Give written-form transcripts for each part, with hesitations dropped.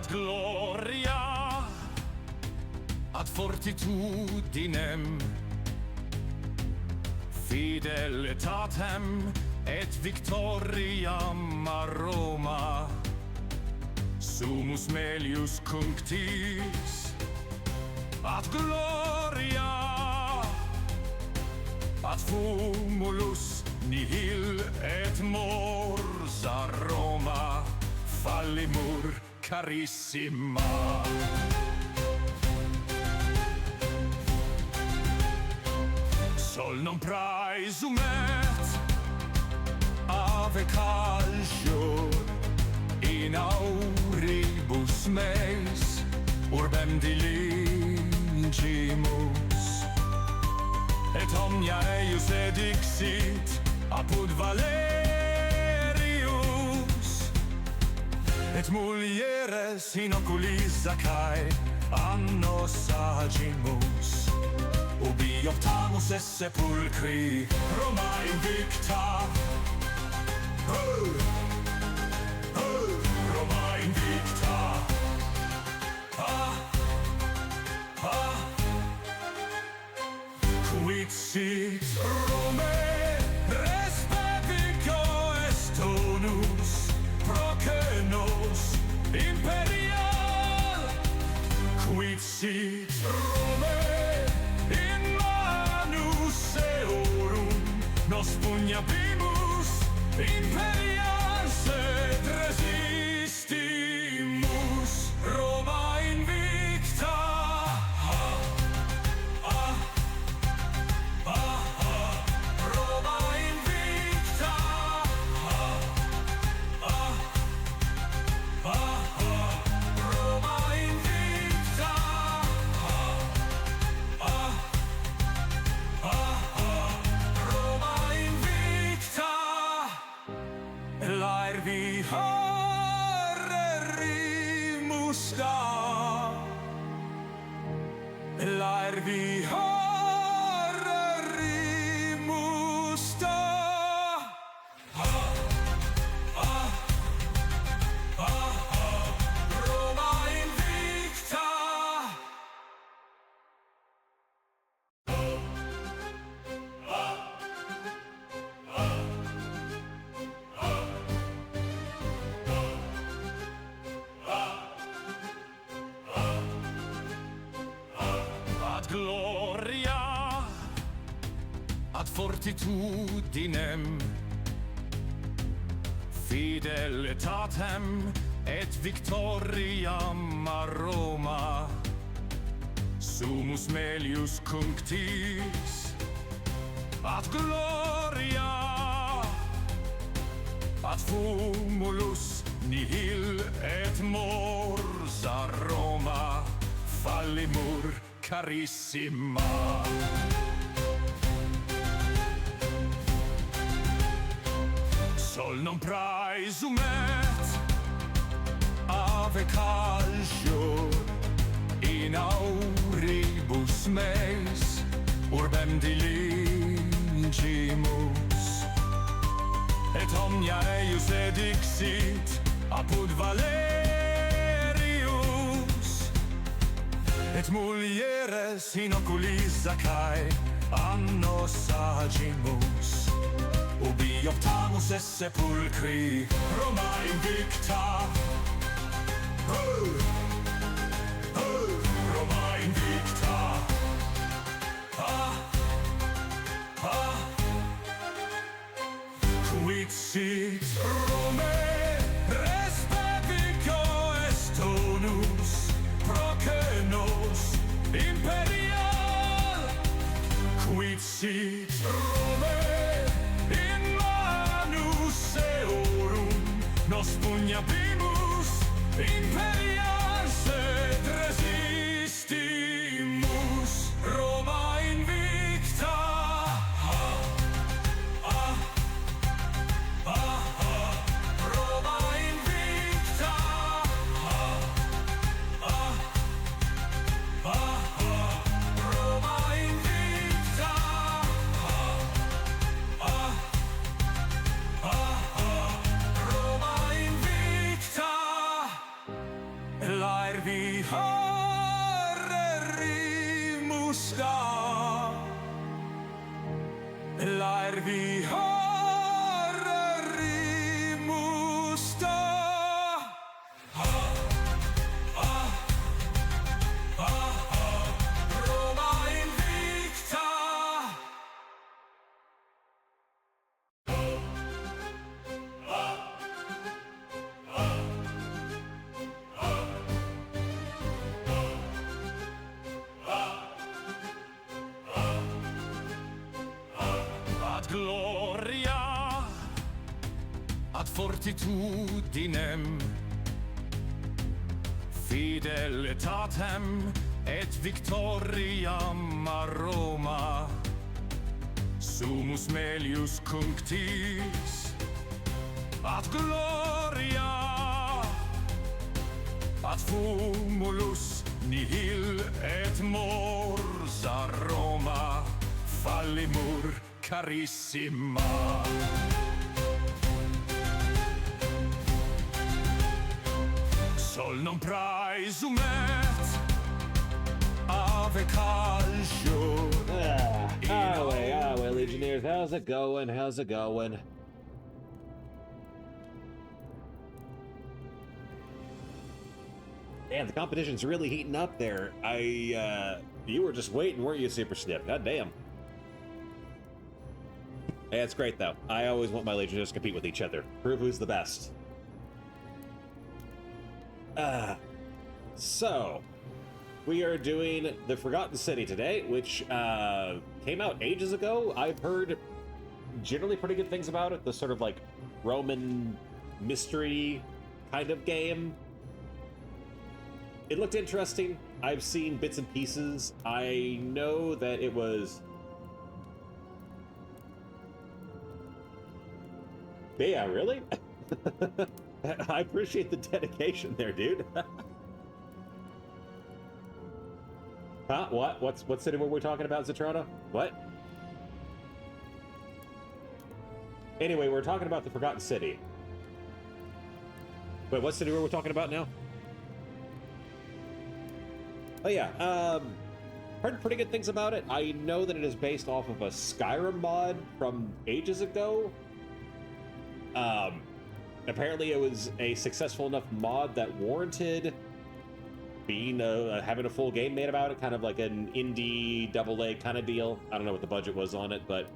gloria, ad fortitudinem, fidelitatem et victoriam a Roma. Sumus melius cunctis, ad gloria, ad fumulus nihil et mors a Roma fallimur carissima. Sol non praesumet ave calcio in auribus meis urbem diligimus, et omnia eius edixit apud Valerius, et mulieres in oculis Zaccae annos agimus, ubi optamus esse sepulcri Roma invicta. Roma invicta. Quid sit Romae res pepico est tonus procenos imperial. Quid sit Romae in manus eorum nos pugnabimus imperial sed resistimus. Roma invicta. Roma invicta. Roma invicta. Roma invicta. Laervi horrerimus da. Laervi horrerimus da. Roma invicta. Ad gloria, ad fortitudinem, fidelitatem et victoriam a Roma. Sumus melius cunctis, ad gloria, ad fumulus nihil et mors a Roma fallimur carissima. Sol non praesumet ave calcio in auribus meis urbem diligimus, et omnia eius edixit apud Valerius, et mulieres in oculis Zaccae annos agimus, ubi optamus esse sepulcri Roma invicta. Roma invicta. Quid sit Romae res pepico est tonus procenos imperial. Quid sit Romae in manus eorum nos pugnabimus imperial sed resistimus. Roma invicta. Roma invicta. Roma invicta. Roma invicta. vi harerimusta. Lär vi harerimusta. Roma invicta. Ad gloria, ad fortitudinem, fidelitatem et victoriam a Roma. Sumus melius cunctis, ad gloria, ad fumulus nihil et mors a Roma fallimur carissima. Sol non praesumet ave calcio. Highway, Legionnaires. How's it going? How's it going? Man, the competition's really heating up there. You were just waiting, weren't you, Super Snip? God damn. Hey, it's great, though. I always want my Legionnaires to compete with each other. Prove who's the best. So, we are doing The Forgotten City today, which came out ages ago. I've heard generally pretty good things about it. The sort of like Roman mystery kind of game. It looked interesting. I've seen bits and pieces. I know that it was... Yeah, really? I appreciate the dedication there, dude. Huh? What? What city were we talking about, Zatrona? What? Anyway, we're talking about the Forgotten City. Wait, what city were we talking about now? Oh yeah, heard pretty good things about it. I know that it is based off of a Skyrim mod from ages ago. Apparently it was a successful enough mod that warranted being having a full game made about it, kind of like an indie AA kind of deal. I don't know what the budget was on it, but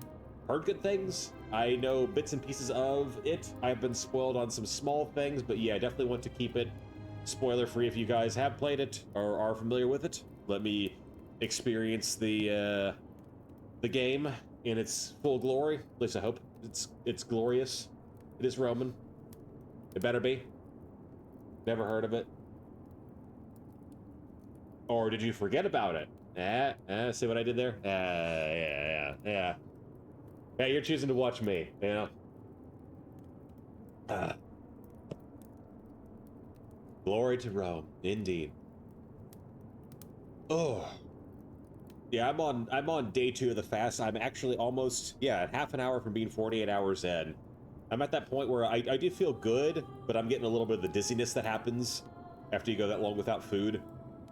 heard good things. I know bits and pieces of it. I've been spoiled on some small things, but yeah, I definitely want to keep it spoiler free. If you guys have played it or are familiar with it, let me experience the game in its full glory. At least I hope it's glorious. It is Roman. It better be. Never heard of it. Or did you forget about it? See what I did there? Yeah. Yeah, you're choosing to watch me, you know? Glory to Rome, indeed. Oh. Yeah, I'm on day 2 of the fast. I'm actually almost, half an hour from being 48 hours in. I'm at that point where I do feel good, but I'm getting a little bit of the dizziness that happens after you go that long without food.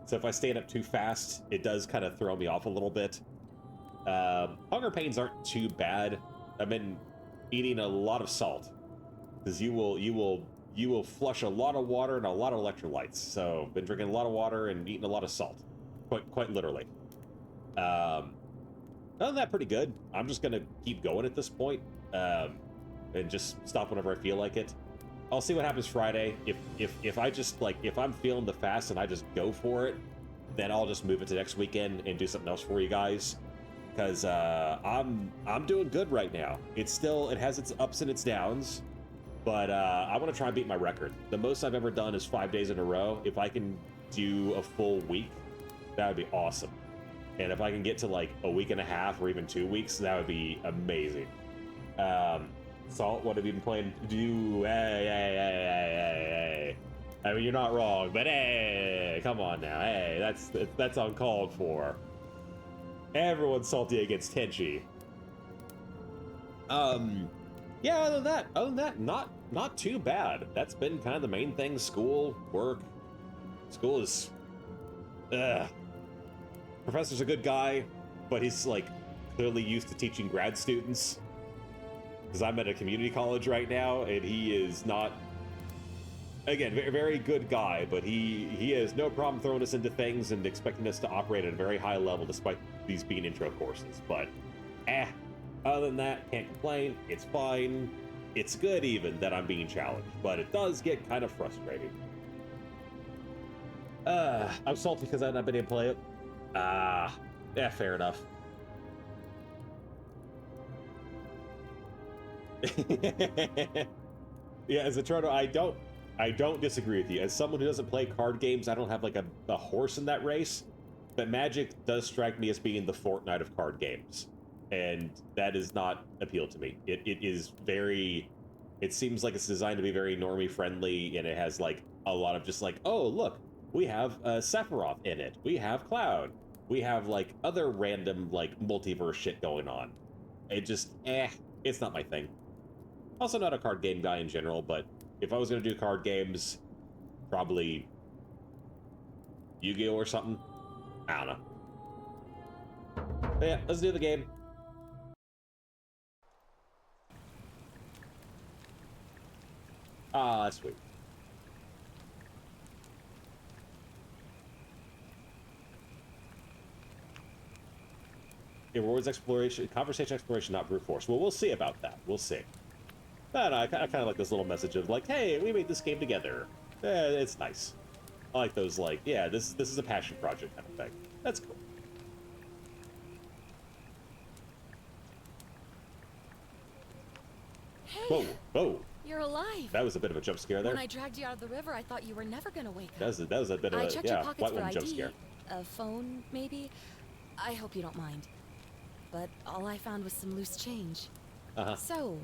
So if I stand up too fast, it does kind of throw me off a little bit. Hunger pains aren't too bad. I've been eating a lot of salt, because you will flush a lot of water and a lot of electrolytes. So been drinking a lot of water and eating a lot of salt, quite literally. Other than that, pretty good. I'm just gonna keep going at this point, and just stop whenever I feel like it. I'll see what happens Friday. If I just if I'm feeling the fast and I just go for it, then I'll just move it to next weekend and do something else for you guys. Because I'm doing good right now. It has its ups and its downs, but I want to try and beat my record. The most I've ever done is 5 days in a row. If I can do a full week, that would be awesome. And if I can get to like a week and a half or even 2 weeks, that would be amazing. Salt, what have you been playing? Hey. I mean, you're not wrong, but hey, come on now. Hey, that's uncalled for. Everyone's salty against Tenchi. Yeah, other than that, not too bad. That's been kind of the main thing. School, work. School is... Professor's a good guy, but he's, like, clearly used to teaching grad students. Because I'm at a community college right now, and he is not... Again, very good guy, but he has no problem throwing us into things and expecting us to operate at a very high level despite these being intro courses. But, other than that, can't complain. It's fine. It's good, even, that I'm being challenged, but it does get kind of frustrating. I'm salty because I've not been able to play it. Yeah, fair enough. Yeah, as a Troto, I don't disagree with you. As someone who doesn't play card games, I don't have like a horse in that race. But Magic does strike me as being the Fortnite of card games, and that does not appeal to me. It is very. It seems like it's designed to be very normie friendly, and it has like a lot of just like, oh look, we have Sephiroth in it, we have Cloud, we have like other random like multiverse shit going on. It just it's not my thing. Also not a card game guy in general, but if I was gonna do card games, probably Yu-Gi-Oh or something. I don't know. But yeah, let's do the game. Ah, that's sweet. It rewards exploration, conversation exploration, not brute force. Well, we'll see about that. We'll see. But I kind of like this little message of like, hey, we made this game together. It's nice. I like those like, yeah, this is a passion project kind of thing. That's cool. Hey, Whoa. you're alive. That was a bit of a jump scare there. When I dragged you out of the river, I thought you were never gonna wake up. That was a bit of I a, checked your yeah, pockets white for woman ID, jump scare. a phone, maybe. I hope you don't mind. But all I found was some loose change. Uh-huh. So,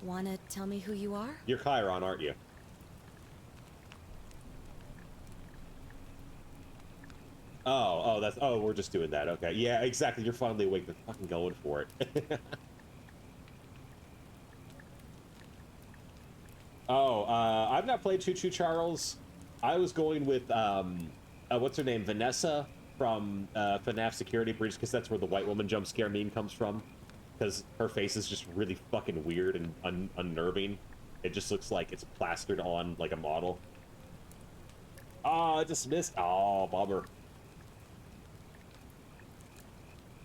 wanna tell me who you are? You're Chiron, aren't you? Oh, we're just doing that. Okay. Yeah, exactly. You're finally awake. They're fucking going for it. I've not played Choo Choo Charles. I was going with, what's her name? Vanessa from FNAF Security Breach, because that's where the white woman jump scare meme comes from. Because her face is just really fucking weird and unnerving. It just looks like it's plastered on like a model. Oh, dismissed. Oh, bummer.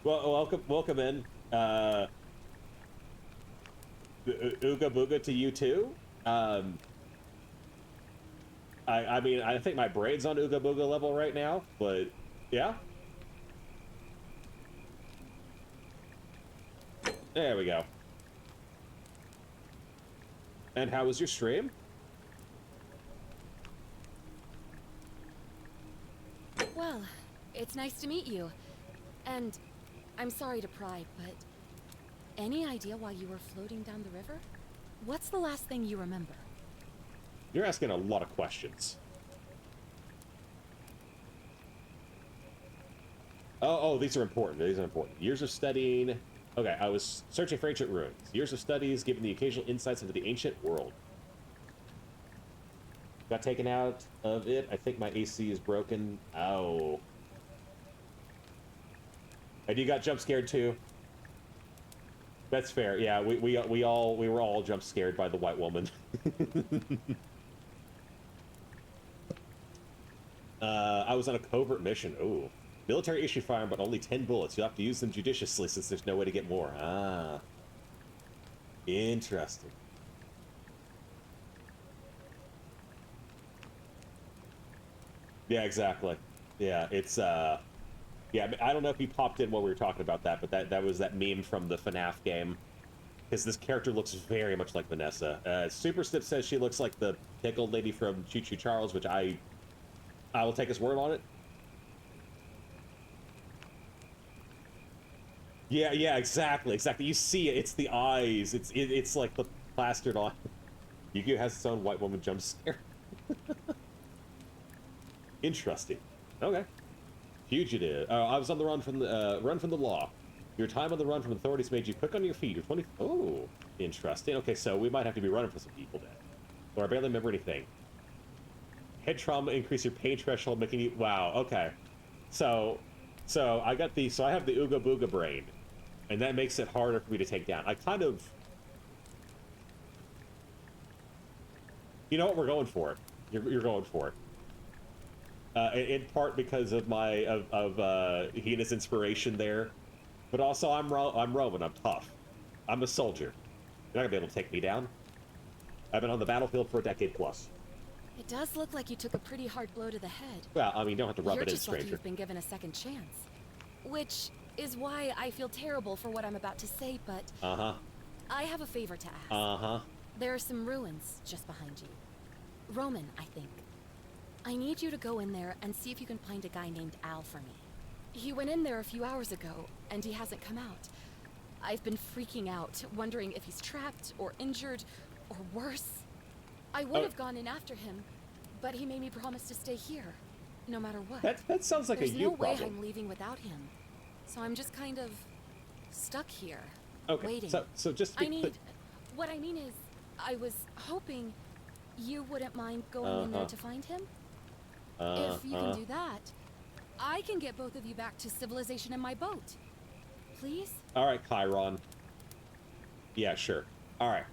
Well, welcome in. Ooga booga to you too. I mean, I think my brain's on Ooga booga level right now, but yeah. There we go. And how was your stream? Well, it's nice to meet you. And I'm sorry to pry, but any idea why you were floating down the river? What's the last thing you remember? You're asking a lot of questions. Oh, these are important. These are important. Years of studying. Okay, I was searching for ancient ruins. Years of studies, giving the occasional insights into the ancient world. Got taken out of it. I think my AC is broken. Ow. And you got jump scared too. That's fair. Yeah, we were all jump scared by the white woman. I was on a covert mission. Ooh. Military issue firearm, but only 10 bullets. You'll have to use them judiciously since there's no way to get more. Ah. Interesting. Yeah, exactly. Yeah, it's, yeah, I don't know if you popped in while we were talking about that, but that was that meme from the FNAF game. Because this character looks very much like Vanessa. Super Snip says she looks like the pickled lady from Choo Choo Charles, which I will take his word on it. Yeah, exactly. You see it. It's the eyes. It's like the plastered on. Yu-Gi-Oh has its own white woman jump scare. Interesting. Okay. Fugitive. I was on the run from the law. Your time on the run from authorities made you quick on your feet. You're 20. Oh, interesting. Okay, so we might have to be running for some people then. Or I barely remember anything. Head trauma increase your pain threshold, making you... Wow, okay. So I got the... So I have the Ooga Booga brain, and that makes it harder for me to take down. I kind of... You know what? We're going for it. You're going for it. In part because of my... Hina's inspiration there. But also, I'm Roman. I'm tough. I'm a soldier. You're not gonna be able to take me down. I've been on the battlefield for a decade plus. It does look like you took a pretty hard blow to the head. Well, I mean, you don't have to rub You're it in, just lucky stranger. you've been given a second chance. Which is why I feel terrible for what I'm about to say, but Uh-huh. I have a favor to ask. Uh-huh. There are some ruins just behind you. Roman, I think. I need you to go in there and see if you can find a guy named Al for me. He went in there a few hours ago, and he hasn't come out. I've been freaking out, wondering if he's trapped or injured or worse. I would have gone in after him, but he made me promise to stay here, no matter what. That sounds like There's a you no way problem. I'm leaving without him. So I'm just kind of stuck here, Okay, waiting. so just... What I mean is, I was hoping you wouldn't mind going in there to find him. If you can do that, I can get both of you back to civilization in my boat. Please? All right, Chiron. Yeah, sure. All right.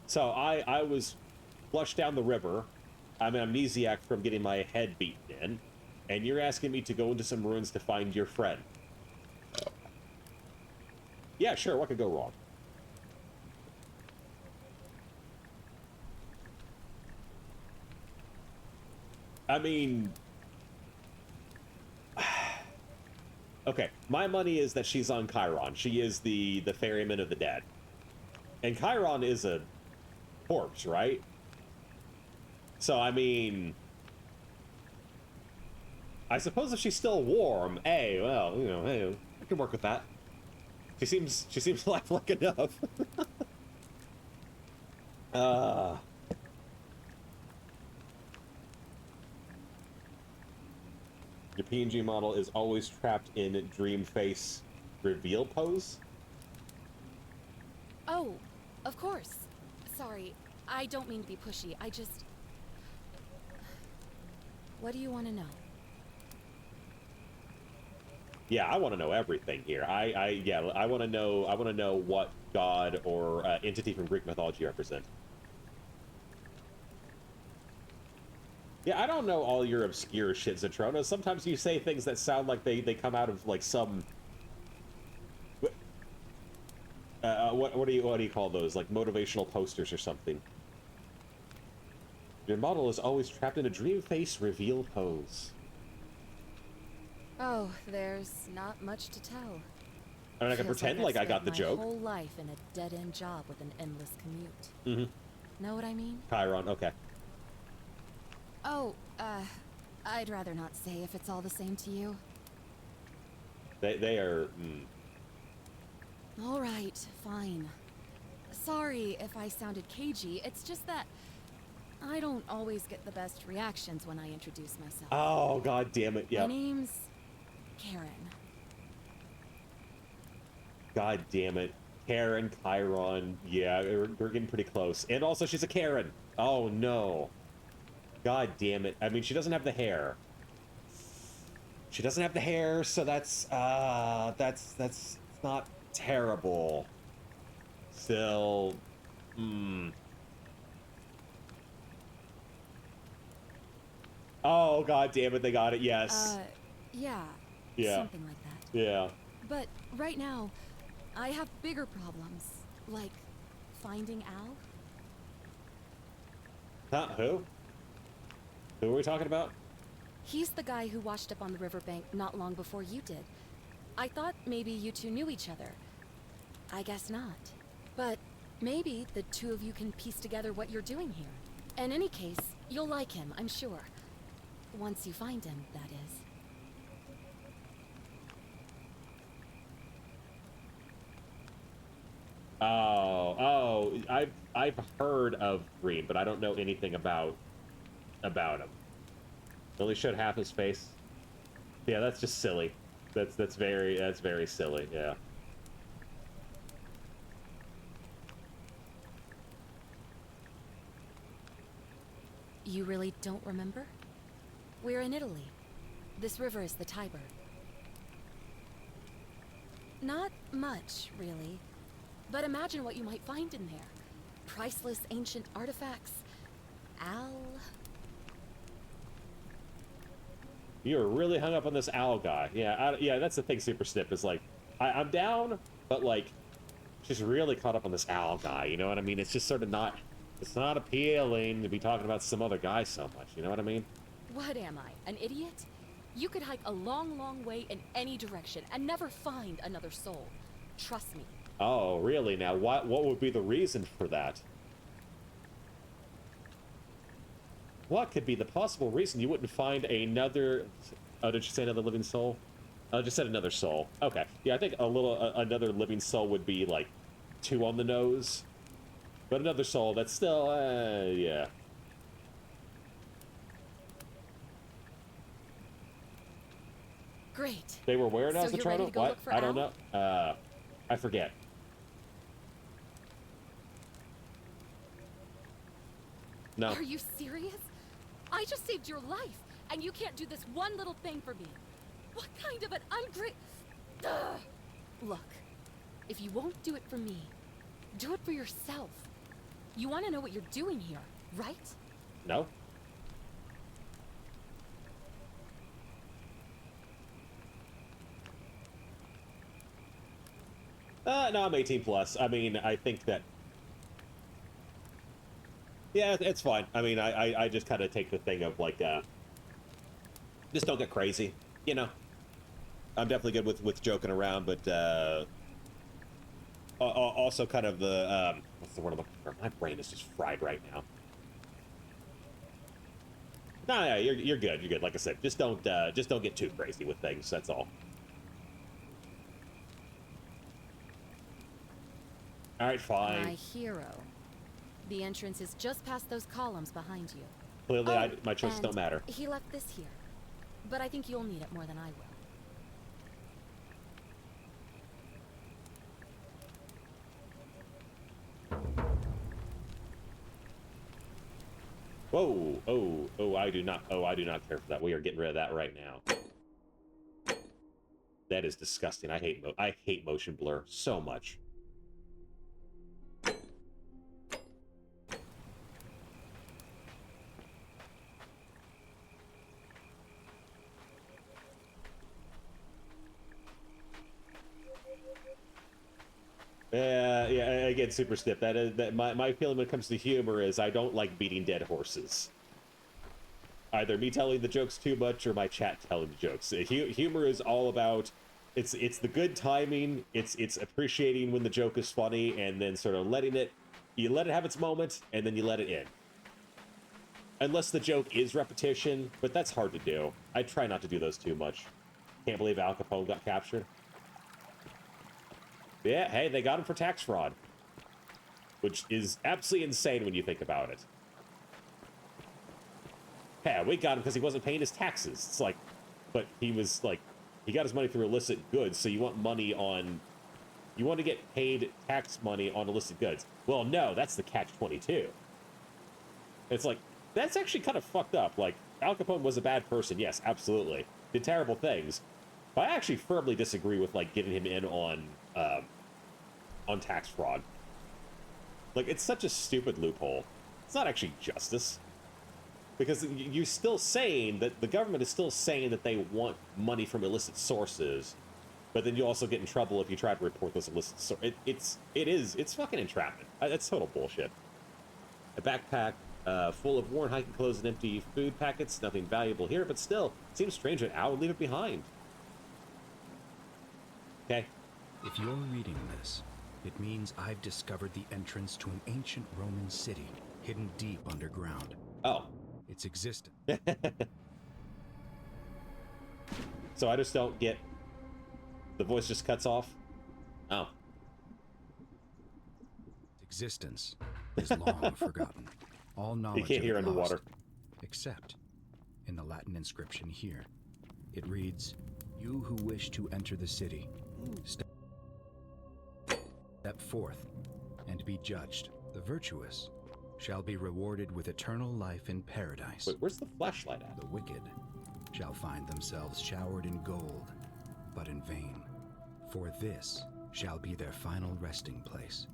So I was flushed down the river. I'm an amnesiac from getting my head beaten in, and you're asking me to go into some ruins to find your friend. Yeah, sure. What could go wrong? I mean... Okay, my money is that she's on Chiron. She is the ferryman of the dead. And Chiron is a corpse, right? So, I mean... I suppose if she's still warm, hey, well, you know, hey, I can work with that. She seems lifelike enough. Your PNG model is always trapped in dream face reveal pose. Oh, of course. Sorry, I don't mean to be pushy. I just... What do you want to know? Yeah, I want to know everything here. I want to know what god or entity from Greek mythology you represent. Yeah, I don't know all your obscure shit, Zatrona. Sometimes you say things that sound like they come out of like some... what do you call those? Like motivational posters or something. Your model is always trapped in a dream face reveal pose. Oh, there's not much to tell. I mean, I can Feels pretend I've like I got spent the joke. My whole life in a dead-end job with an endless commute. Mm-hmm. Know what I mean? Chiron, okay. Oh, I'd rather not say if it's all the same to you. They are... All right, fine. Sorry if I sounded cagey. It's just that I don't always get the best reactions when I introduce myself. Oh, god damn it, yeah. My name's Karen. God damn it. Karen, Chiron, yeah, we're getting pretty close. And also, she's a Karen. Oh, no. God damn it. I mean, she doesn't have the hair. She doesn't have the hair, so that's not terrible. Still, Oh, god damn it, they got it, yes. Yeah. Yeah. Something like that. Yeah. But right now, I have bigger problems, like finding Al. Huh, who? Who are we talking about? He's the guy who washed up on the riverbank not long before you did. I thought maybe you two knew each other. I guess not. But maybe the two of you can piece together what you're doing here. In any case, you'll like him, I'm sure. Once you find him, that is. I've heard of Green, but I don't know anything about him. Only showed half his face. Yeah, that's just silly. That's very silly. Yeah. You really don't remember? We're in Italy. This river is the Tiber. Not much, really. But imagine what you might find in there. Priceless ancient artifacts. Al... You're really hung up on this owl guy. Yeah, yeah, that's the thing, Super Snip, is like, I'm down, but like, she's really caught up on this owl guy, you know what I mean? It's just sort of not, it's not appealing to be talking about some other guy so much, you know what I mean? What am I, an idiot? You could hike a long, long way in any direction and never find another soul. Trust me. Oh, really? Now, what would be the reason for that? What could be the possible reason you wouldn't find another... Oh, did you say another living soul? I just said another soul. Okay. Yeah, I think another living soul would be, like, 2 on the nose. But another soul, that's still, yeah. Great. They were where now, So you're ready to Zatrona? go What? look for I don't Al? know. I forget. No. Are you serious? I just saved your life, and you can't do this one little thing for me. What kind of an Look, if you won't do it for me, do it for yourself. You want to know what you're doing here, right? No? No, I'm 18 plus. I mean, I think that... Yeah, it's fine. I mean, I just kind of take the thing of, like, just don't get crazy, you know? I'm definitely good with joking around, but, also kind of the, what's the word I'm looking for? My brain is just fried right now. No, yeah, you're good, you're good. Like I said, just don't get too crazy with things, that's all. Alright, fine. My hero. The entrance is just past those columns behind you. Clearly, my choices and don't matter. He left this here. But I think you'll need it more than I will. Whoa, oh, I do not care for that. We are getting rid of that right now. That is disgusting. I hate motion blur so much. Yeah, again, Super Snip. My feeling when it comes to humor is I don't like beating dead horses. Either me telling the jokes too much or my chat telling the jokes. Humor is all about it's the good timing. It's appreciating when the joke is funny and then sort of you let it have its moment and then you let it in. Unless the joke is repetition, but that's hard to do. I try not to do those too much. Can't believe Al Capone got captured. Yeah, hey, they got him for tax fraud. Which is absolutely insane when you think about it. Yeah, we got him because he wasn't paying his taxes. It's like, but he was like, he got his money through illicit goods, so you want to get paid tax money on illicit goods. Well, no, that's the catch-22. It's like, that's actually kind of fucked up. Like, Al Capone was a bad person, yes, absolutely. Did terrible things. But I actually firmly disagree with, like, getting him in on tax fraud. Like, it's such a stupid loophole. It's not actually justice. Because you're still saying that the government is still saying that they want money from illicit sources, but then you also get in trouble if you try to report those illicit sources. It's fucking entrapment. That's total bullshit. A backpack full of worn hiking clothes and empty food packets. Nothing valuable here, but still, it seems strange that Al would leave it behind. Okay. If you're reading this, it means I've discovered the entrance to an ancient Roman city hidden deep underground. Oh. Its existence. So I just don't get... The voice just cuts off? Oh. Its existence is long forgotten. All knowledge You can't hear of it underwater. lost, except in the Latin inscription here. It reads, "You who wish to enter the city, step forth and be judged. The virtuous shall be rewarded with eternal life in paradise. Wait, where's the flashlight at? The wicked shall find themselves showered in gold, but in vain, for this shall be their final resting place.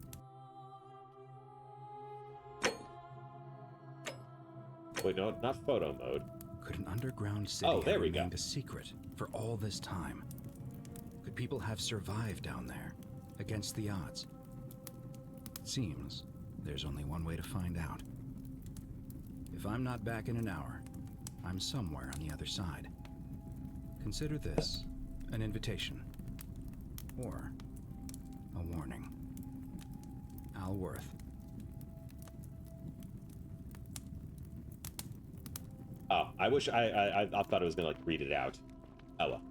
Wait, no, not photo mode. Could an underground city Oh, there have we go. remained a secret for all this time? Could people have survived down there, against the odds? It seems there's only one way to find out. If I'm not back in an hour, I'm somewhere on the other side. Consider this an invitation, or a warning. Al Worth. Oh, I wish I thought I was gonna like read it out. Oh well.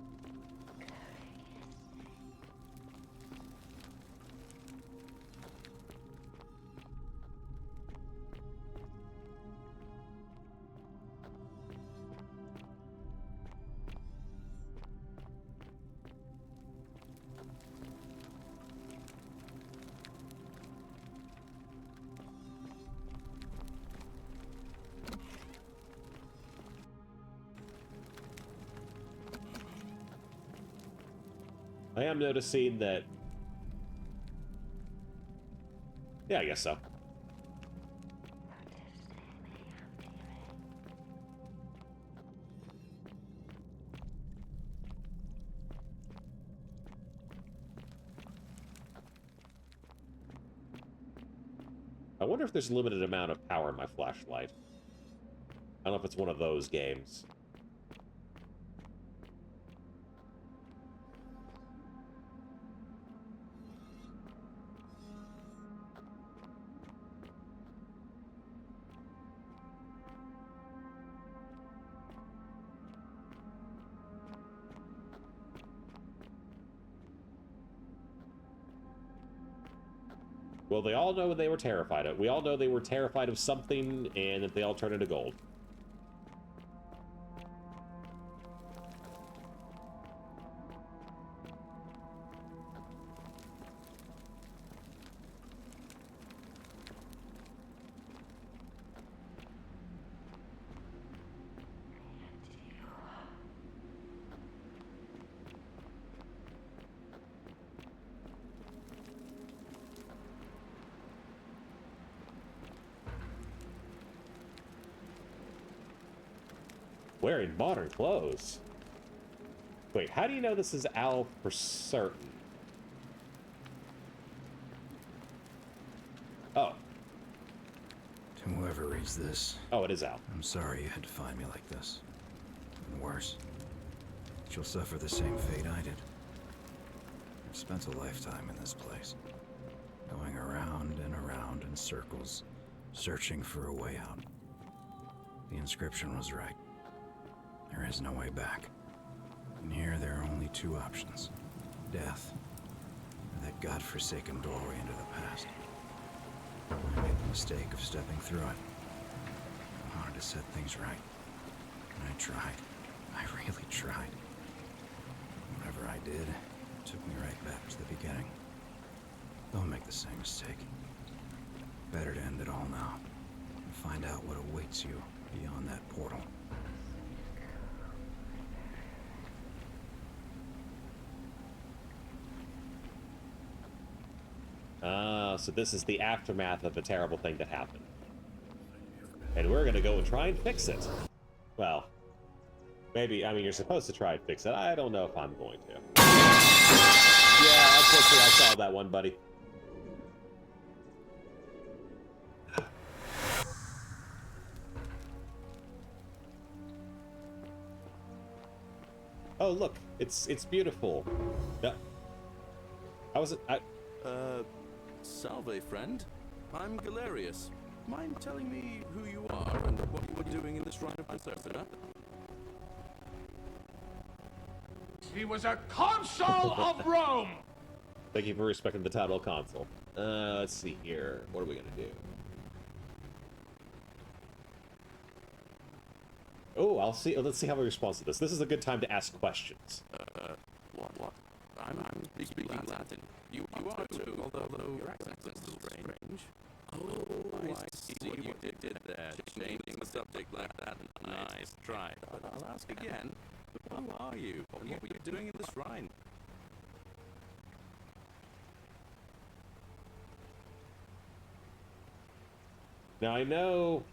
I am noticing that... Yeah, I guess so. I wonder if there's a limited amount of power in my flashlight. I don't know if it's one of those games. Well, they all know they were terrified of. We all know they were terrified of something, and that they all turned into gold. Wearing modern clothes. Wait, how do you know this is Al for certain? Oh. To whoever reads this, Oh, it is Al. I'm sorry you had to find me like this. And worse, you'll suffer the same fate I did. I've spent a lifetime in this place, going around and around in circles, searching for a way out. The inscription was right. There is no way back. And here there are only two options. Death, and that godforsaken doorway into the past. I made the mistake of stepping through it. I wanted to set things right. And I tried. I really tried. Whatever I did, it took me right back to the beginning. Don't make the same mistake. Better to end it all now. And find out what awaits you beyond that portal. So this is the aftermath of a terrible thing that happened. And we're gonna go and try and fix it. Well, maybe, I mean, you're supposed to try and fix it. I don't know if I'm going to. Yeah, unfortunately I saw that one, buddy. Oh, look, it's beautiful. No. How was it? Salve, friend. I'm Galerius. Mind telling me who you are and what you were doing in the Shrine of Proserpina? He was a consul of Rome! Thank you for respecting the title console. Let's see here. What are we gonna do? Oh, I'll see. Let's see how he responds to this. This is a good time to ask questions. What? I'm speaking Latin. You are too, although your accent is strange. Oh, I see what you did there. Changing the subject like that. Nice try. But I'll ask again. Who are you? What were you doing in the shrine? Now I know,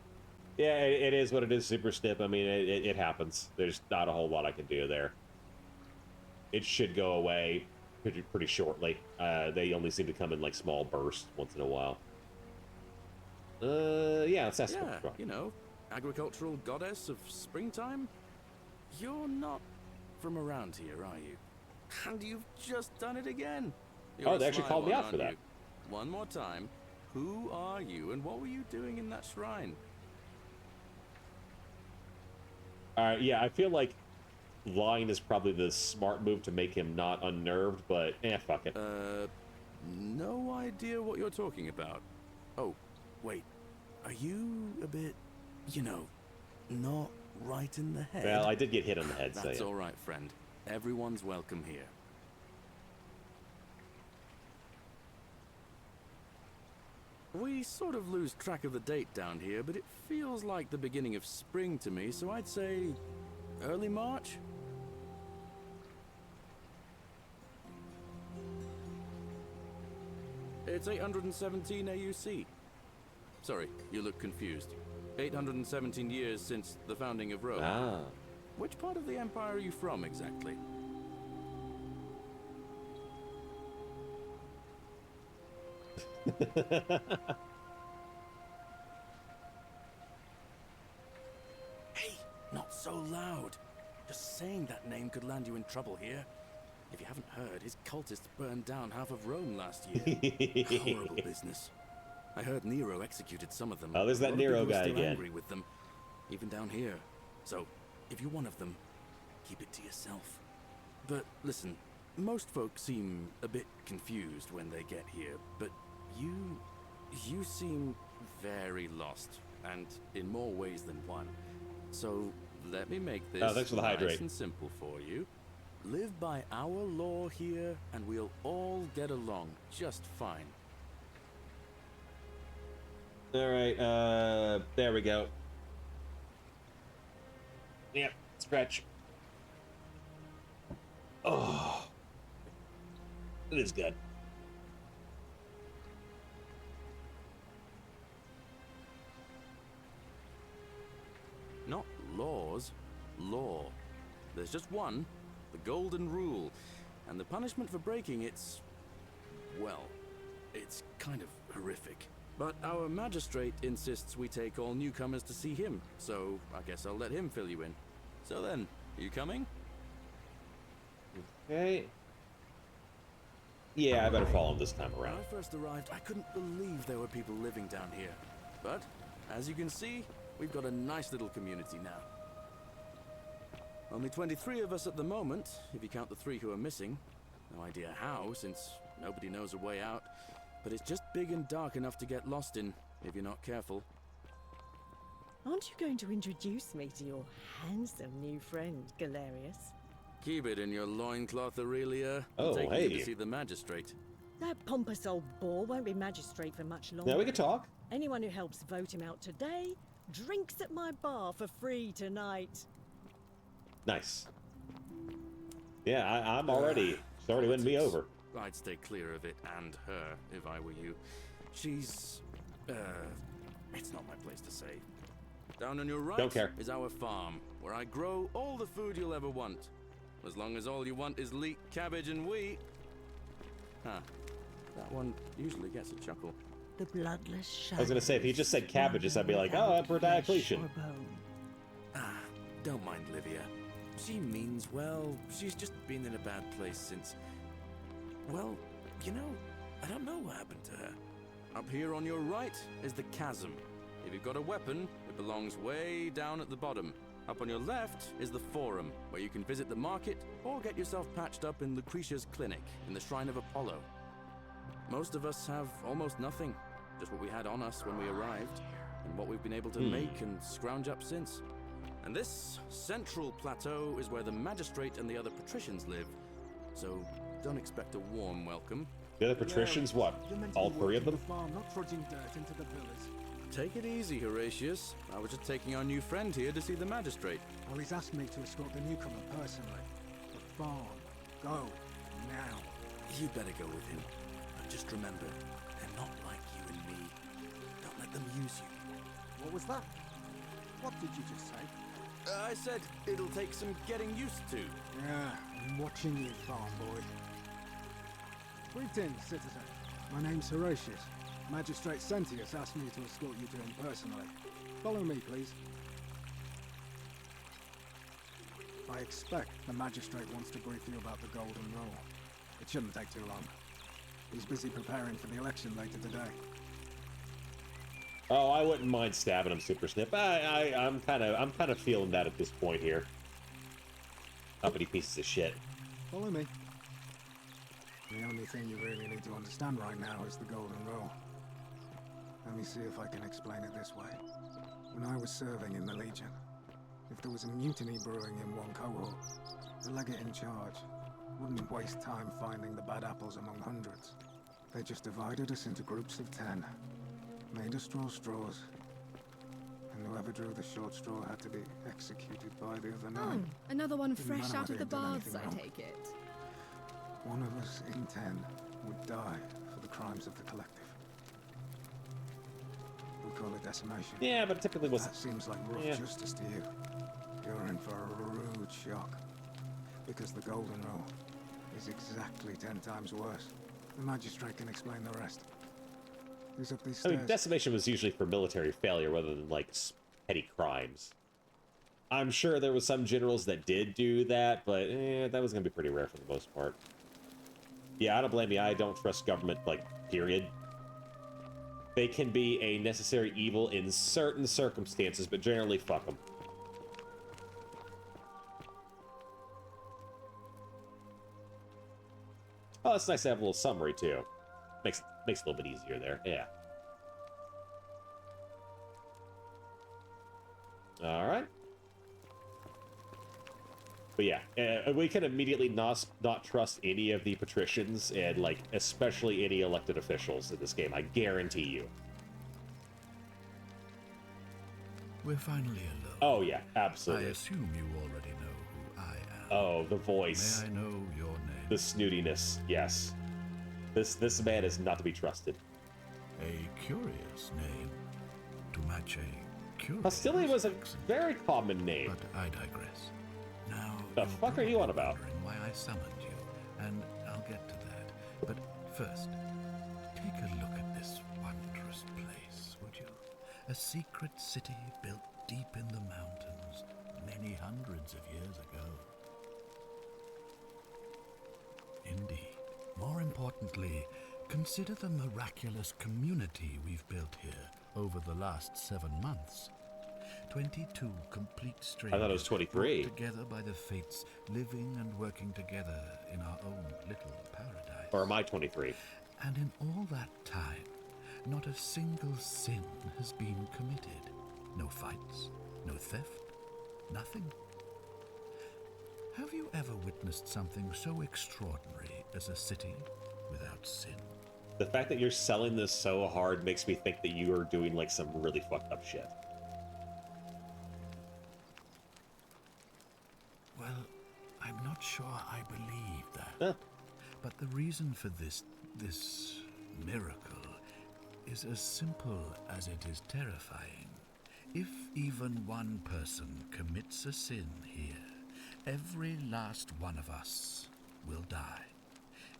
yeah, it is what it is, Super Snip. I mean, it happens. There's not a whole lot I can do there. It should go away pretty shortly. They only seem to come in like small bursts once in a while. Yeah, it's that Yeah, you know, agricultural goddess of springtime. You're not from around here, are you? And you've just done it again. You're Oh, a they actually sly called me one, out for aren't that. you? One more time. Who are you, and what were you doing in that shrine? Yeah, I feel like lying is probably the smart move to make him not unnerved, but fuck it. No idea what you're talking about. Oh, wait. Are you a bit, you know, not right in the head? Well, I did get hit on the head, so That's yeah. all right, friend. Everyone's welcome here. We sort of lose track of the date down here, but it feels like the beginning of spring to me, so I'd say early March? It's 817 AUC. Sorry, you look confused. 817 years since the founding of Rome. Ah. Which part of the Empire are you from, exactly? Hey, not so loud. Just saying that name could land you in trouble here. If you haven't heard, his cultists burned down half of Rome last year. Horrible business. I heard Nero executed some of them. Oh, there's that A lot of Nero people are guy still again. Angry with them, even down here. So, if you're one of them, keep it to yourself. But listen, most folk seem a bit confused when they get here, but you seem very lost, and in more ways than one. So, let me make this thanks for the nice hydrate. and simple for you. Live by our law here, and we'll all get along just fine. All right, there we go. Yep, stretch. Oh, it is good. Not laws, law. There's just one, the golden rule, and the punishment for breaking it's, well, it's kind of horrific. But our magistrate insists we take all newcomers to see him, so I guess I'll let him fill you in. So then, you coming? Okay. Yeah, I better follow him this time When around. I first arrived, I couldn't believe there were people living down here. But, as you can see, we've got a nice little community now. Only 23 of us at the moment, if you count the 3 who are missing. No idea how, since nobody knows a way out. But it's just big and dark enough to get lost in, if you're not careful. Aren't you going to introduce me to your handsome new friend, Galerius? Keep it in your loincloth, Aurelia. Oh, I'm taking hey. you to see the magistrate. That pompous old bore won't be magistrate for much longer. Now we can talk. Anyone who helps vote him out today drinks at my bar for free tonight. Nice. Yeah, I'm already. It's already winning me over. I'd stay clear of it and her, if I were you. She's... it's not my place to say. Down on your right Don't care. is our farm, where I grow all the food you'll ever want. As long as all you want is leek, cabbage, and wheat. Huh. That one usually gets a chuckle. The bloodless shadow. I was gonna say, if he just said cabbages, I'd be like, oh, Emperor Diocletian. Ah, don't mind Livia. She means well. She's just been in a bad place since... Well, you know, I don't know what happened to her. Up here on your right is the chasm. If you've got a weapon, it belongs way down at the bottom. Up on your left is the forum, where you can visit the market or get yourself patched up in Lucretia's clinic in the Shrine of Apollo. Most of us have almost nothing, just what we had on us when we arrived, and what we've been able to make and scrounge up since. And this central plateau is where the magistrate and the other patricians live, so don't expect a warm welcome. The other patricians, what? All 3 of them? Farm, not trudging dirt into the villas. Take it easy, Horatius. I was just taking our new friend here to see the magistrate. Well, he's asked me to escort the newcomer personally. The farm. Go. Now. You'd better go with him. But just remember, they're not like you and me. Don't let them use you. What was that? What did you just say? I said it'll take some getting used to. Yeah, I'm watching you, farm boy. Greetings, citizen. My name's Horatius. Magistrate Sentius asked me to escort you to him personally. Follow me, please. I expect the magistrate wants to brief you about the Golden Rule. It shouldn't take too long. He's busy preparing for the election later today. Oh, I wouldn't mind stabbing him, Super Snip. I'm kind of feeling that at this point here. Uppity pieces of shit. Follow me. The only thing you really need to understand right now is the Golden Rule. Let me see if I can explain it this way. When I was serving in the Legion, if there was a mutiny brewing in one cohort, the legate in charge wouldn't waste time finding the bad apples among hundreds. They just divided us into groups of 10, made us draw straws, and whoever drew the short straw had to be executed by the other 9. Another one Didn't fresh matter out of whether the he'd done baths, anything I wrong. take it. One of us in 10 would die for the crimes of the collective. We call it decimation. Yeah, but typically was. That seems like rough Yeah. justice to you. You're in for a rude shock. Because the Golden Rule is exactly 10 times worse. The magistrate can explain the rest. He's up these I stairs. mean, decimation was usually for military failure rather than like petty crimes. I'm sure there was some generals that did do that, but that was gonna be pretty rare for the most part. Yeah, I don't blame you. I don't trust government, like, period. They can be a necessary evil in certain circumstances, but generally, fuck them. Oh, it's nice to have a little summary, too. Makes it a little bit easier there, yeah. Alright. But yeah, we can immediately not trust any of the patricians, and, like, especially any elected officials in this game, I guarantee you. We're finally alone. Oh yeah, I absolutely. assume you already know who I am. Oh, the voice. May I know your name? The snootiness, yes. This man is not to be trusted. A curious name to match a curious Hostility was a accent. very common name. But I digress. Now, The you're fuck are you on probably about? wondering why I summoned you, and I'll get to that. But first, take a look at this wondrous place, would you? A secret city built deep in the mountains, many hundreds of years ago. Indeed. More importantly, consider the miraculous community we've built here over the last 7 months. 22 complete strangers. I thought it was 23. brought together by the fates, living and working together in our own little paradise. Or am I 23? And in all that time, not a single sin has been committed. No fights, no theft, nothing. Have you ever witnessed something so extraordinary as a city without sin? The fact that you're selling this so hard makes me think that you are doing, like, some really fucked up shit. Well, I'm not sure I believe that. Huh. But the reason for this miracle is as simple as it is terrifying. If even one person commits a sin here, every last one of us will die.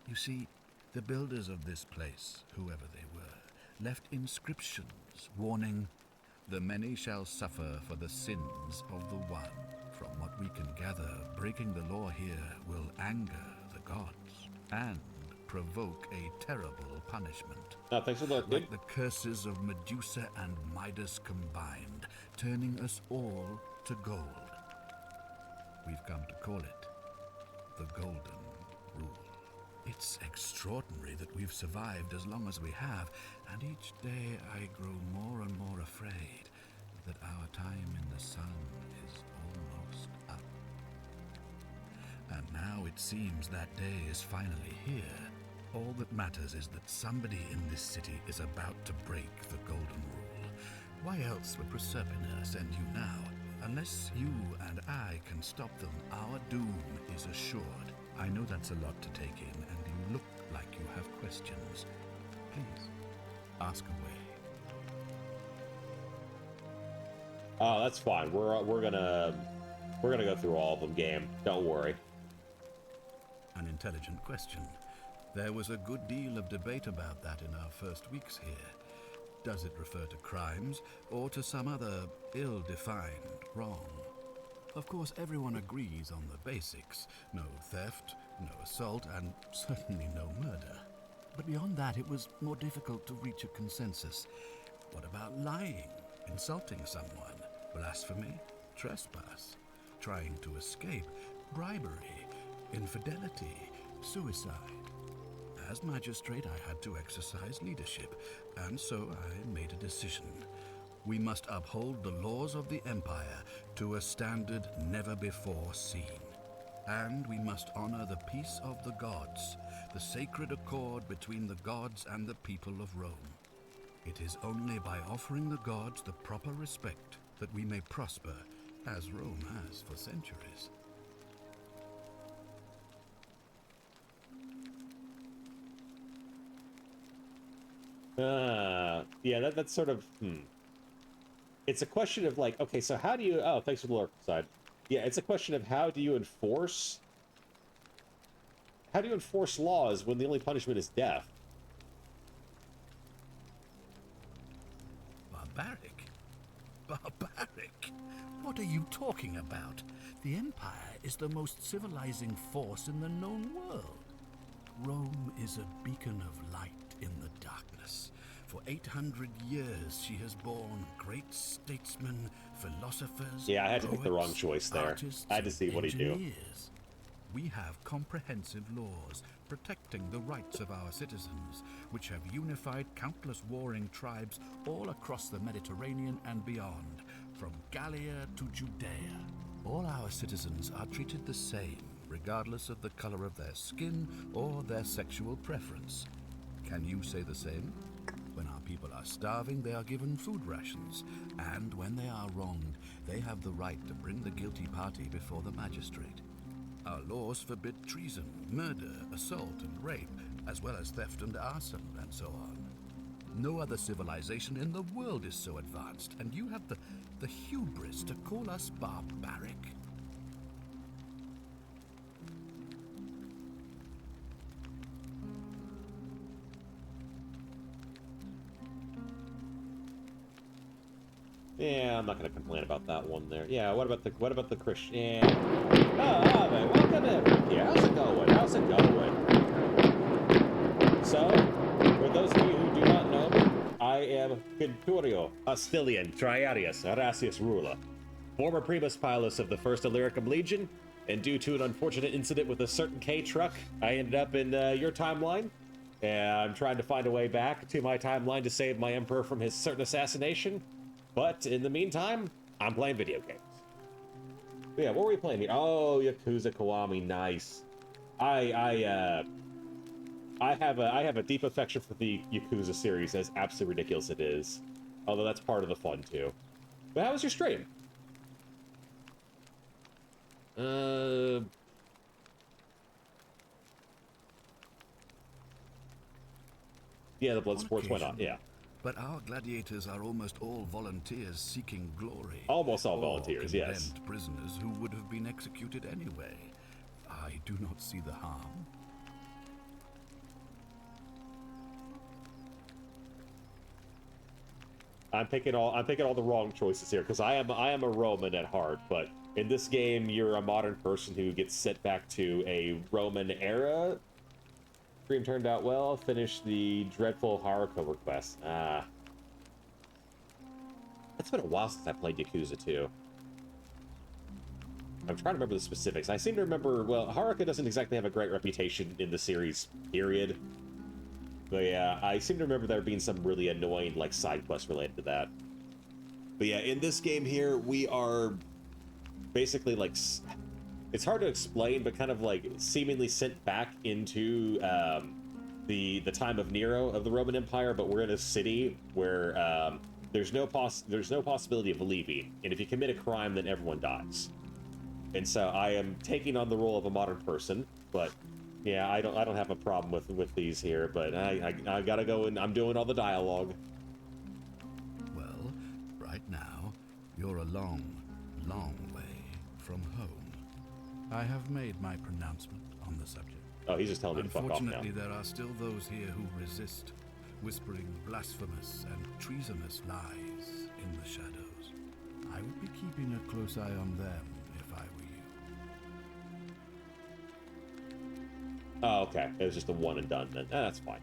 You see, the builders of this place, whoever they were, left inscriptions warning, "The many shall suffer for the sins of the one." From what we can gather, breaking the law here will anger the gods and provoke a terrible punishment. No, thanks for looking. Like the curses of Medusa and Midas combined, turning us all to gold. We've come to call it the Golden Rule. It's extraordinary that we've survived as long as we have, and each day I grow more and more afraid that our time in the sun is almost up. And now it seems that day is finally here. All that matters is that somebody in this city is about to break the Golden Rule. Why else would Proserpina send you now? Unless you and I can stop them, our doom is assured. I know that's a lot to take in, and you look like you have questions. Please, ask away. Oh, that's fine. We're gonna go through all of them, game. Don't worry. An intelligent question. There was a good deal of debate about that in our first weeks here. Does it refer to crimes or to some other ill-defined wrong? Of course, everyone agrees on the basics. No theft, no assault, and certainly no murder. But beyond that, it was more difficult to reach a consensus. What about lying, insulting someone, blasphemy, trespass, trying to escape, bribery, infidelity, suicide? As magistrate, I had to exercise leadership, and so I made a decision. We must uphold the laws of the Empire to a standard never before seen. And we must honor the peace of the gods, the sacred accord between the gods and the people of Rome. It is only by offering the gods the proper respect that we may prosper, as Rome has for centuries. Yeah, that's sort of, It's a question of like, okay, so how do you, oh, thanks for the lurk side. Yeah, it's a question of how do you enforce laws when the only punishment is death? Barbaric? Barbaric? What are you talking about? The Empire is the most civilizing force in the known world. Rome is a beacon of light in the darkness. For 800 years, she has borne great statesmen, philosophers, Yeah, I had to pick the poets, wrong choice there. artists, I had to see what he'd do. engineers. We have comprehensive laws protecting the rights of our citizens, which have unified countless warring tribes all across the Mediterranean and beyond, from Gallia to Judea. All our citizens are treated the same, regardless of the color of their skin or their sexual preference. Can you say the same? When our people are starving, they are given food rations, and when they are wronged, they have the right to bring the guilty party before the magistrate. Our laws forbid treason, murder, assault, and rape, as well as theft and arson, and so on. No other civilization in the world is so advanced, and you have the hubris to call us barbaric. Yeah, I'm not gonna complain about that one there. Yeah, what about the Christian? Oh, man, welcome in. Yeah, how's it going? How's it going? So, for those of you who do not know me, I am Quinturio Hostilian Triarius Aracius Rula, former Primus Pilus of the 1st Illyricum Legion, and due to an unfortunate incident with a certain K truck, I ended up in your timeline, and I'm trying to find a way back to my timeline to save my Emperor from his certain assassination. But in the meantime, I'm playing video games. But yeah, what were we playing here? Oh, Yakuza Kiwami, nice. I have a deep affection for the Yakuza series, as absolutely ridiculous it is. Although that's part of the fun too. But how was your stream? Yeah, the blood sports went on. Yeah. But our gladiators are almost all volunteers seeking glory. Almost all or volunteers, yes. condemned prisoners who would have been executed anyway. I do not see the harm. I'm picking all the wrong choices here because I am a Roman at heart, but in this game you're a modern person who gets sent back to a Roman era. Stream turned out well. Finished the dreadful Haruka request. It's been a while since I played Yakuza 2. I'm trying to remember the specifics. I seem to remember, well, Haruka doesn't exactly have a great reputation in the series, period. But yeah, I seem to remember there being some really annoying, like, side quests related to that. But yeah, in this game here, we are basically, like, it's hard to explain, but kind of, like, seemingly sent back into the time of Nero of the Roman Empire, but we're in a city where there's no possibility of leaving, and if you commit a crime, then everyone dies. And so I am taking on the role of a modern person, but yeah, I don't have a problem with these here, but I gotta go and I'm doing all the dialogue. Well, right now, you're a long, long way from home. I have made my pronouncement on the subject. Oh, he's just telling me to fuck off now. Unfortunately, there are still those here who resist, whispering blasphemous and treasonous lies in the shadows. I would be keeping a close eye on them if I were you. Oh, okay. It was just a one and done then. That's fine.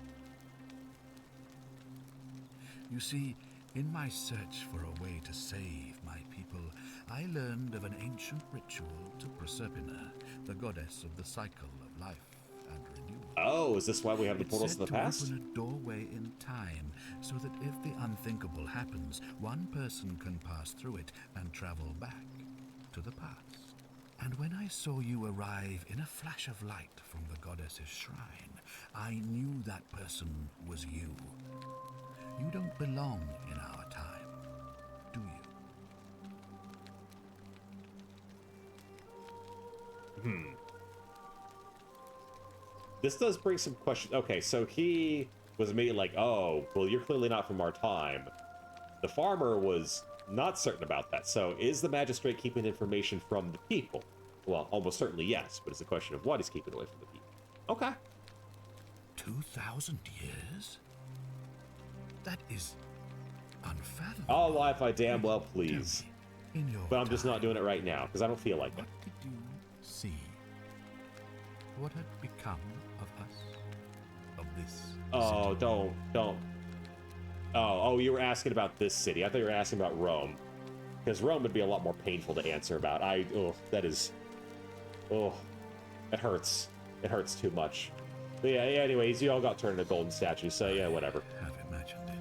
You see, in my search for a way to save my people, I learned of an ancient ritual to Proserpina, the goddess of the cycle of life and renewal. Oh, is this why we have the portals to the past? It's said to open a doorway in time, so that if the unthinkable happens, one person can pass through it and travel back to the past. And when I saw you arrive in a flash of light from the goddess's shrine, I knew that person was you. You don't belong in our time, do you? This does bring some questions. Okay, so he was immediately like, oh, well, you're clearly not from our time. The farmer was not certain about that. So is the magistrate keeping information from the people? Well, almost certainly yes, but it's a question of what he's keeping away from the people. Okay. 2,000 years? That is unfathomable. I'll lie if I damn well please. In your But I'm just not time, doing it right now, because I don't feel like it. what did you see? What had become of us? Of this Oh, city? don't. Oh, you were asking about this city. I thought you were asking about Rome. Because Rome would be a lot more painful to answer about. That hurts. It hurts too much. But yeah, anyways, you all got turned into golden statues, so yeah, whatever. I have imagined it,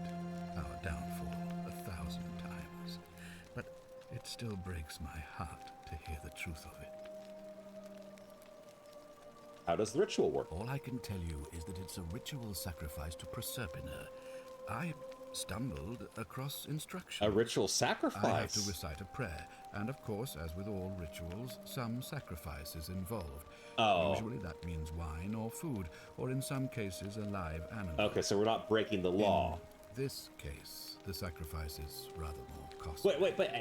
our downfall 1,000 times. But it still breaks my heart to hear the truth of it. How does the ritual work? All I can tell you is that it's a ritual sacrifice to Proserpina. I stumbled across instructions. A ritual sacrifice? I have to recite a prayer, and of course, as with all rituals, some sacrifice is involved. Oh. Usually that means wine or food, or in some cases, a live animal. Okay, so we're not breaking the law. In this case, the sacrifice is rather more costly. Wait, but...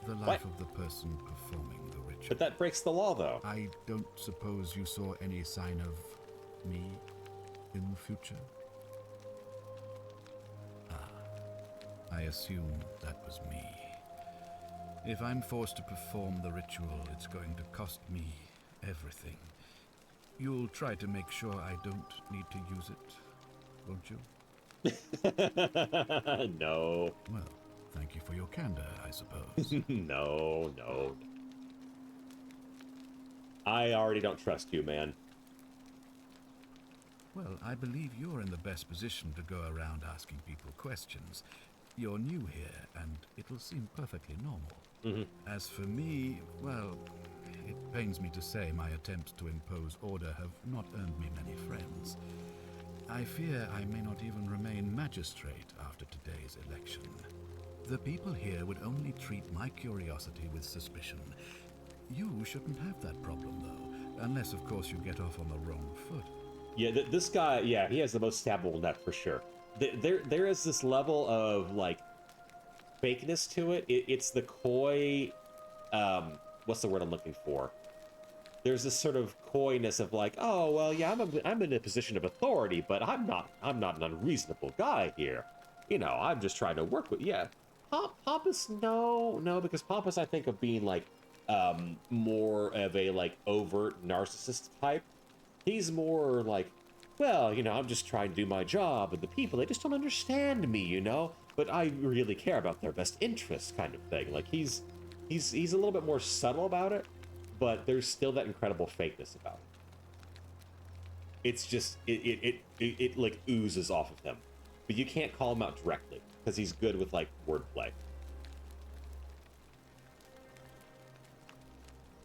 The life of the person performing the ritual. But that breaks the law, though. I don't suppose you saw any sign of me in the future? I assume that was me. If I'm forced to perform the ritual, it's going to cost me everything. You'll try to make sure I don't need to use it, won't you? No. Well, thank you for your candor, I suppose. No. I already don't trust you, man. Well, I believe you're in the best position to go around asking people questions. You're new here, and it'll seem perfectly normal. As for me, well, it pains me to say my attempts to impose order have not earned me many friends. I fear I may not even remain magistrate after today's election. The people here would only treat my curiosity with suspicion. You shouldn't have that problem, though, unless, of course, you get off on the wrong foot. Yeah, this guy, yeah, he has the most stabbable neck for sure. There is this level of, like, fakeness to it. It's the coy, what's the word I'm looking for? There's this sort of coyness of like, oh, well, yeah, I'm in a position of authority, but I'm not an unreasonable guy here. You know, I'm just trying to work with, yeah. Pompous, no, because Pompous, I think of being, like, more of a, like, overt narcissist type. He's more like, well, you know, I'm just trying to do my job, and the people, they just don't understand me, you know? But I really care about their best interests kind of thing. Like, he's a little bit more subtle about it, but there's still that incredible fakeness about it. It's just, it like oozes off of him. But you can't call him out directly, because he's good with, like, wordplay.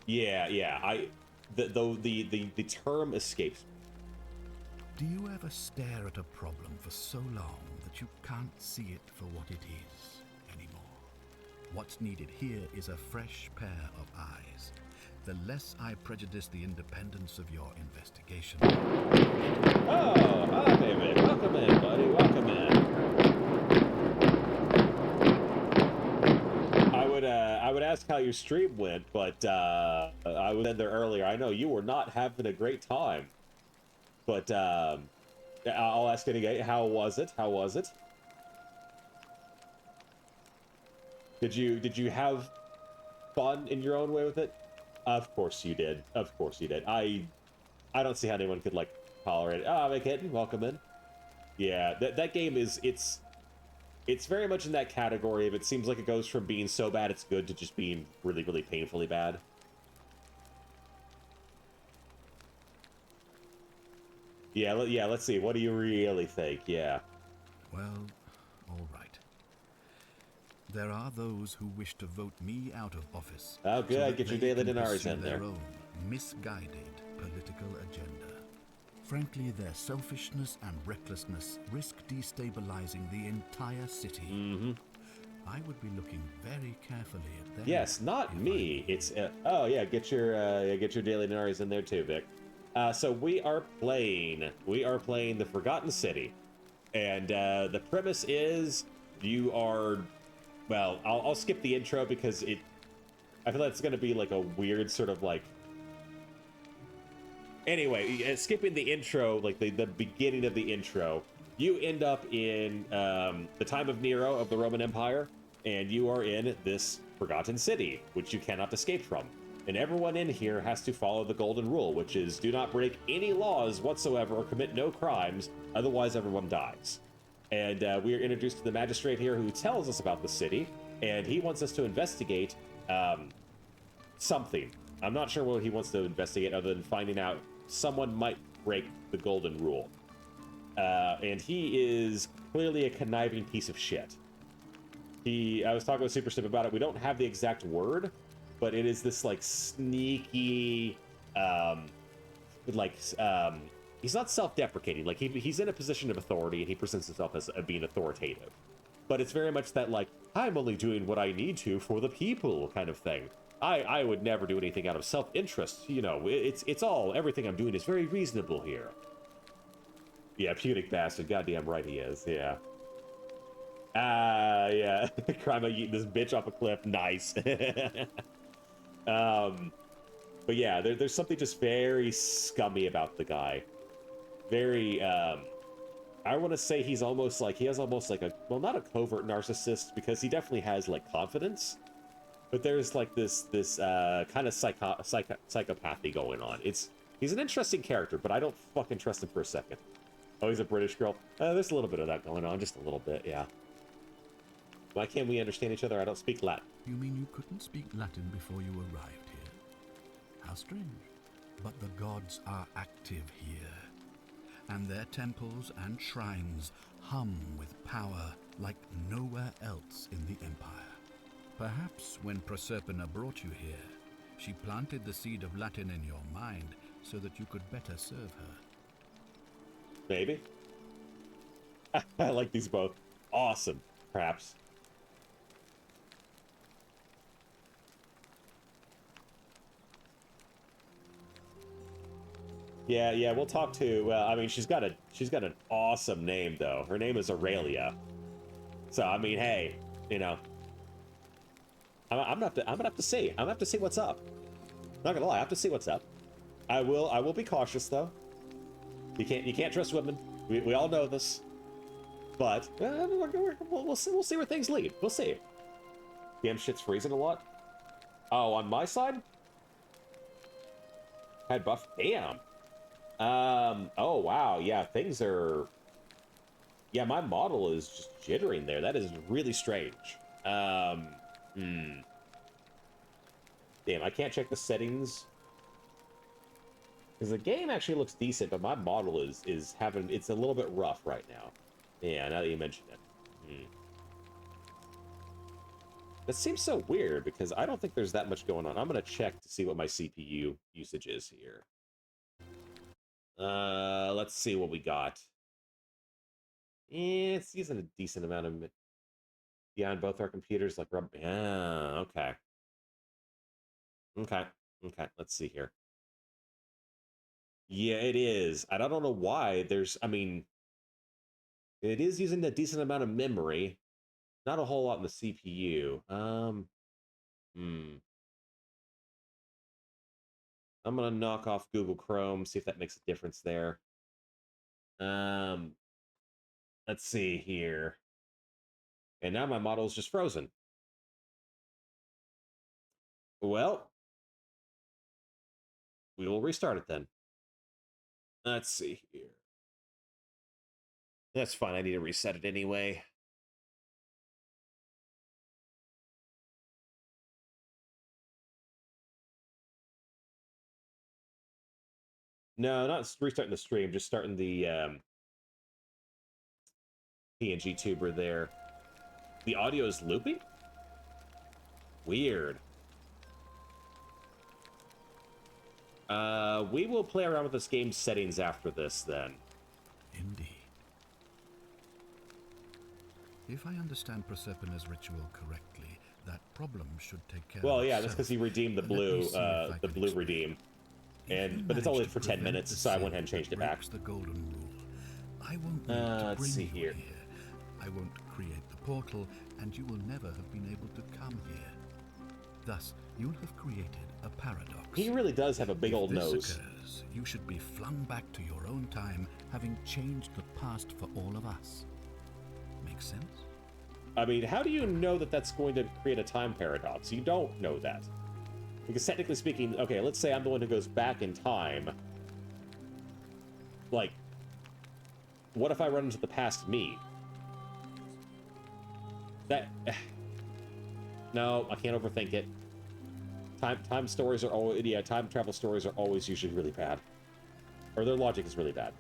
Yeah, the term escapes me. Do you ever stare at a problem for so long that you can't see it for what it is? What's needed here is a fresh pair of eyes. The less I prejudice the independence of your investigation. Oh, hi, baby. Welcome in, buddy. Welcome in. I would ask how your stream went, but I was in there earlier. I know you were not having a great time, but I'll ask it again. How was it? How was it? Did you have fun in your own way with it? Of course you did. Of course you did. I don't see how anyone could like tolerate it. Ah, oh, McHitton, welcome in. Yeah, that game is it's very much in that category of it seems like it goes from being so bad it's good to just being really, really painfully bad. Yeah, let's see. What do you really think? Yeah. Well, all right. There are those who wish to vote me out of office. Oh, good. So that Get your they daily can dinars pursue in there. their own misguided political agenda. Frankly, their selfishness and recklessness risk destabilizing the entire city. Mm-hmm. I would be looking very carefully at them. Yes, not me. It's oh yeah, get your daily dinars in there too, Vic. So we are playing the Forgotten City, and the premise is you are, well, I'll skip the intro because I feel like it's going to be like a weird sort of like. Anyway, skipping the intro, like the beginning of the intro, you end up in the time of Nero of the Roman Empire, and you are in this Forgotten City, which you cannot escape from. And everyone in here has to follow the golden rule, which is do not break any laws whatsoever or commit no crimes, otherwise everyone dies. And we are introduced to the magistrate here who tells us about the city, and he wants us to investigate something. I'm not sure what he wants to investigate other than finding out someone might break the golden rule. And he is clearly a conniving piece of shit. I was talking with Super Stip about it. We don't have the exact word, but it is this like sneaky, he's not self-deprecating. Like he's in a position of authority and he presents himself as being authoritative. But it's very much that like, I'm only doing what I need to for the people kind of thing. I would never do anything out of self-interest. You know, everything I'm doing is very reasonable here. Yeah, Punic bastard. Goddamn right he is. Yeah. Yeah. Crime of eating this bitch off a cliff. Nice. But yeah, there's something just very scummy about the guy. Very, I want to say he has almost like a, well, not a covert narcissist, because he definitely has like confidence. But there's like this kind of psychopathy going on. He's an interesting character, but I don't fucking trust him for a second. Oh, he's a British girl. There's a little bit of that going on, just a little bit, yeah. Why can't we understand each other? I don't speak Latin. You mean you couldn't speak Latin before you arrived here? How strange. But the gods are active here, and their temples and shrines hum with power like nowhere else in the Empire. Perhaps when Proserpina brought you here, she planted the seed of Latin in your mind so that you could better serve her. Maybe. I like these both. Awesome, perhaps. Yeah, we'll talk to, I mean, she's got an awesome name, though. Her name is Aurelia. So, I mean, hey, you know. I'm gonna have to see. I'm gonna have to see what's up. Not gonna lie, I have to see what's up. I will be cautious, though. You can't trust women. We all know this. But, we'll see where things lead. We'll see. Damn, shit's freezing a lot. Oh, on my side? Head buff. Damn. Oh, wow. Yeah, things are... Yeah, my model is just jittering there. That is really strange. Damn, I can't check the settings. Because the game actually looks decent, but my model is having... It's a little bit rough right now. Yeah, now that you mention it. That seems so weird, because I don't think there's that much going on. I'm going to check to see what my CPU usage is here. Let's see what we got. It's using a decent amount of... Yeah, on both our computers, like rub. Yeah, okay. Okay. Okay. Let's see here. Yeah, it is. I don't know why. I mean, it is using a decent amount of memory. Not a whole lot in the CPU. Hmm. I'm gonna knock off Google Chrome, see if that makes a difference there. Um, let's see here. And now my model is just frozen. Well, we will restart it then. Let's see here. That's fine. I need to reset it anyway. No, not restarting the stream, just starting the PNG tuber there. The audio is looping? Weird. We will play around with this game's settings after this, then. Indeed. If I understand Prosperna's ritual correctly, that problem should take care of Well, yeah, itself. that's because he redeemed the Let me blue, see if I the can blue explain. redeem. If you But it's only manage for to 10 prevent minutes, the so I went sin ahead and changed that it back. breaks the golden rule, I won't need to Let's bring see you here. here. I won't create the portal, and you will never have been able to come here. Thus, you'll have created a paradox. He really does have a big If old this nose. occurs, you should be flung back to your own time, having changed the past for all of us. Make sense? I mean, how do you know that that's going to create a time paradox? You don't know that. Because technically speaking, okay, let's say I'm the one who goes back in time. Like, what if I run into the past me? That... No, I can't overthink it. Time stories are always... Yeah, time travel stories are always usually really bad. Or their logic is really bad.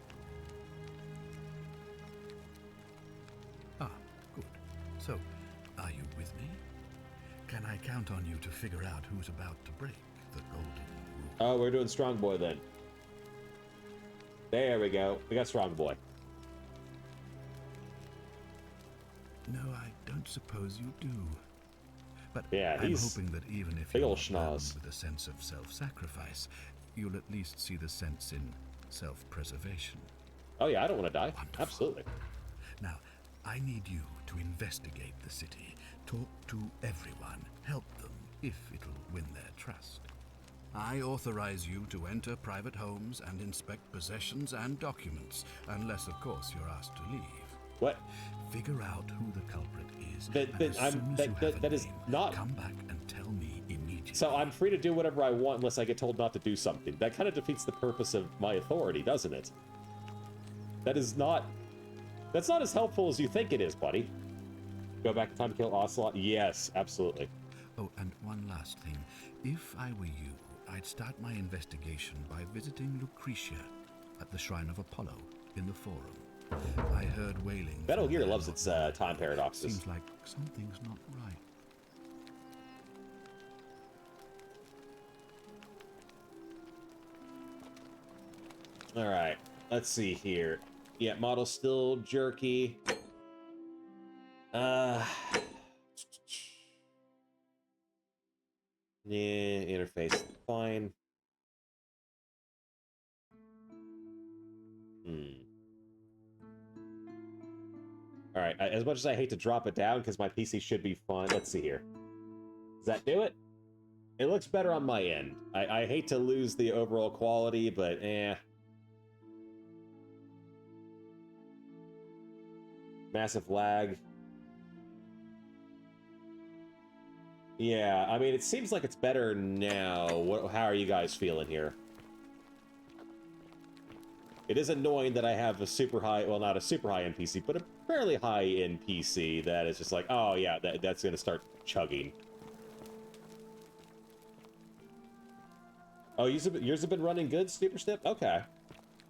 Ah, good. So, are you with me? Can I count on you to figure out who's about to break the golden rule? Oh, we're doing Strong Boy then. There we go. We got Strong Boy. No, I don't suppose you do. But Yeah, I'm he's hoping that even if big you're ol' not bound schnoz. with a sense of self-sacrifice, you'll at least see the sense in self-preservation. Oh yeah, I don't want to die. Wonderful. Absolutely. Now, I need you to investigate the city, talk to everyone, help them if it'll win their trust. I authorize you to enter private homes and inspect possessions and documents, unless, of course, you're asked to leave. What? Figure out who the culprit is, That- and that as I'm- soon as that- you that- have a that is name, not- come back and tell me immediately. So I'm free to do whatever I want unless I get told not to do something. That kind of defeats the purpose of my authority, doesn't it? That is not... That's not as helpful as you think it is, buddy. Go back in time to kill Ocelot? Yes, absolutely. Oh, and one last thing. If I were you, I'd start my investigation by visiting Lucretia at the Shrine of Apollo in the Forum. I heard wailing. Metal from Gear there loves not its long time ago. paradoxes. Seems like something's not right. Alright, let's see here. Yeah, model's still jerky. Yeah, interface, fine. Alright, as much as I hate to drop it down, because my PC should be fine, let's see here. Does that do it? It looks better on my end. I hate to lose the overall quality, but Massive lag. Yeah, I mean, it seems like it's better now. How are you guys feeling here? It is annoying that I have a super high, well, not a super high-end PC, but a fairly high-end PC that is just like, oh yeah, that's going to start chugging. Oh, yours have been running good, Super Stip? Okay.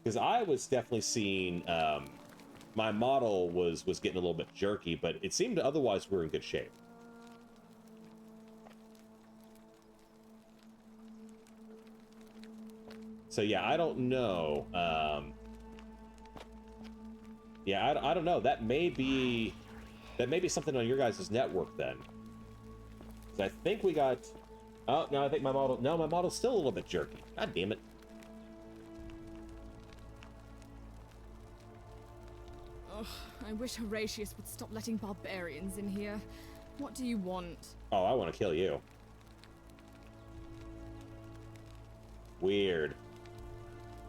Because I was definitely seeing, my model was getting a little bit jerky, but it seemed otherwise we were in good shape. So yeah, I don't know. Yeah, I don't know. That may be That may be something on your guys' network then. 'Cause I think we got... Oh, no, I think my model... No, my model's still a little bit jerky. God damn it. Ugh, I wish Horatius would stop letting barbarians in here. What do you want? Oh, I want to kill you. Weird.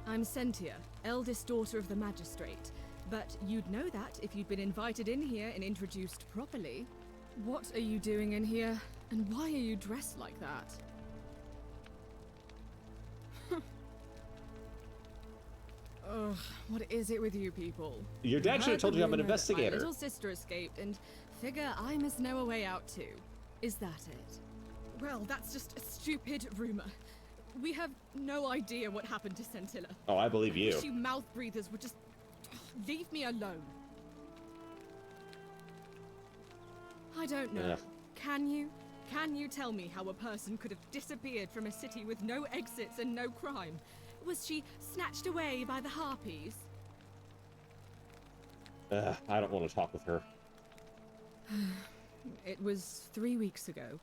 I'm Sentia, eldest daughter of the magistrate. But you'd know that if you'd been invited in here and introduced properly. What are you doing in here? And why are you dressed like that? Ugh, what is it with you people? Your dad should have told you I'm an investigator. My little sister escaped, and figure I must know a way out too. Is that it? Well, that's just a stupid rumor. We have no idea what happened to Scintilla. Oh, I believe you. I wish you mouth breathers would just leave me alone. I don't know. Ugh. Can you? Can you tell me how a person could have disappeared from a city with no exits and no crime? Was she snatched away by the Harpies? I don't want to talk with her. It was 3 weeks ago.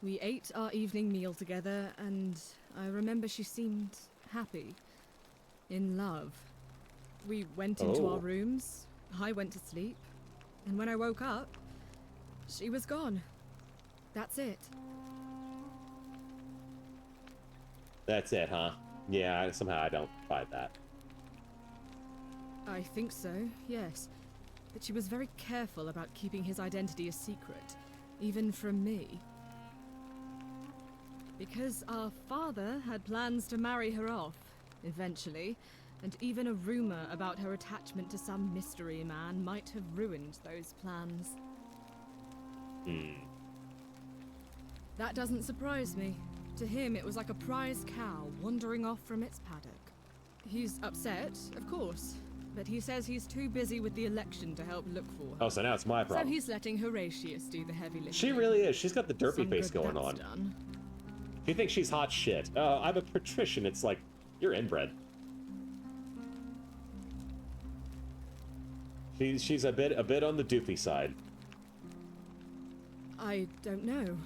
We ate our evening meal together, and I remember she seemed happy. In love. We went into our rooms, I went to sleep, and when I woke up, she was gone. That's it. That's it, huh? Yeah, somehow I don't buy that. I think so, yes. But she was very careful about keeping his identity a secret, even from me. Because our father had plans to marry her off, eventually, and even a rumor about her attachment to some mystery man might have ruined those plans. That doesn't surprise me. To him, it was like a prize cow wandering off from its paddock. He's upset, of course, but he says he's too busy with the election to help look for her. Oh, so now it's my problem. So he's letting Horatius do the heavy lifting. She really is. She's got the derpy Some face good going that's on. done. You think she's hot shit. I'm a patrician. It's like, you're inbred. She's a bit on the doofy side. I don't know.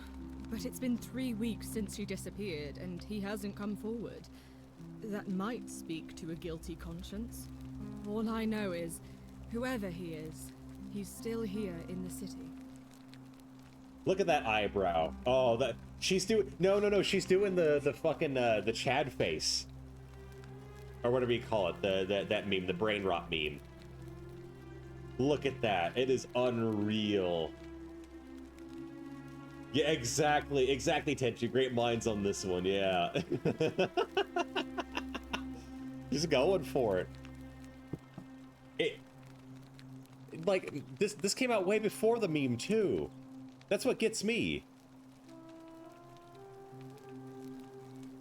But it's been 3 weeks since she disappeared, and he hasn't come forward. That might speak to a guilty conscience. All I know is, whoever he is, he's still here in the city. Look at that eyebrow. Oh, that she's doing. No. She's doing the fucking the Chad face, or whatever you call it. That meme, the brain rot meme. Look at that. It is unreal. Yeah, exactly, Tenchi. Great minds on this one, yeah. Just going for it. Like, this came out way before the meme, too. That's what gets me.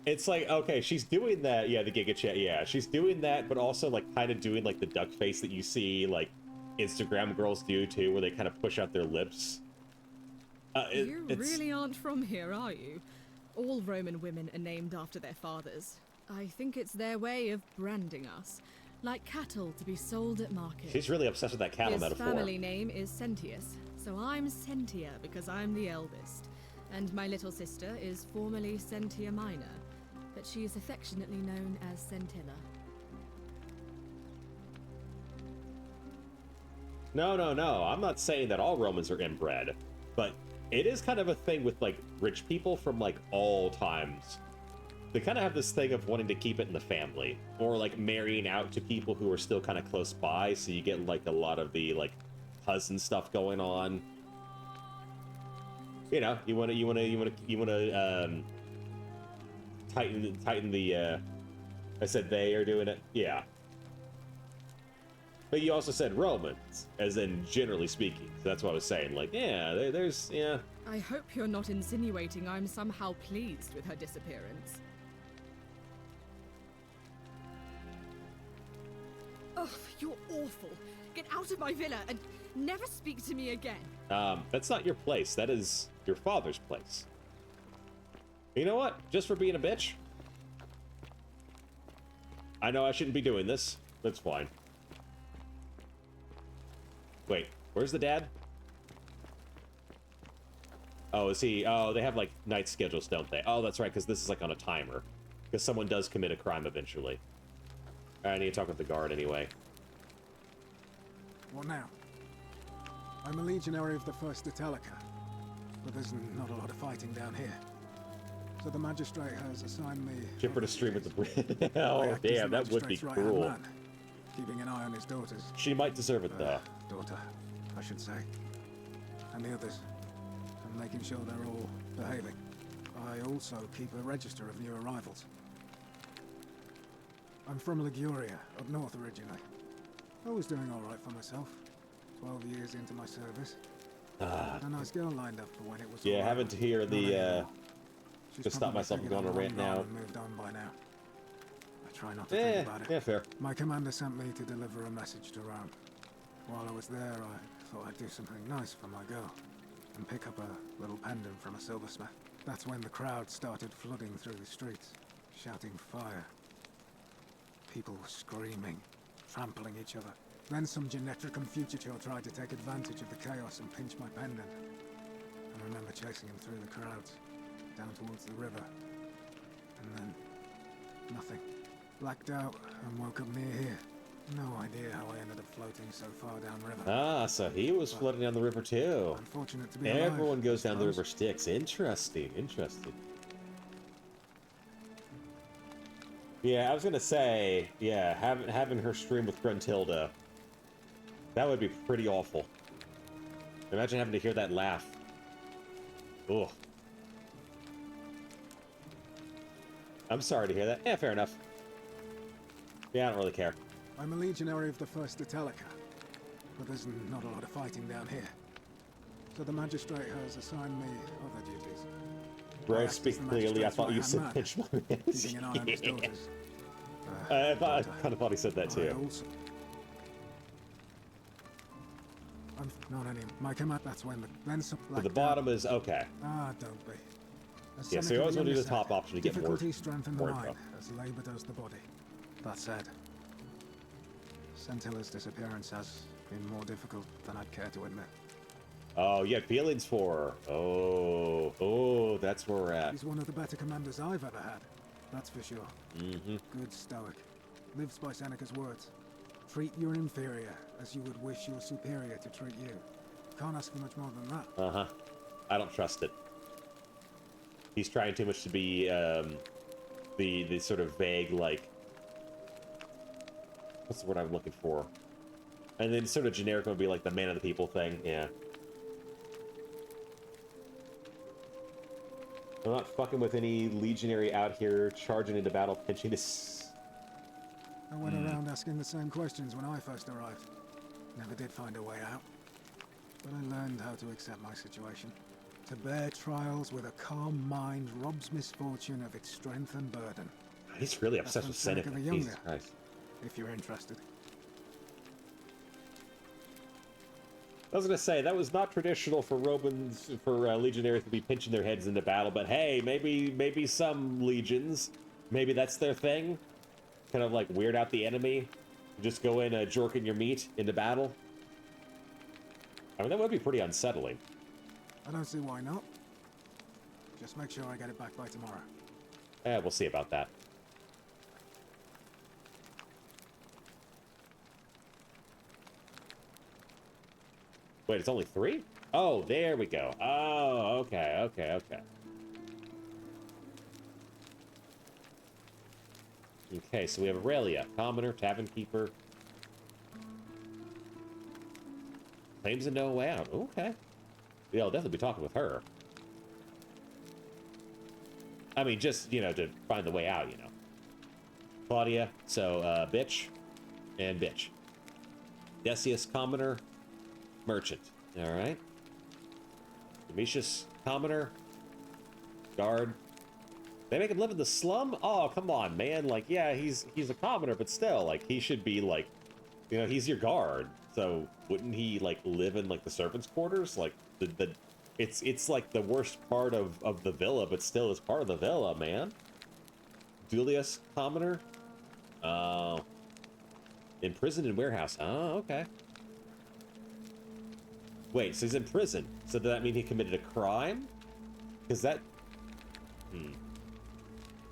It's like, okay, she's doing that, yeah, the Giga Chat, yeah. She's doing that, but also, like, kind of doing, like, the duck face that you see, like, Instagram girls do, too, where they kind of push out their lips. You really aren't from here, are you? All Roman women are named after their fathers. I think it's their way of branding us, like cattle to be sold at market. She's really obsessed with that cattle His metaphor. family name is Sentius, so I'm Sentia because I'm the eldest. And my little sister is formerly Sentia Minor, but she is affectionately known as Scintilla. No. I'm not saying that all Romans are inbred, but it is kind of a thing with, like, rich people from, like, all times. They kind of have this thing of wanting to keep it in the family, or, like, marrying out to people who are still kind of close by, so you get, like, a lot of the, like, cousin stuff going on. You know, you wanna tighten the, I said they are doing it? Yeah. But you also said Romans, as in generally speaking. So that's what I was saying. Like, yeah, there's, yeah. I hope you're not insinuating I'm somehow pleased with her disappearance. Ugh, you're awful. Get out of my villa and never speak to me again. That's not your place. That is your father's place. You know what? Just for being a bitch. I know I shouldn't be doing this. That's fine. Wait, where's the dad? Oh, is he? Oh, they have like night schedules, don't they? Oh, that's right, because this is like on a timer. Because someone does commit a crime eventually. I need to talk with the guard anyway. What now? I'm a legionary of the 1st Italica, but there's not a lot of fighting down here. So the magistrate has assigned me... Chipper to stream with the bridge. I Oh, act as damn, the that would be magistrate's right-hand cruel. man, keeping an eye on his daughters. She might deserve it, though. Daughter, I should say. And the others. And making sure they're all behaving. I also keep a register of new arrivals. I'm from Liguria, up north originally. I was doing all right for myself. 12 years into my service. Had a nice girl lined up for when it was Yeah, all having over. to hear Not the, anymore. She's just stop probably myself from taken going on a the rant long now. run and moved on by now. I try not to think about it. Yeah, fair. My commander sent me to deliver a message to Rome. While I was there, I thought I'd do something nice for my girl. And pick up a little pendant from a silversmith. That's when the crowd started flooding through the streets, shouting fire. People were screaming, trampling each other. Then some Genetricum fugitor tried to take advantage of the chaos and pinch my pendant. I remember chasing him through the crowds, down towards the river. And then, nothing. Blacked out and woke up near here. No idea how I ended up floating so far downriver. Ah, so he was floating down the river too. Unfortunate to be alive, Everyone goes down the suppose. river Styx. Interesting, interesting. Yeah, I was gonna say, yeah, having her stream with Gruntilda, that would be pretty awful. Imagine having to hear that laugh. Ugh. I'm sorry to hear that. Yeah, fair enough. Yeah, I don't really care. I'm a legionary of the 1st Italica, but there's not a lot of fighting down here. So the magistrate has assigned me other duties. Bro, I act as speak the clearly. I magistrate's thought you right-hand said man, pinch my keeping an eye on his hands. daughters. I Daughter, kind of thought he said that I too. also... I'm not any... My command, that's when the... Then some... So the bottom is okay. Ah, don't be. As Yeah, so Seneca you always the want to do Younger the top said, option to get more. difficulty strengthen the more mind, info. as labour does the body. That said, Centilla's disappearance has been more difficult than I'd care to admit. Oh, you had feelings for her. Oh, that's where we're at. He's one of the better commanders I've ever had. That's for sure. Mm-hmm. Good stoic. Lives by Seneca's words. Treat your inferior as you would wish your superior to treat you. Can't ask for much more than that. Uh-huh. I don't trust it. He's trying too much to be, the sort of vague, like... What's the word I'm looking for? And then sort of generic would be like the man of the people thing, yeah. I'm not fucking with any legionary out here charging into battle, pinching his... I went around asking the same questions when I first arrived. Never did find a way out. But I learned how to accept my situation. To bear trials with a calm mind robs misfortune of its strength and burden. He's really That's obsessed from with Seneca. Seneca the Jesus Younger. Christ. If you're interested. I was gonna say that was not traditional for Romans, for legionaries to be pinching their heads into battle, but hey, maybe some legions, maybe that's their thing, kind of like weird out the enemy, just go in jorking your meat into battle. I mean, that would be pretty unsettling. I don't see why not. Just make sure I get it back by tomorrow. We'll see about that. Wait, it's only 3? Oh, there we go. Oh, okay. Okay, so we have Aurelia, Commoner, Tavern Keeper. Claims to no way out. Okay. Yeah, I'll definitely be talking with her. I mean, just, to find the way out, Claudia, so, bitch, and bitch. Decius, Commoner, Merchant. Alright. Domitius, Commoner, Guard. They make him live in the slum? Oh, come on, man. Like, yeah, he's a commoner, but still, like, he should be, like, he's your guard. So, wouldn't he, like, live in, like, the servants' quarters? Like, it's like the worst part of the villa, but still is part of the villa, man. Julius, Commoner? Oh. Imprisoned in warehouse. Oh, okay. Wait, so he's in prison. So does that mean he committed a crime? Because that...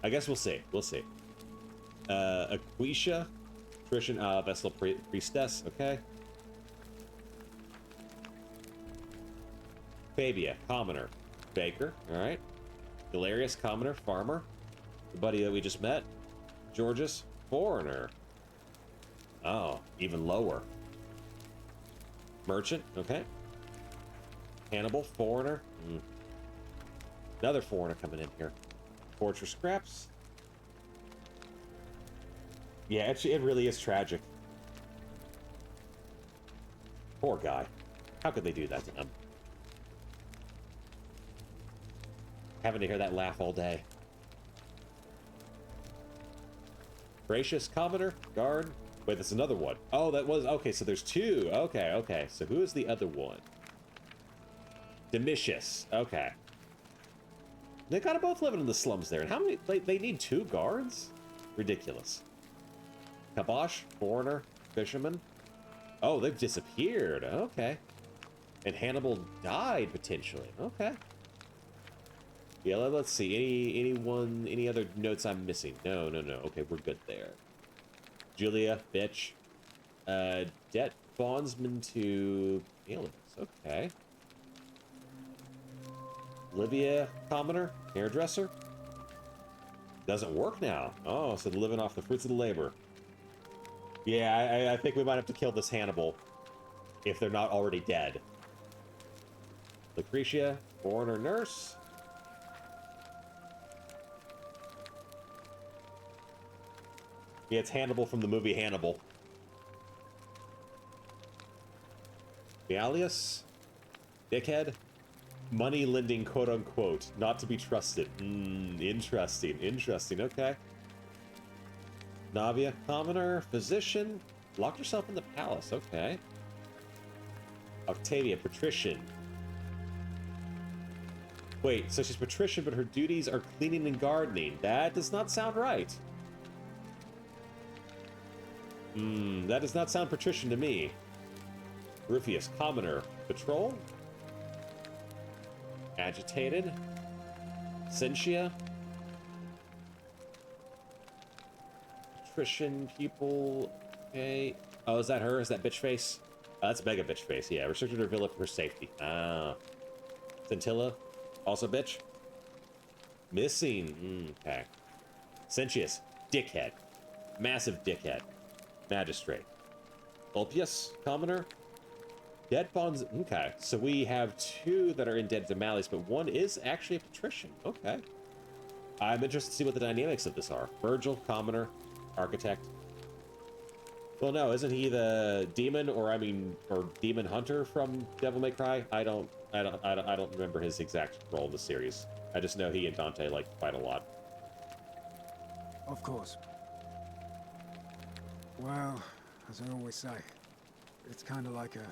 I guess we'll see. We'll see. Aquisha, Patrician, Vestal Priestess, okay. Fabia, Commoner, Baker, alright. Galerius, Commoner, Farmer. The buddy that we just met. Georges, Foreigner. Oh, even lower. Merchant, okay. Hannibal, Foreigner. Another Foreigner coming in here. Fortress Scraps. Yeah, it really is tragic. Poor guy. How could they do that to him? Having to hear that laugh all day. Gracious, Commoner, Guard. Wait, that's another one. Oh, that was... Okay, so there's two. Okay, okay. So who is the other one? Domitius. Okay. They gotta both living in the slums there. And how many... They need 2 guards? Ridiculous. Kabosh, Foreigner, Fisherman. Oh, they've disappeared. Okay. And Hannibal died, potentially. Okay. Yeah, let's see. Any other notes I'm missing? No. Okay, we're good there. Julia, bitch. Debt bondsman to aliens. Okay. Livia, commoner, hairdresser. Doesn't work now. Oh, so they're living off the fruits of the labor. Yeah, I think we might have to kill this Hannibal if they're not already dead. Lucretia, foreigner nurse. Yeah, it's Hannibal from the movie Hannibal. The alias? Dickhead? Money lending, quote unquote. Not to be trusted. Interesting, okay. Navia, commoner, physician. Locked herself in the palace, okay. Octavia, patrician. Wait, so she's patrician, but her duties are cleaning and gardening. That does not sound right. That does not sound patrician to me. Rufius, commoner, patrol? Agitated? Sentia? Patrician people, okay. Oh, is that her? Is that bitch face? That's mega bitch face, yeah. Restricted her villa for her safety. Scintilla, also bitch. Missing, okay. Sentius, dickhead. Massive dickhead. Magistrate. Ulpius, commoner. Debt bonds, okay. So we have 2 that are indebted to Malleus, but 1 is actually a patrician, okay. I'm interested to see what the dynamics of this are. Virgil, commoner, architect. Well, no, isn't he the demon, or demon hunter from Devil May Cry? I don't remember his exact role in the series. I just know he and Dante like fight a lot. Of course. Well, as I always say, it's kind of like a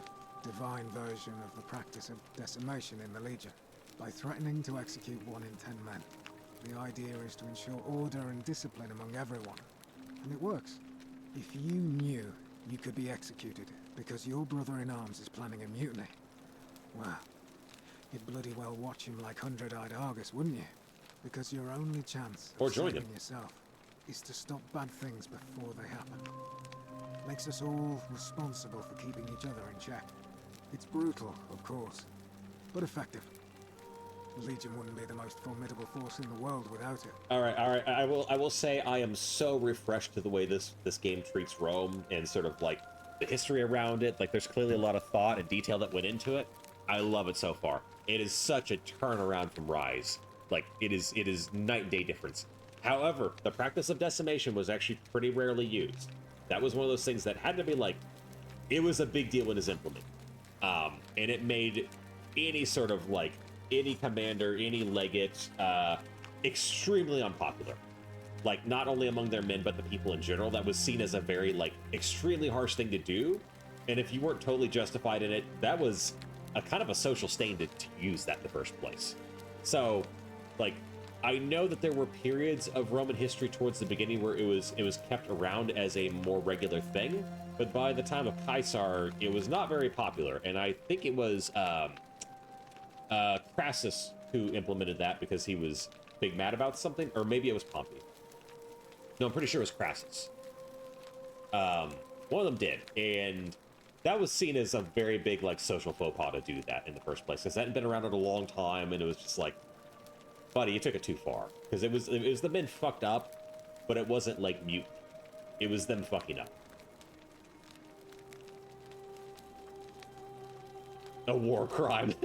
divine version of the practice of decimation in the Legion. By threatening to execute 1 in 10 men, the idea is to ensure order and discipline among everyone. And it works. If you knew you could be executed because your brother-in-arms is planning a mutiny, well, you'd bloody well watch him like Hundred-Eyed Argus, wouldn't you? Because your only chance of saving yourself is to stop bad things before they happen. Makes us all responsible for keeping each other in check. It's brutal, of course, but effective. The Legion wouldn't be the most formidable force in the world without it. All right. I will say I am so refreshed to the way this game treats Rome and sort of like the history around it. Like there's clearly a lot of thought and detail that went into it. I love it so far. It is such a turnaround from Rise. Like it is night and day difference. However, the practice of decimation was actually pretty rarely used. That was one of those things that had to be like, it was a big deal when it was implemented. And it made any sort of like, any commander, any legate, extremely unpopular. Like, not only among their men, but the people in general. That was seen as a very, like, extremely harsh thing to do. And if you weren't totally justified in it, that was a kind of a social stain to use that in the first place. So, like, I know that there were periods of Roman history towards the beginning where it was kept around as a more regular thing, but by the time of Caesar, it was not very popular. And I think it was Crassus who implemented that because he was big mad about something, or maybe it was Pompey. No, I'm pretty sure it was Crassus. One of them did, and that was seen as a very big, like, social faux pas to do that in the first place, because that hadn't been around in a long time, and it was just like, buddy, you took it too far. Because it was the men fucked up, but it wasn't, like, mute. It was them fucking up. A war crime.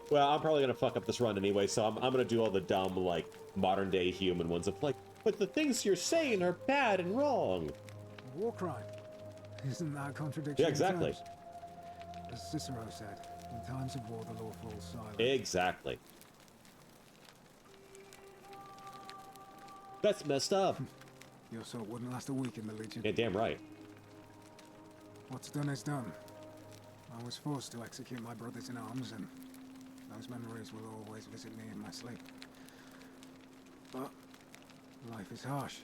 Well, I'm probably gonna fuck up this run anyway, so I'm gonna do all the dumb, like, modern-day human ones of, like, but the things you're saying are bad and wrong. War crime. Isn't that a contradiction? Yeah, exactly. in terms? As Cicero said, in times of war, the law falls silent. Exactly. That's messed up. Your sort wouldn't last a week in the Legion. Yeah, damn right. What's done is done. I was forced to execute my brothers in arms, and those memories will always visit me in my sleep. But life is harsh,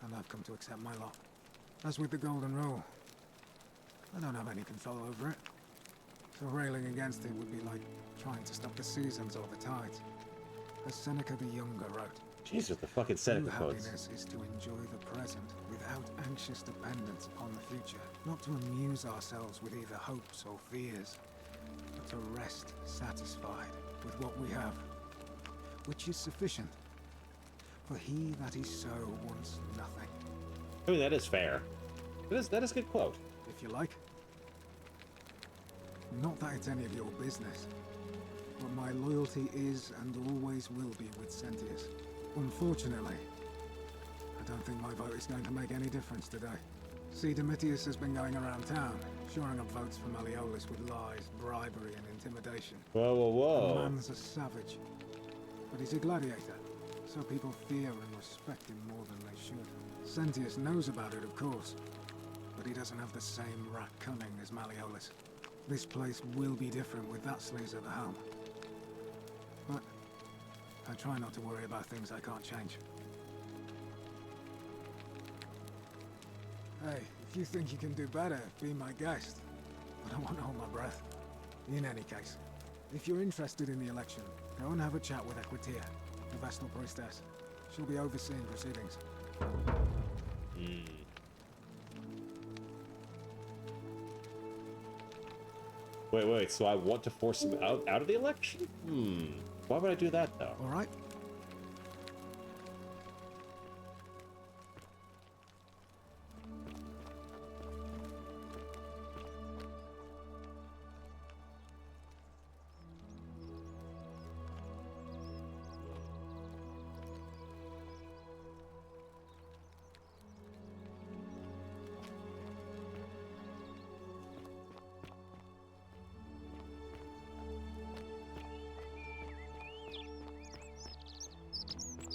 and I've come to accept my lot. As with the Golden Rule, I don't have any control over it. So railing against it would be like trying to stop the seasons or the tides. As Seneca the Younger wrote, Jesus, the fucking Seneca true quotes. happiness is to enjoy the present without anxious dependence upon the future. Not to amuse ourselves with either hopes or fears, but to rest satisfied with what we have, which is sufficient. For he that is so wants nothing. I mean, that is fair. That is a good quote. If you like. Not that it's any of your business, but my loyalty is and always will be with Sentius. Unfortunately, I don't think my vote is going to make any difference today. See, Domitius has been going around town, shoring up votes for Malleolus with lies, bribery, and intimidation. Whoa, whoa, whoa. The man's a savage, but he's a gladiator, so people fear and respect him more than they should. Sentius knows about it, of course, but he doesn't have the same rat cunning as Malleolus. This place will be different with that sleaze at the helm. But I try not to worry about things I can't change. Hey, if you think you can do better, be my guest. But I won't hold my breath. In any case, if you're interested in the election, go and have a chat with Equitia, the Vestal Priestess. She'll be overseeing proceedings. Wait, so I want to force him out of the election? Why would I do that, though? All right.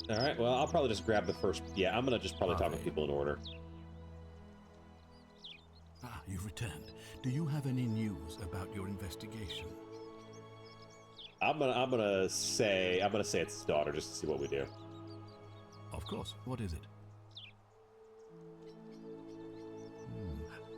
Alright, well, I'll probably just grab the first... Yeah, I'm gonna just probably talk with people in order. Ah, you've returned. Do you have any news about your investigation? I'm gonna say it's his daughter, just to see what we do. Of course. What is it?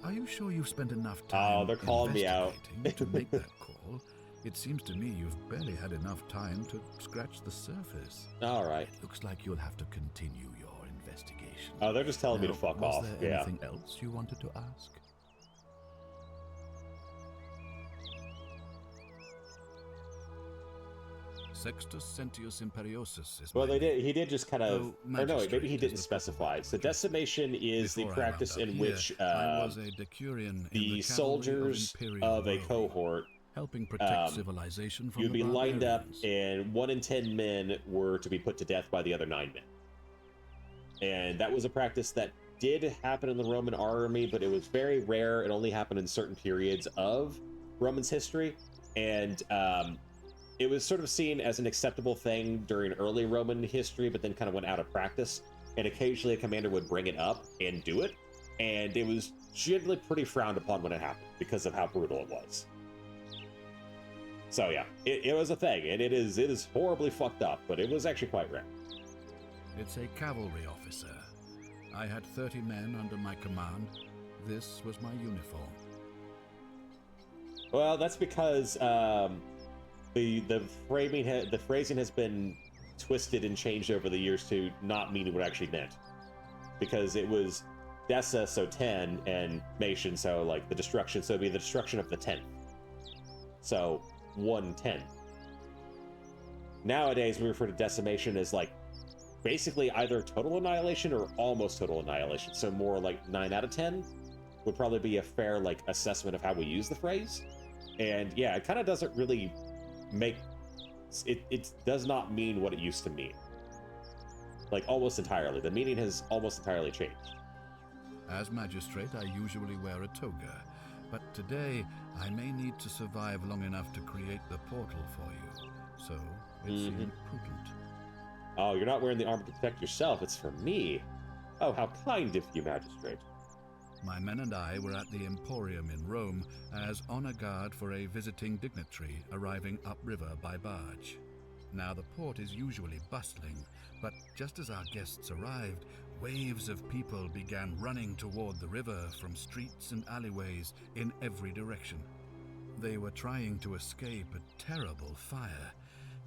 Are you sure you've spent enough time Oh, they're calling me out. investigating to make that call? It seems to me you've barely had enough time to scratch the surface. Alright. It looks like you'll have to continue your investigation. Oh, they're just telling me to fuck off. Was there Yeah. anything else you wanted to ask? Sextus Sentius Imperiosus is Well, my name. he did just kind of... Oh, or no, maybe magistrate he is didn't the specify. So decimation is the Before I round practice up in here, which I was a decurion in the cavalry soldiers Imperial of a Rome, cohort, helping protect civilization from you'd the be lined up, barbarians. and 1 in 10 men were to be put to death by the other 9 men. And that was a practice that did happen in the Roman army, but it was very rare. It only happened in certain periods of Roman's history. And it was sort of seen as an acceptable thing during early Roman history, but then kind of went out of practice. And occasionally a commander would bring it up and do it. And it was generally pretty frowned upon when it happened because of how brutal it was. So yeah, it was a thing, and it is horribly fucked up, but it was actually quite rare. It's a cavalry officer. I had 30 men under my command. This was my uniform. Well, that's because the phrasing has been twisted and changed over the years to not mean what it actually meant, because it was Dessa, so 10, and Mation, so like the destruction, so it'd be the destruction of the 10th. So 1/10. Nowadays, we refer to decimation as like basically either total annihilation or almost total annihilation. So more like 9 out of 10 would probably be a fair like assessment of how we use the phrase. And yeah, it kind of doesn't really make it does not mean what it used to mean. Like almost entirely. The meaning has almost entirely changed. As magistrate, I usually wear a toga, but today I may need to survive long enough to create the portal for you. So it seemed prudent. Oh, you're not wearing the armor to protect yourself, it's for me. Oh, how kind of you, magistrate. My men and I were at the Emporium in Rome as honor guard for a visiting dignitary arriving upriver by barge. Now the port is usually bustling, but just as our guests arrived, waves of people began running toward the river from streets and alleyways in every direction. They were trying to escape a terrible fire.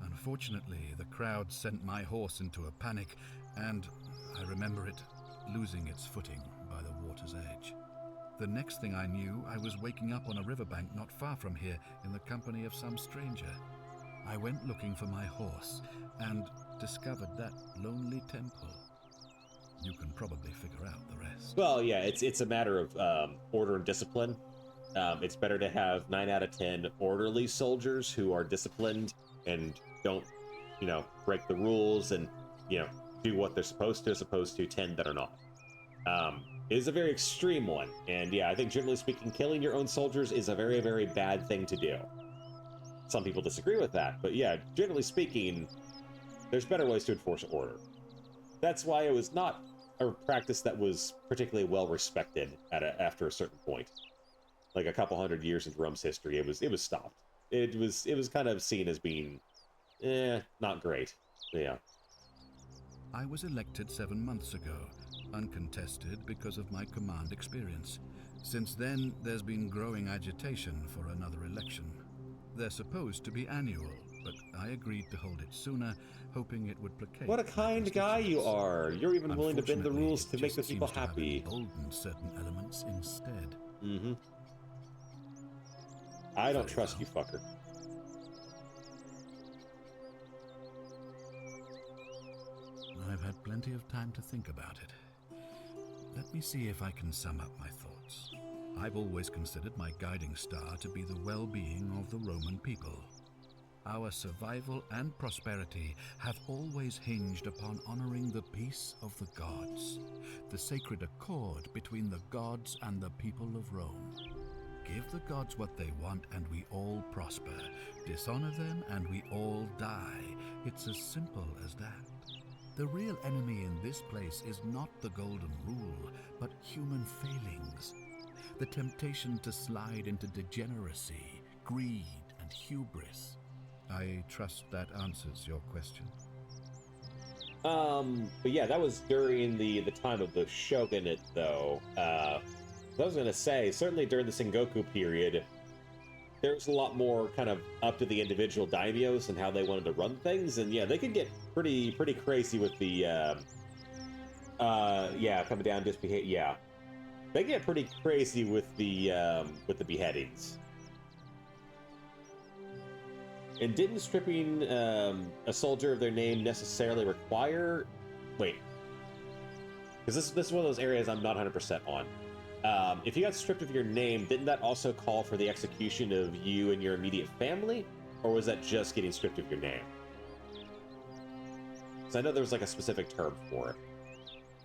Unfortunately, the crowd sent my horse into a panic, and I remember it losing its footing by the water's edge. The next thing I knew, I was waking up on a riverbank not far from here in the company of some stranger. I went looking for my horse and discovered that lonely temple. You can probably figure out the rest. Well, yeah, it's a matter of order and discipline. It's better to have 9 out of 10 orderly soldiers who are disciplined and don't, break the rules and, do what they're supposed to, as opposed to 10 that are not. It is a very extreme one. And yeah, I think generally speaking, killing your own soldiers is a very, very bad thing to do. Some people disagree with that, but yeah, generally speaking, there's better ways to enforce order. That's why it was not a practice that was particularly well respected after a certain point. Like a couple hundred years into Rome's history, it was stopped. It was kind of seen as being, not great. Yeah. I was elected 7 months ago, uncontested because of my command experience. Since then, there's been growing agitation for another election. They're supposed to be annual, but I agreed to hold it sooner, hoping it would placate. What a kind guy you are! You're even willing to bend the rules to make the people happy. Embolden certain elements instead. Mm-hmm. I don't trust you, fucker. I've had plenty of time to think about it. Let me see if I can sum up my thoughts. I've always considered my guiding star to be the well-being of the Roman people. Our survival and prosperity have always hinged upon honoring the peace of the gods, the sacred accord between the gods and the people of Rome. Give the gods what they want and we all prosper. Dishonor them and we all die. It's as simple as that. The real enemy in this place is not the golden rule, but human failings. The temptation to slide into degeneracy, greed, and hubris. I trust that answers your question. But yeah, that was during the time of the shogunate, though. I was gonna say, certainly during the Sengoku period, there was a lot more kind of up to the individual daimyos and how they wanted to run things, and yeah, they could get pretty crazy with the, coming down, yeah. They get pretty crazy with the beheadings. And didn't stripping a soldier of their name necessarily require... Wait. Because this is one of those areas I'm not 100% on. If you got stripped of your name, didn't that also call for the execution of you and your immediate family? Or was that just getting stripped of your name? Because I know there was like a specific term for it.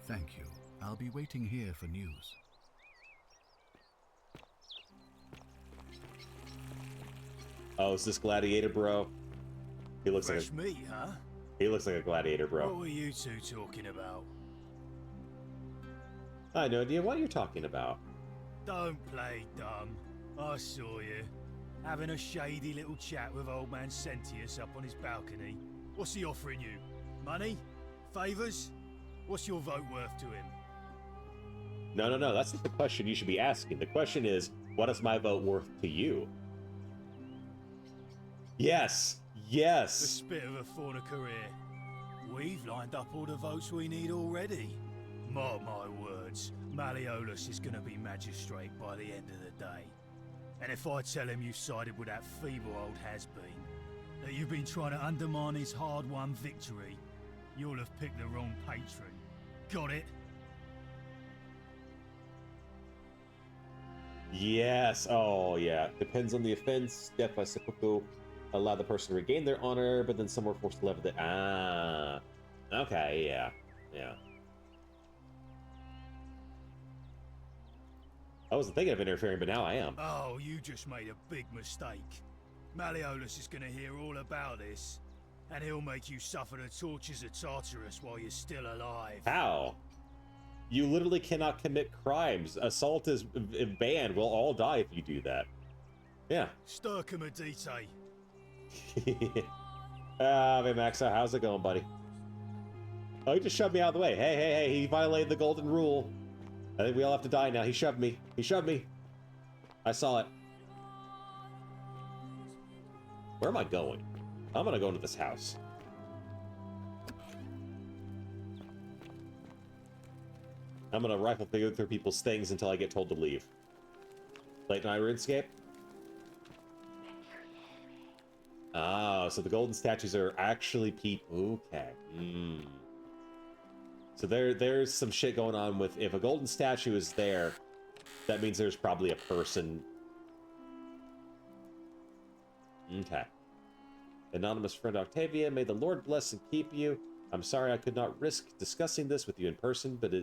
Thank you. I'll be waiting here for news. Oh, is this Gladiator, bro? He looks Fresh like meat, huh? He looks like a gladiator, bro. What were you two talking about? I have no idea what you're talking about. Don't play dumb. I saw you. Having a shady little chat with old man Sentius up on his balcony. What's he offering you? Money? Favours? What's your vote worth to him? No. That's not the question you should be asking. The question is, what is my vote worth to you? Yes. The Yes. spit of a fauna career. We've lined up all the votes we need already. Mark my words, Malleolus is going to be magistrate by the end of the day. And if I tell him you sided with that feeble old has-been, that you've been trying to undermine his hard-won victory, you'll have picked the wrong patron. Got it? Yes. Oh, yeah. Depends on the offense. Death by seppuku. Allow the person to regain their honor, but then some are forced to level the... Ah. Okay, yeah. Yeah. I wasn't thinking of interfering, but now I am. Oh, you just made a big mistake. Malleolus is going to hear all about this, and he'll make you suffer the tortures of Tartarus while you're still alive. How? You literally cannot commit crimes. Assault is banned. We'll all die if you do that. Yeah. Sturcum Adite. Hey, Max, how's it going, buddy? Oh, he just shoved me out of the way. Hey, hey, hey, he violated the golden rule. I think we all have to die now. He shoved me. He shoved me. I saw it. Where am I going? I'm gonna go into this house. I'm gonna rifle through people's things until I get told to leave. Late night RuneScape? Ah, so the golden statues are actually people. Okay. So there's some shit going on with, if a golden statue is there, that means there's probably a person. Okay. Anonymous friend Octavia, may the Lord bless and keep you. I'm sorry I could not risk discussing this with you in person, but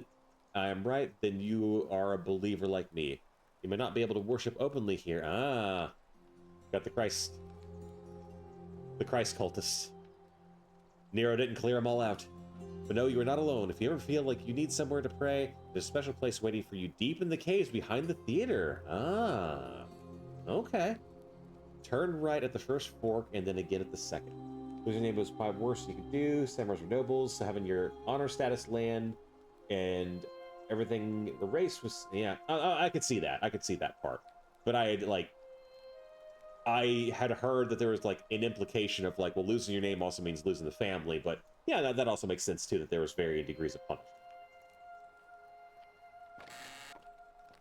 I am right, then you are a believer like me. You may not be able to worship openly here. Ah. Got the Christ cultists. Nero didn't clear them all out. But no, you are not alone. If you ever feel like you need somewhere to pray, there's a special place waiting for you deep in the caves behind the theater. Ah. Okay. Turn right at the first fork and then again at the second. Losing name was 5 worst you could do. Samurais were nobles, so having your honor status land and everything erased was, yeah. I could see that. I could see that part. But I had heard that there was like an implication of like, well, losing your name also means losing the family, but yeah, that also makes sense too, that there was varying degrees of punishment.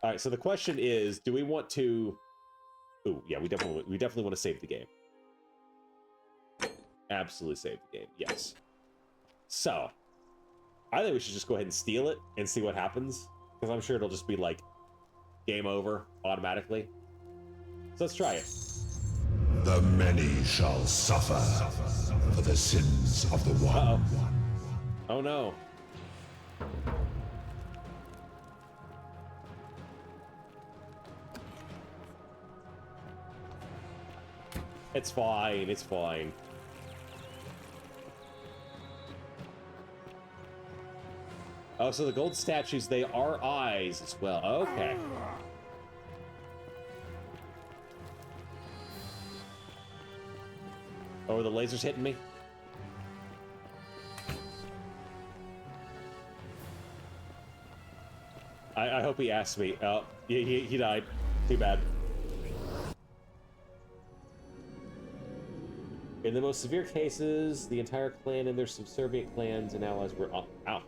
All right, so the question is, do we want to? Ooh, yeah, we definitely want to save the game. Absolutely save the game. Yes. So, I think we should just go ahead and steal it and see what happens, because I'm sure it'll just be like game over automatically. So let's try it. The many shall suffer for the sins of the one. Uh-oh. Oh no. It's fine, it's fine. Oh, so the gold statues, they are eyes as well. Okay. Oh, the laser's hitting me? I hope he asked me. Oh, he died. Too bad. In the most severe cases, the entire clan and their subservient clans and allies were... Oh, ow.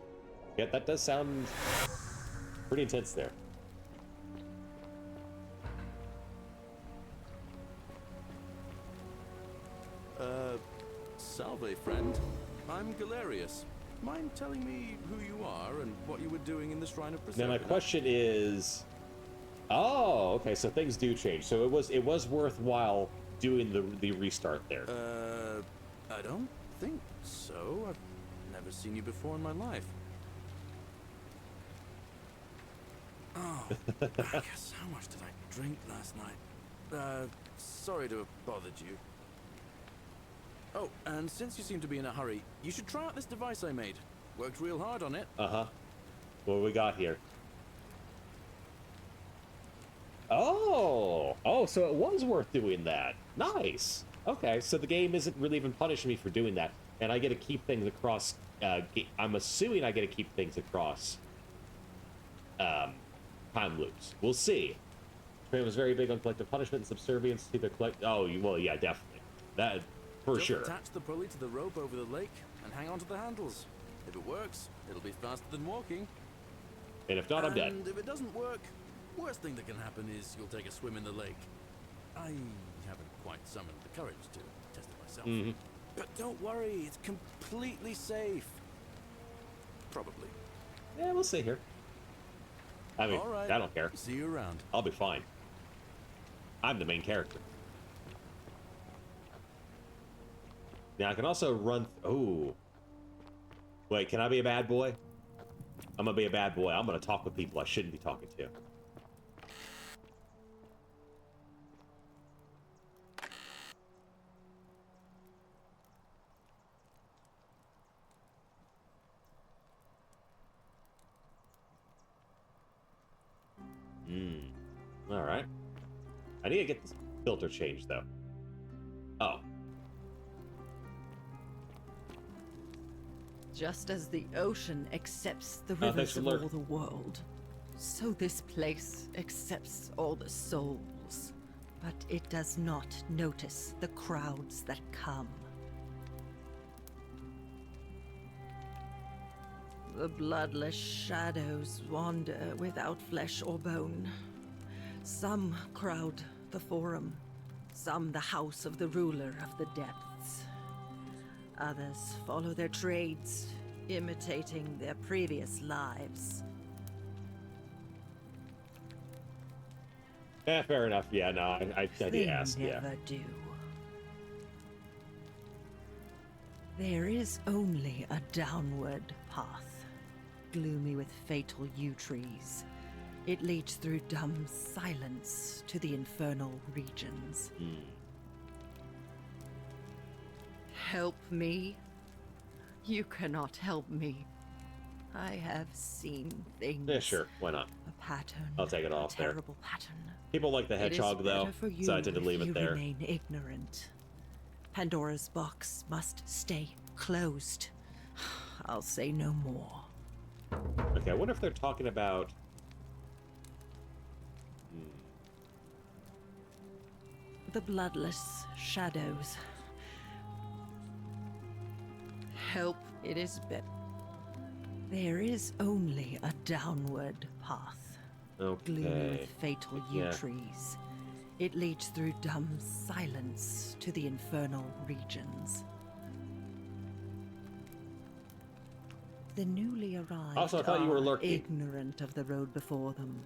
Yeah, that does sound pretty intense there. Salve, friend. I'm Galerius. Mind telling me who you are and what you were doing in the Shrine of Persephone? Now my question is... Oh, okay, so things do change. So it was worthwhile doing the restart there. I don't think so. I've never seen you before in my life. Oh, Bacchus, how much did I drink last night? Sorry to have bothered you. Oh, and since you seem to be in a hurry, you should try out this device I made. Worked real hard on it. Uh-huh. What do we got here? Oh! Oh, so it was worth doing that. Nice! Okay, so the game isn't really even punishing me for doing that, and I get to keep things across... I'm assuming I get to keep things across... time loops. We'll see. Train was very big on collective punishment and subservience to the collect... Oh, well, yeah, definitely. That, for Just sure. attach the pulley to the rope over the lake and hang on to the handles. If it works, it'll be faster than walking. And if not, I'm dead. And if it doesn't work, worst thing that can happen is you'll take a swim in the lake. I haven't quite summoned the courage to test it myself. Mm-hmm. But don't worry, it's completely safe. Probably. Yeah, we'll see here. I mean, All right. I don't care. See you around. I'll be fine. I'm the main character. Now, I can also run... Oh. Wait, can I be a bad boy? I'm gonna be a bad boy. I'm gonna talk with people I shouldn't be talking to. Alright. I need to get this filter changed, though. Oh. Just as the ocean accepts the thanks rivers for of lurk. all the world, so this place accepts all the souls. But it does not notice the crowds that come. The bloodless shadows wander without flesh or bone. Some crowd the Forum, some the house of the ruler of the depths. Others follow their trades, imitating their previous lives. Yeah, fair enough. Yeah, no, I did They ask, yeah. never do. There is only a downward path, gloomy with fatal yew trees. It leads through dumb silence to the infernal regions. Help me? You cannot help me. I have seen things. Yeah, sure. Why not? A pattern. I'll take it off a there. terrible pattern. People like the It is hedgehog, though, better for you so I tend to if leave it you there. remain ignorant. Pandora's box must stay closed. I'll say no more. Okay, I wonder if they're talking about... The bloodless shadows. Help, it is better. There is only a downward path, gloomy Okay. with fatal yew Yeah. trees. It leads through dumb silence to the infernal regions. The newly arrived Also, I thought you were are lurking. ignorant of the road before them.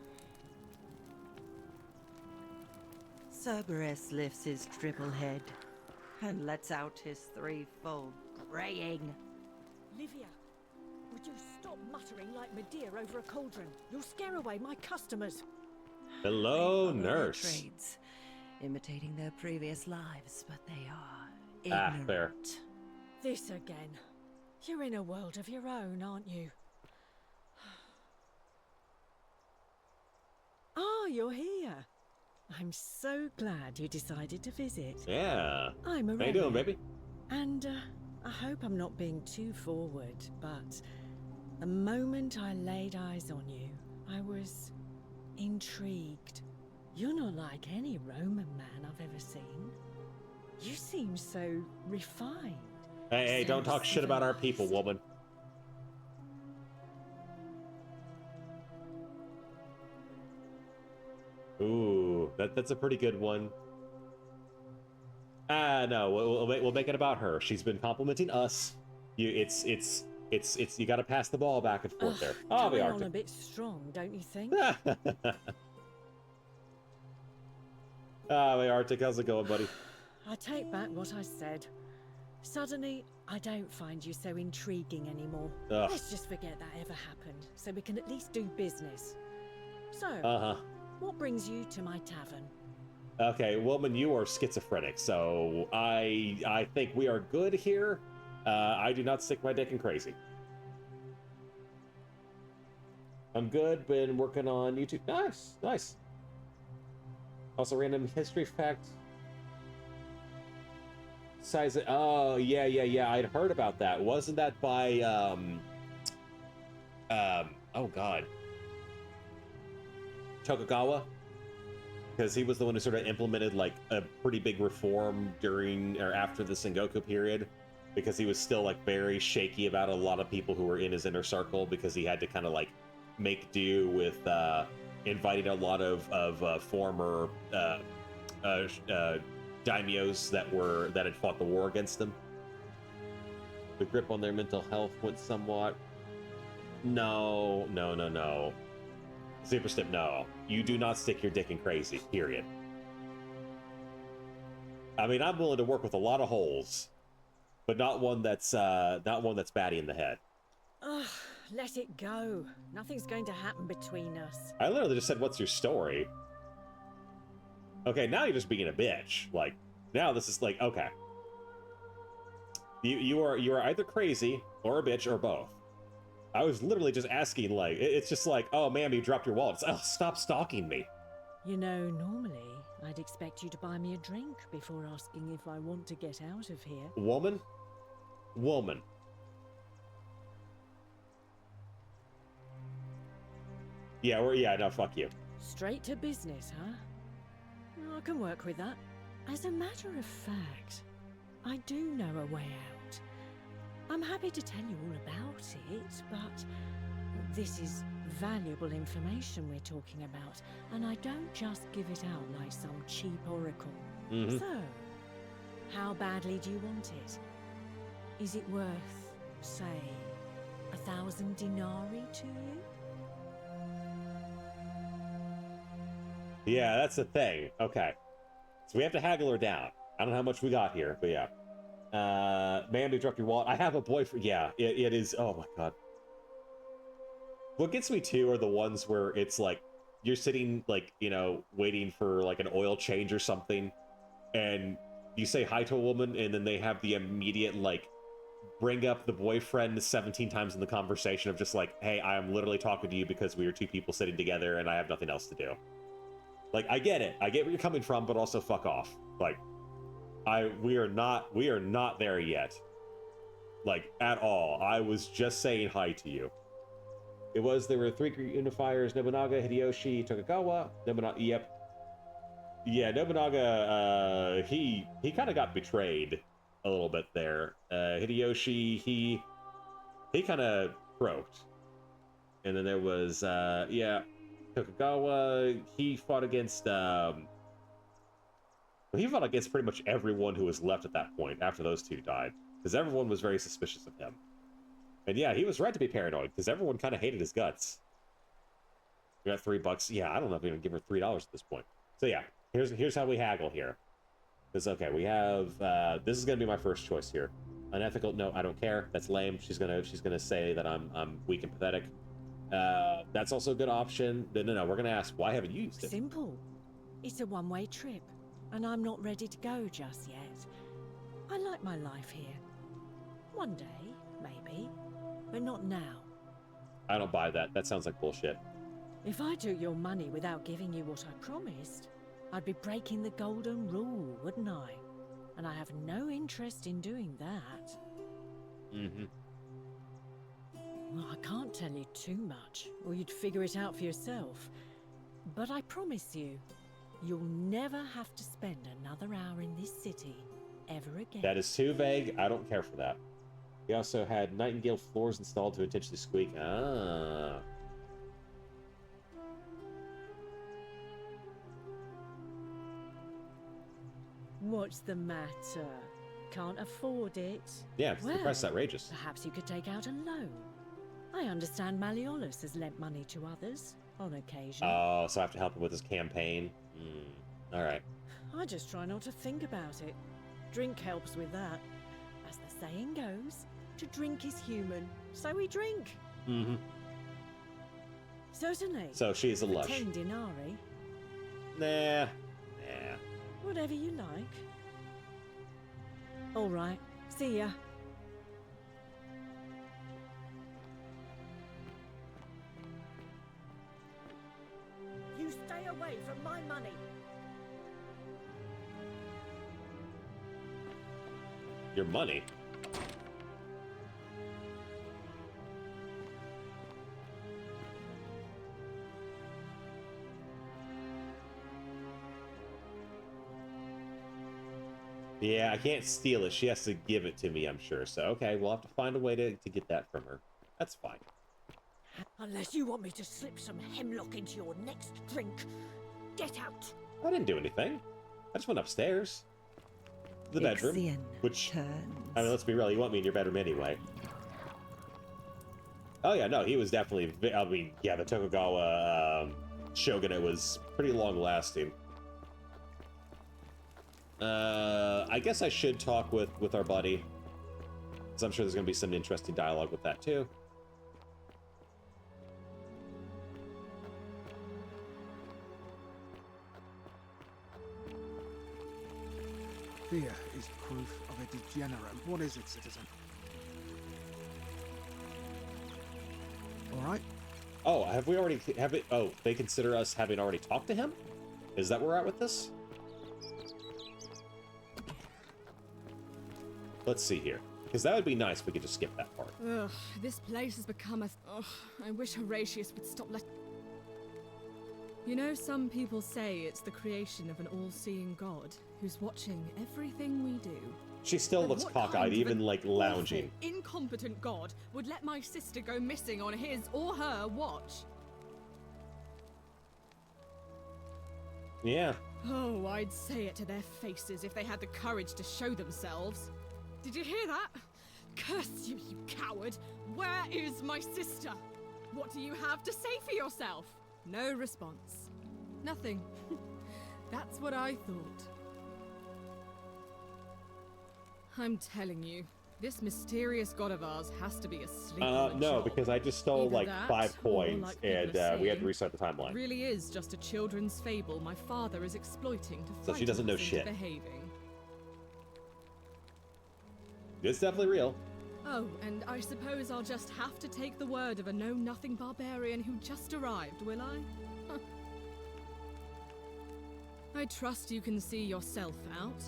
Cerberus lifts his triple head and lets out his threefold braying. Livia, would you stop muttering like Medea over a cauldron? You'll scare away my customers. Hello, Follow their nurse. Trades, imitating their previous lives, but they are Ah, ignorant. fair. This again. You're in a world of your own, aren't you? Ah, you're here. I'm so glad you decided to visit. Yeah. I'm How you Aurelia. doing, baby? And I hope I'm not being too forward, but the moment I laid eyes on you, I was intrigued. You're not like any Roman man I've ever seen. You seem so refined. Hey, don't talk shit about our people, woman. Ooh, that's a pretty good one. No, we'll make it about her. She's been complimenting us. It's you got to pass the ball back and forth there. Oh, we Coming are. on a bit strong, don't you think? Ah, hey, Arctic, how's it going, buddy? I take back what I said. Suddenly, I don't find you so intriguing anymore. Ugh. Let's just forget that ever happened, so we can at least do business. So, what brings you to my tavern? Okay, woman, you are schizophrenic, so I think we are good here. I do not stick my dick in crazy. I'm good, been working on YouTube. Nice, nice. Also, random history fact. Size. Oh, yeah. I'd heard about that. Wasn't that by oh god, Tokugawa? because he was the one who sort of implemented like a pretty big reform during or after the Sengoku period, because he was still like very shaky about a lot of people who were in his inner circle, because he had to kind of like make do with inviting a lot of former daimyos that had fought the war against him. The grip on their mental health went somewhat. No. Super Stip, no. You do not stick your dick in crazy, period. I mean, I'm willing to work with a lot of holes, but not one that's batty in the head. Ugh, let it go. Nothing's going to happen between us. I literally just said, what's your story? Okay, now you're just being a bitch. Like, now this is like, okay. You are either crazy or a bitch or both. I was literally just asking, like, it's just like, oh, ma'am, you dropped your wallet. It's, oh, stop stalking me. You know, normally, I'd expect you to buy me a drink before asking if I want to get out of here. Woman? Yeah, no, fuck you. Straight to business, huh? I can work with that. As a matter of fact, I do know a way out. I'm happy to tell you all about it, but this is valuable information we're talking about, and I don't just give it out like some cheap oracle. Mm-hmm. So, how badly do you want it? Is it worth, say, 1,000 denarii to you? Yeah, that's the thing. Okay. So we have to haggle her down. I don't know how much we got here, but yeah. Ma'am, you dropped your wallet. I have a boyfriend. Yeah, it is. Oh my god. What gets me too are the ones where it's like you're sitting like, you know, waiting for like an oil change or something, and you say hi to a woman, and then they have the immediate like bring up the boyfriend 17 times in the conversation of just like, hey, I am literally talking to you because we are two people sitting together and I have nothing else to do. Like, I get it. I get where you're coming from, but also fuck off. Like, we are not there yet. Like, at all. I was just saying hi to you. There were 3 unifiers: Nobunaga, Hideyoshi, Tokugawa. Nobunaga, yep. Yeah, Nobunaga, he kind of got betrayed a little bit there. Hideyoshi, he kind of croaked. And then there was, yeah, Tokugawa, he fought against pretty much everyone who was left at that point after those two died, because everyone was very suspicious of him. And yeah, he was right to be paranoid, because everyone kind of hated his guts. We got $3. Yeah, I don't know if we're gonna give her $3 at this point. So yeah, here's how we haggle here. Because okay, we have this is gonna be my first choice here. Unethical? No, I don't care. That's lame. She's gonna say that I'm weak and pathetic. That's also a good option. No, we're gonna ask, why haven't you used it? Simple. It's a one-way trip, and I'm not ready to go just yet. I like my life here. One day, maybe, but not now. I don't buy that. That sounds like bullshit. If I took your money without giving you what I promised, I'd be breaking the golden rule, wouldn't I? And I have no interest in doing that. Mm-hmm. Well, I can't tell you too much, or you'd figure it out for yourself. But I promise you, you'll never have to spend another hour in this city ever again. That is too vague. I don't care for that. We also had Nightingale floors installed to intentionally squeak. Ah. What's the matter? Can't afford it? Yeah, because the price is outrageous. Perhaps you could take out a loan. I understand Malleolus has lent money to others on occasion. Oh, so I have to help him with his campaign? All right. I just try not to think about it. Drink helps with that. As the saying goes, to drink is human, so we drink. Mm-hmm. Certainly. So she's a lush. 10 denarii. Nah. Whatever you like. All right. See ya. You stay away from my money. Your money? Yeah, I can't steal it. She has to give it to me, I'm sure. So, okay, we'll have to find a way to get that from her. That's fine. Unless you want me to slip some hemlock into your next drink, get out. I didn't do anything. I just went upstairs. To the bedroom. Ixion Which, turns. I mean, let's be real, you want me in your bedroom anyway. Oh yeah, no, he was definitely, I mean, yeah, the Tokugawa shogunate was pretty long-lasting. I guess I should talk with our buddy, because I'm sure there's going to be some interesting dialogue with that too. Fear is proof of a degenerate. What is it, citizen? All right. Oh, have we already oh, they consider us having already talked to him? Is that where we're at with this? Let's see here. Because that would be nice if we could just skip that part. Ugh, this place has become a... Ugh, I wish Horatius would stop You know, some people say it's the creation of an all-seeing god who's watching everything we do. She still But looks what cockeyed, kind of even an like lounging. awful, incompetent god would let my sister go missing on his or her watch? Yeah. Oh, I'd say it to their faces if they had the courage to show themselves. Did you hear that? Curse you, you coward! Where is my sister? What do you have to say for yourself? No response. Nothing. That's what I thought. I'm telling you, this mysterious god of ours has to be asleep on the No, job. because I just stole Either like that, 5 or, coins, like people and are we had to saying, restart the timeline. It really is just a children's fable my father is exploiting to So frighten she doesn't know us into shit. behaving. It's definitely real. Oh, and I suppose I'll just have to take the word of a know-nothing barbarian who just arrived, will I? I trust you can see yourself out.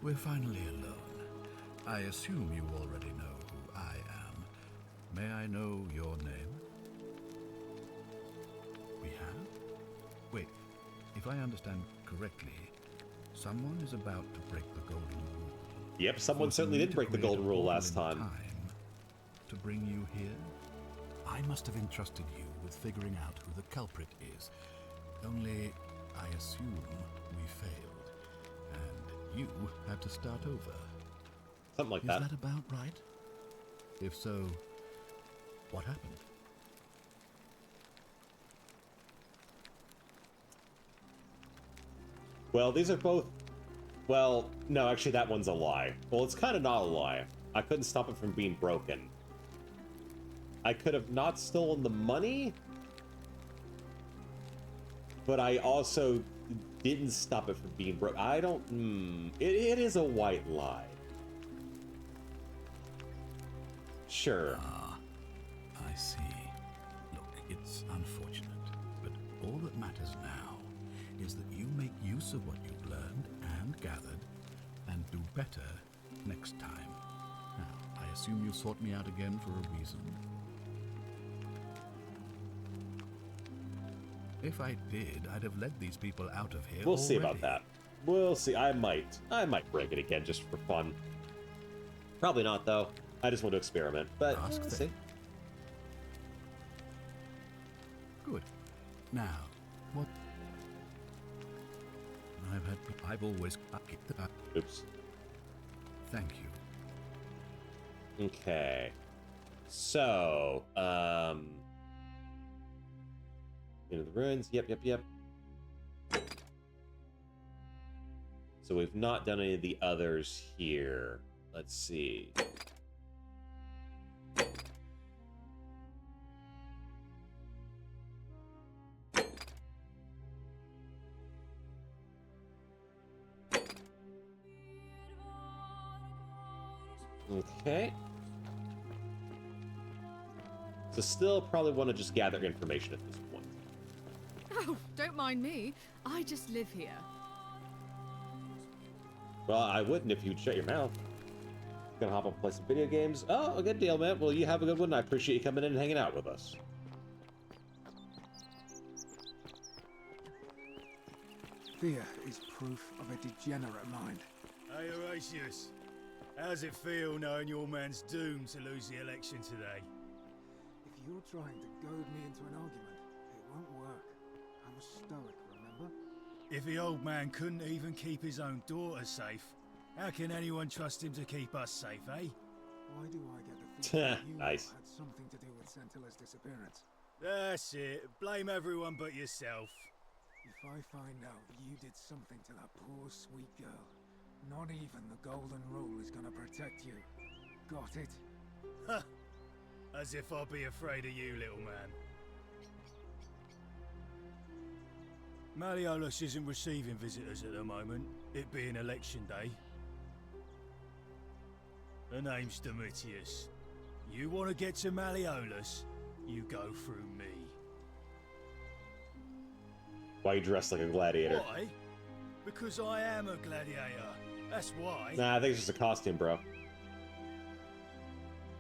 We're finally alone. I assume you already know who I am. May I know your name? We have? Wait, if I understand correctly, someone is about to break the golden rule. Yep, someone certainly did break the golden rule last time. To bring you here? I must have entrusted you with figuring out who the culprit is. Only, I assume we failed. And you had to start over. Something like that. Is that about right? If so, what happened? Well, these are both... Well, no, actually that one's a lie. Well, it's kind of not a lie. I couldn't stop it from being broken. I could have not stolen the money, but I also didn't stop it from being broke. I don't... It is a white lie. Sure. Ah, I see. Look, it's unfortunate, but all that matters now is that you make use of what you've learned and gathered, and do better next time. Now, I assume you sought me out again for a reason. If I did, I'd have led these people out of here We'll see about already. that. We'll see. I might break it again just for fun. Probably not, though. I just want to experiment, but Ask we'll them. see. Good. Now, what? I've always... Oops. Thank you. Okay. So, into the ruins. Yep. So we've not done any of the others here. Let's see. Okay. So still probably want to just gather information at this point. Oh, don't mind me. I just live here. Well, I wouldn't if you'd shut your mouth. Gonna hop up and play some video games. Oh, a good deal, man. Well, you have a good one. I appreciate you coming in and hanging out with us. Fear is proof of a degenerate mind. Hey, Horatius. How's it feel knowing your man's doomed to lose the election today? If you're trying to goad me into an argument, it won't work. I'm a stoic, remember? If the old man couldn't even keep his own daughter safe, how can anyone trust him to keep us safe, eh? Why do I get the feeling you Nice. had something to do with Sentilla's disappearance? That's it. Blame everyone but yourself. If I find out you did something to that poor, sweet girl, not even the Golden Rule is gonna protect you. Got it? Ha! As if I'll be afraid of you, little man. Malleolus isn't receiving visitors at the moment, it being election day. Her name's Domitius. You want to get to Malleolus, you go through me. Why you dressed like a gladiator? Why? Because I am a gladiator. That's why. Nah, I think it's just a costume, bro.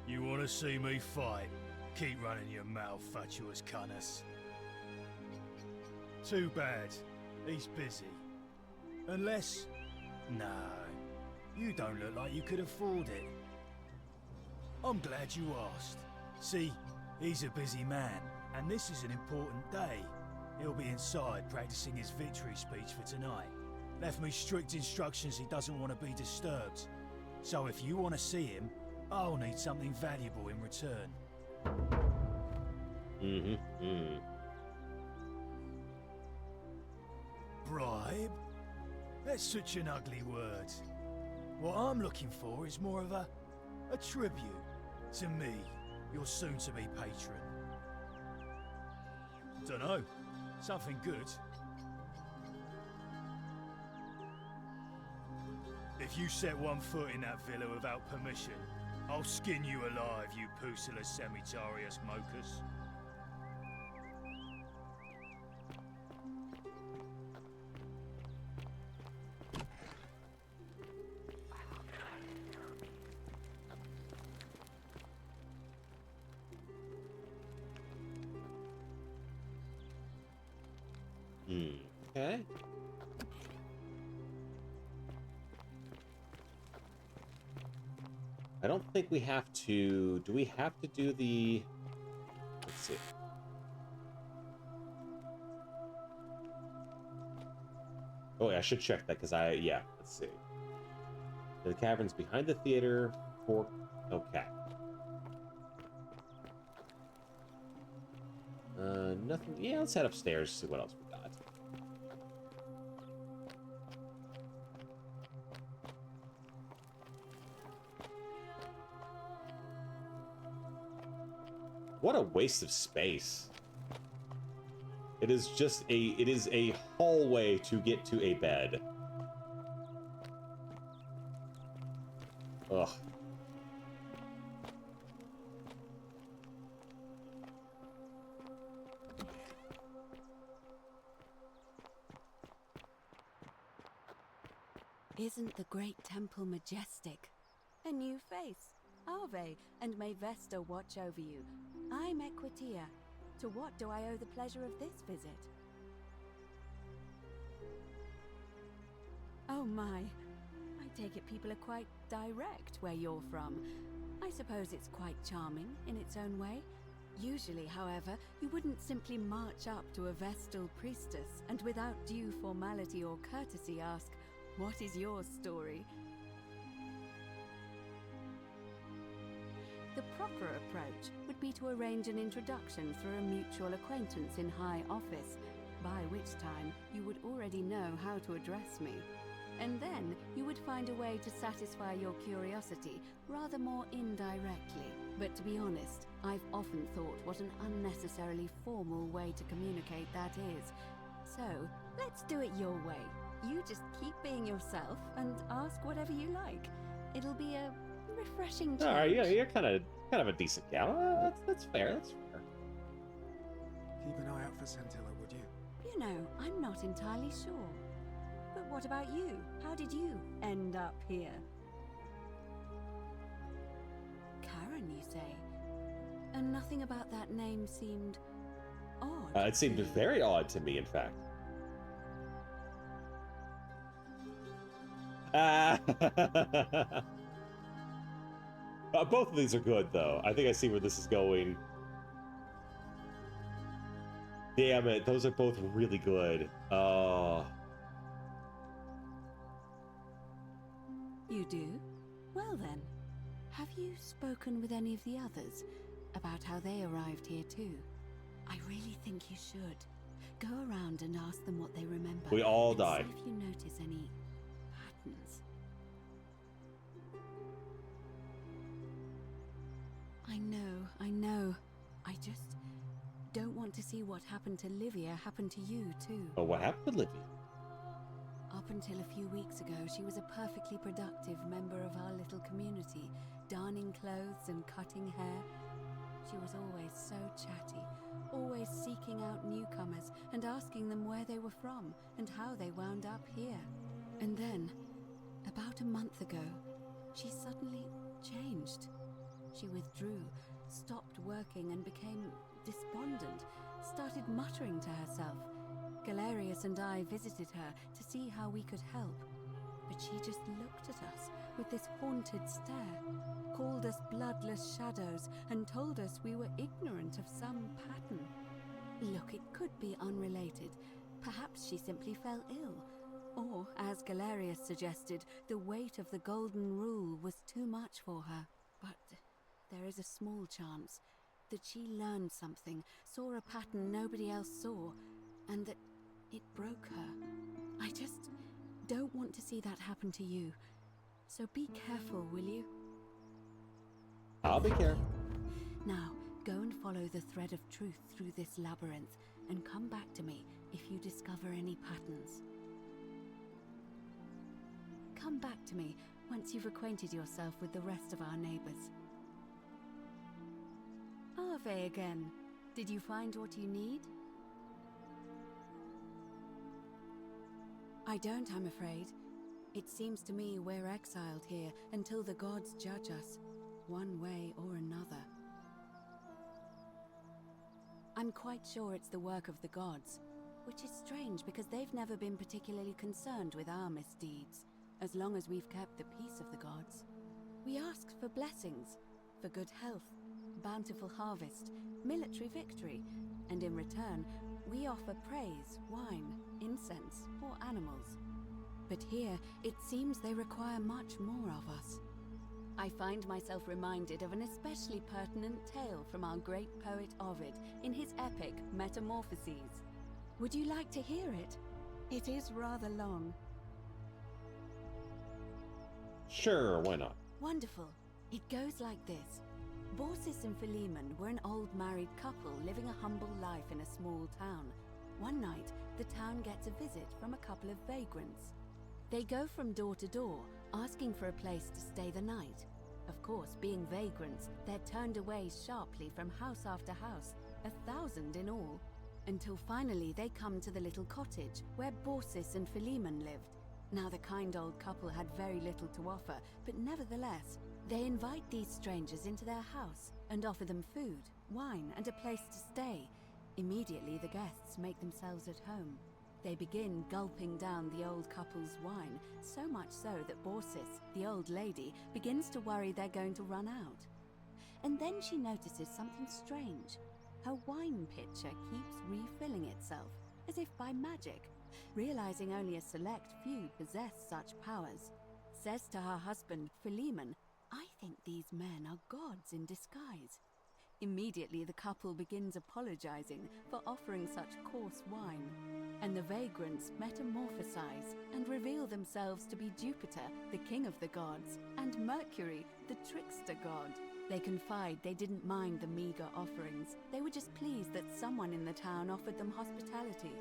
You want to see me fight? Keep running your mouth, fatuous cunnis. Too bad. He's busy. Unless... No. You don't look like you could afford it. I'm glad you asked. See, he's a busy man, and this is an important day. He'll be inside practicing his victory speech for tonight. Left me strict instructions he doesn't want to be disturbed. So if you want to see him, I'll need something valuable in return. Bribe? That's such an ugly word. What I'm looking for is more of a tribute to me, your soon-to-be patron. Dunno. Something good. If you set one foot in that villa without permission, I'll skin you alive, you Pusilla Semitarius Mocus. Okay. I don't think we have to... Do we have to do the... Let's see. Oh, yeah, I should check that, because yeah, let's see. The caverns behind the theater for... Okay. Nothing... Yeah, let's head upstairs, see what else we got. What a waste of space. It is just it is a hallway to get to a bed. Ugh. Isn't the great temple majestic? A new face. Ave, and may Vesta watch over you. I'm Equitia. To what do I owe the pleasure of this visit? Oh my. I take it people are quite direct where you're from. I suppose it's quite charming in its own way. Usually, however, you wouldn't simply march up to a Vestal priestess and without due formality or courtesy ask, "What is your story?" The proper approach would be to arrange an introduction through a mutual acquaintance in high office, by which time you would already know how to address me. And then you would find a way to satisfy your curiosity rather more indirectly. But to be honest, I've often thought what an unnecessarily formal way to communicate that is. So, let's do it your way. You just keep being yourself and ask whatever you like. It'll be a refreshing change. All right, yeah, you're kind of a decent gal. That's fair. That's fair. Keep an eye out for Sentilla, would you? You know, I'm not entirely sure. But what about you? How did you end up here? say? And nothing about that name seemed odd. It seemed very odd to me, in fact. Both of these are good, though. I think I see where this is going. Damn it, those are both really good. You do? Well then, have you spoken with any of the others about how they arrived here too? I really think you should. Go around and ask them what they remember. We all and died. See if you notice any patterns. I know. I just don't want to see what happened to Livia happen to you too. Oh, what happened to Livia? Up until a few weeks ago, she was a perfectly productive member of our little community, darning clothes and cutting hair. She was always so chatty, always seeking out newcomers and asking them where they were from and how they wound up here. And then, about a month ago, she suddenly changed. She withdrew, stopped working and became despondent, started muttering to herself. Galerius and I visited her to see how we could help, but she just looked at us with this haunted stare, called us bloodless shadows, and told us we were ignorant of some pattern. Look, it could be unrelated. Perhaps she simply fell ill. Or, as Galerius suggested, the weight of the Golden Rule was too much for her. But there is a small chance that she learned something, saw a pattern nobody else saw, and that it broke her. I just don't want to see that happen to you. So be careful, will you? I'll be careful. Now, go and follow the thread of truth through this labyrinth, and come back to me if you discover any patterns. Come back to me once you've acquainted yourself with the rest of our neighbors. Ave again. Did you find what you need? I don't, I'm afraid. It seems to me we're exiled here until the gods judge us, one way or another. I'm quite sure it's the work of the gods, which is strange because they've never been particularly concerned with our misdeeds, as long as we've kept the peace of the gods. We ask for blessings, for good health, bountiful harvest, military victory, and in return, we offer praise, wine, incense, or animals. But here, it seems they require much more of us. I find myself reminded of an especially pertinent tale from our great poet Ovid in his epic Metamorphoses. Would you like to hear it? It is rather long. Sure, why not? Wonderful. It goes like this. Baucis and Philemon were an old married couple living a humble life in a small town. One night, the town gets a visit from a couple of vagrants. They go from door to door, asking for a place to stay the night. Of course, being vagrants, they're turned away sharply from house after house, 1,000 in all, until finally they come to the little cottage where Baucis and Philemon lived. Now, the kind old couple had very little to offer, but nevertheless, they invite these strangers into their house and offer them food, wine, and a place to stay. Immediately, the guests make themselves at home. They begin gulping down the old couple's wine, so much so that Baucis, the old lady, begins to worry they're going to run out. And then she notices something strange. Her wine pitcher keeps refilling itself, as if by magic. Realizing only a select few possess such powers, says to her husband, Philemon, "I think these men are gods in disguise." Immediately the couple begins apologizing for offering such coarse wine, and the vagrants metamorphosize and reveal themselves to be Jupiter, the king of the gods, and Mercury, the trickster god. They confide they didn't mind the meager offerings. They were just pleased that someone in the town offered them hospitality.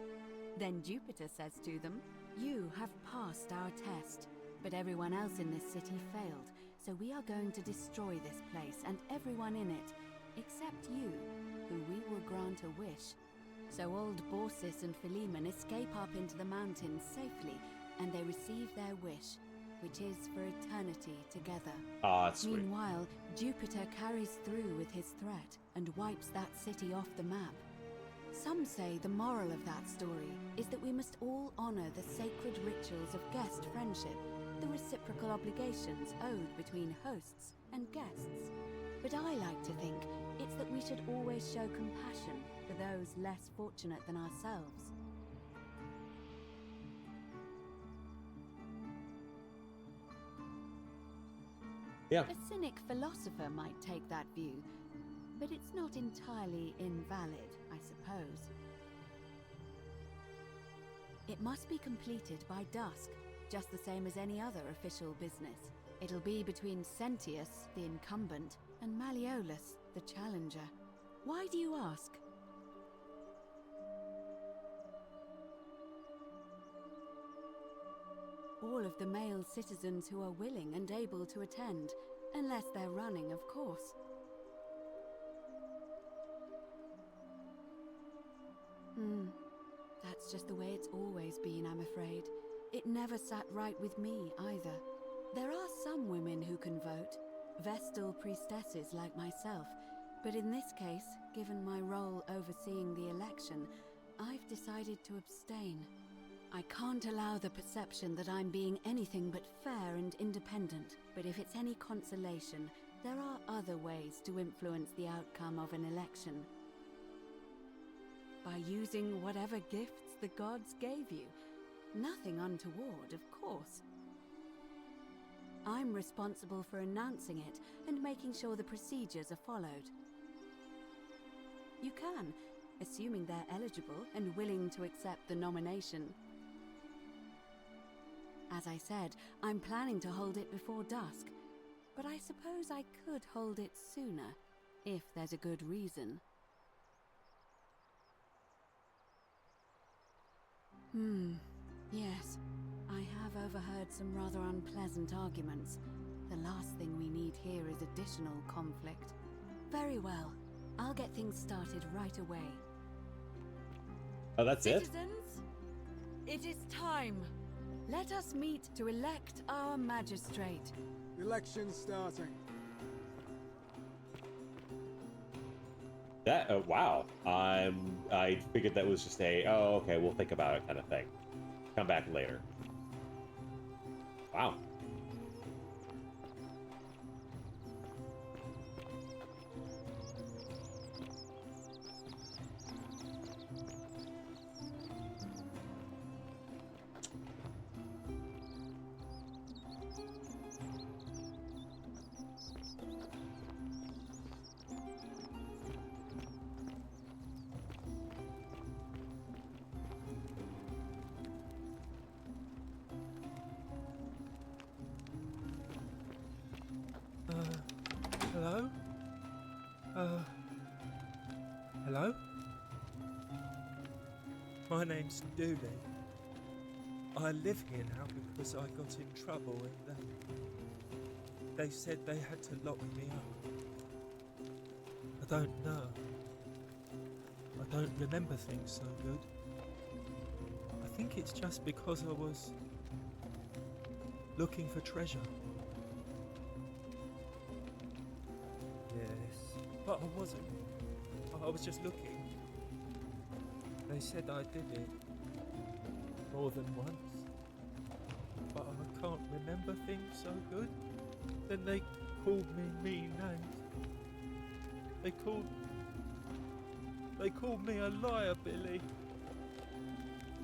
Then Jupiter says to them, "You have passed our test, but everyone else in this city failed, so we are going to destroy this place and everyone in it, except you, who we will grant a wish." So old Baucis and Philemon escape up into the mountains safely, and they receive their wish, which is for eternity together. Ah, that's sweet. Meanwhile, Jupiter carries through with his threat and wipes that city off the map. Some say the moral of that story is that we must all honor the sacred rituals of guest friendship, the reciprocal obligations owed between hosts and guests. But I like to think it's that we should always show compassion for those less fortunate than ourselves. Yeah. A cynic philosopher might take that view, but it's not entirely invalid, I suppose. It must be completed by dusk, just the same as any other official business. It'll be between Sentius, the incumbent, and Malleolus, the challenger. Why do you ask? All of the male citizens who are willing and able to attend, unless they're running, of course. That's just the way it's always been, I'm afraid. It never sat right with me, either. There are some women who can vote, Vestal priestesses like myself, but in this case, given my role overseeing the election, I've decided to abstain. I can't allow the perception that I'm being anything but fair and independent, but if it's any consolation, there are other ways to influence the outcome of an election. By using whatever gifts the gods gave you. Nothing untoward, of course. I'm responsible for announcing it and making sure the procedures are followed. You can, assuming they're eligible and willing to accept the nomination. As I said, I'm planning to hold it before dusk, but I suppose I could hold it sooner, if there's a good reason. Yes, I have overheard some rather unpleasant arguments. The last thing we need here is additional conflict. Very well, I'll get things started right away. Oh, that's it? Citizens, it is time. Let us meet to elect our magistrate. Election starting. That, wow. I figured that was just a, oh, okay, we'll think about it kind of thing. Come back later. Wow. Hello? Hello? My name's Dooley. I live here now because I got in trouble and they said they had to lock me up. I don't know. I don't remember things so good. I think it's just because I was looking for treasure. Yes, but I wasn't. I was just looking. They said I did it more than once, but I can't remember things so good. Then they called me mean names. They called me a liar, Billy.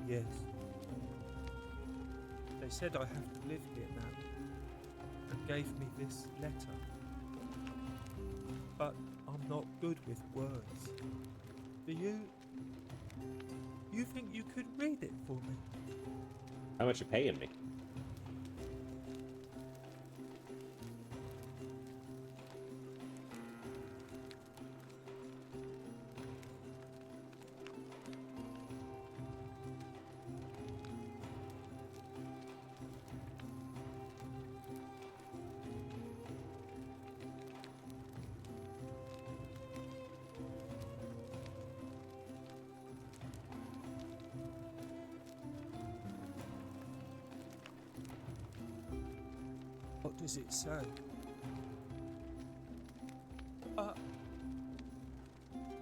Yes. They said I have to live here now and gave me this letter. But I'm not good with words. Do you think you could read it for me? How much you paying me? What does it say?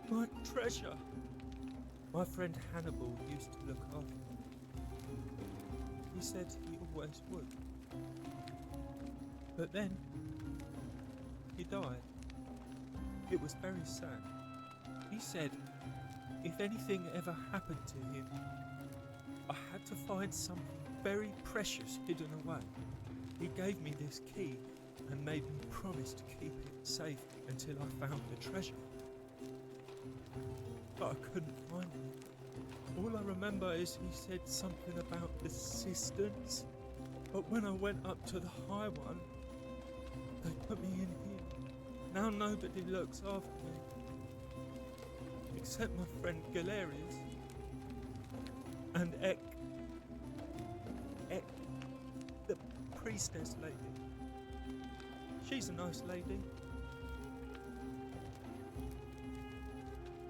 My treasure! My friend Hannibal used to look after me. He said he always would. But then, he died. It was very sad. He said if anything ever happened to him, I had to find something very precious hidden away. He gave me this key and made me promise to keep it safe until I found the treasure. But I couldn't find it. All I remember is he said something about the cisterns. But when I went up to the high one, they put me in here. Now nobody looks after me. Except my friend Galerius. And Ek, the priestess lady. She's a nice lady.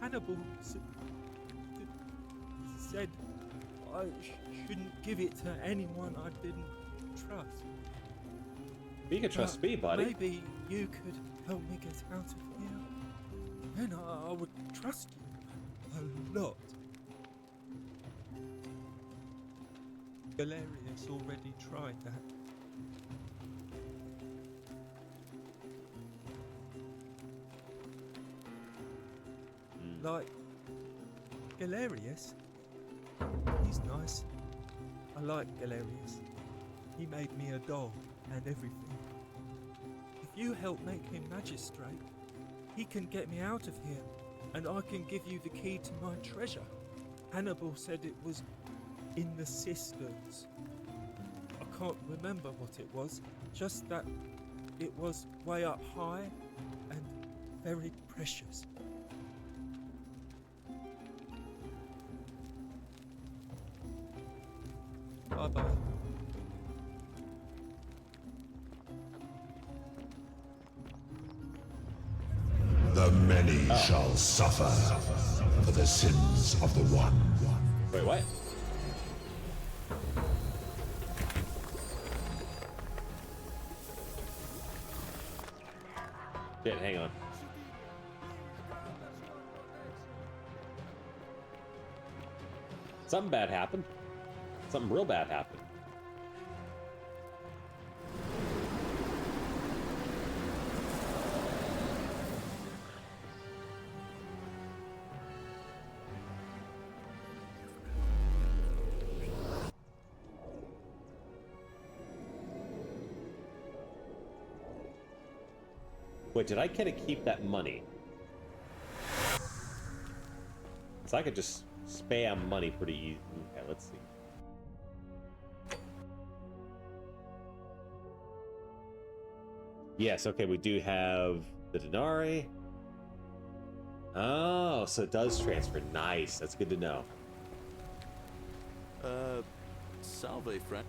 Hannibal said I shouldn't give it to anyone I didn't trust. You can trust me, buddy. Maybe you could help me get out of here. Then I would trust you a lot. Galerius already tried that. Like Galerius? He's nice. I like Galerius. He made me a doll and everything. If you help make him magistrate, he can get me out of here, and I can give you the key to my treasure. Hannibal said it was in the cisterns. I can't remember what it was, just that it was way up high and very precious. Bye-bye. The many shall suffer for the sins of the one. Wait, what? Shit, hang on. Something bad happened. Something real bad happened. Wait, did I get to keep that money? So I could just spam money pretty easy. Okay, let's see. Yes, okay, we do have the denarii. Oh, so it does transfer. Nice, that's good to know. Salve, friend.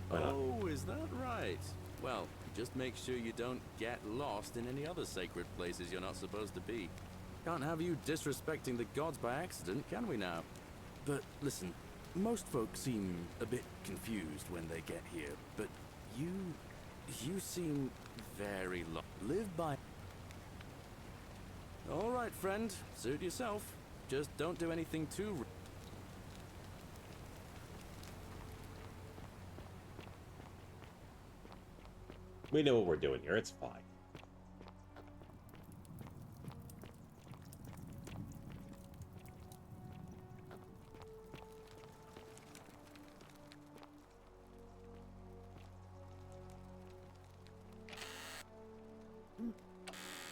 Why not? Oh, is that right? Well, just make sure you don't get lost in any other sacred places you're not supposed to be. Can't have you disrespecting the gods by accident, can we now? But listen, most folks seem a bit confused when they get here, but you seem very live by. All right, friend, suit yourself. Just don't do anything too. We know what we're doing here, it's fine.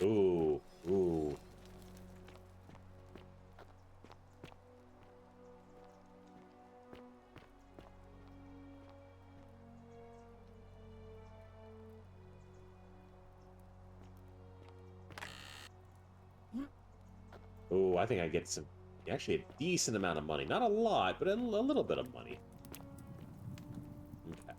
Ooh, ooh. Ooh, I think I get some, actually a decent amount of money. Not a lot, but a little bit of money. Okay.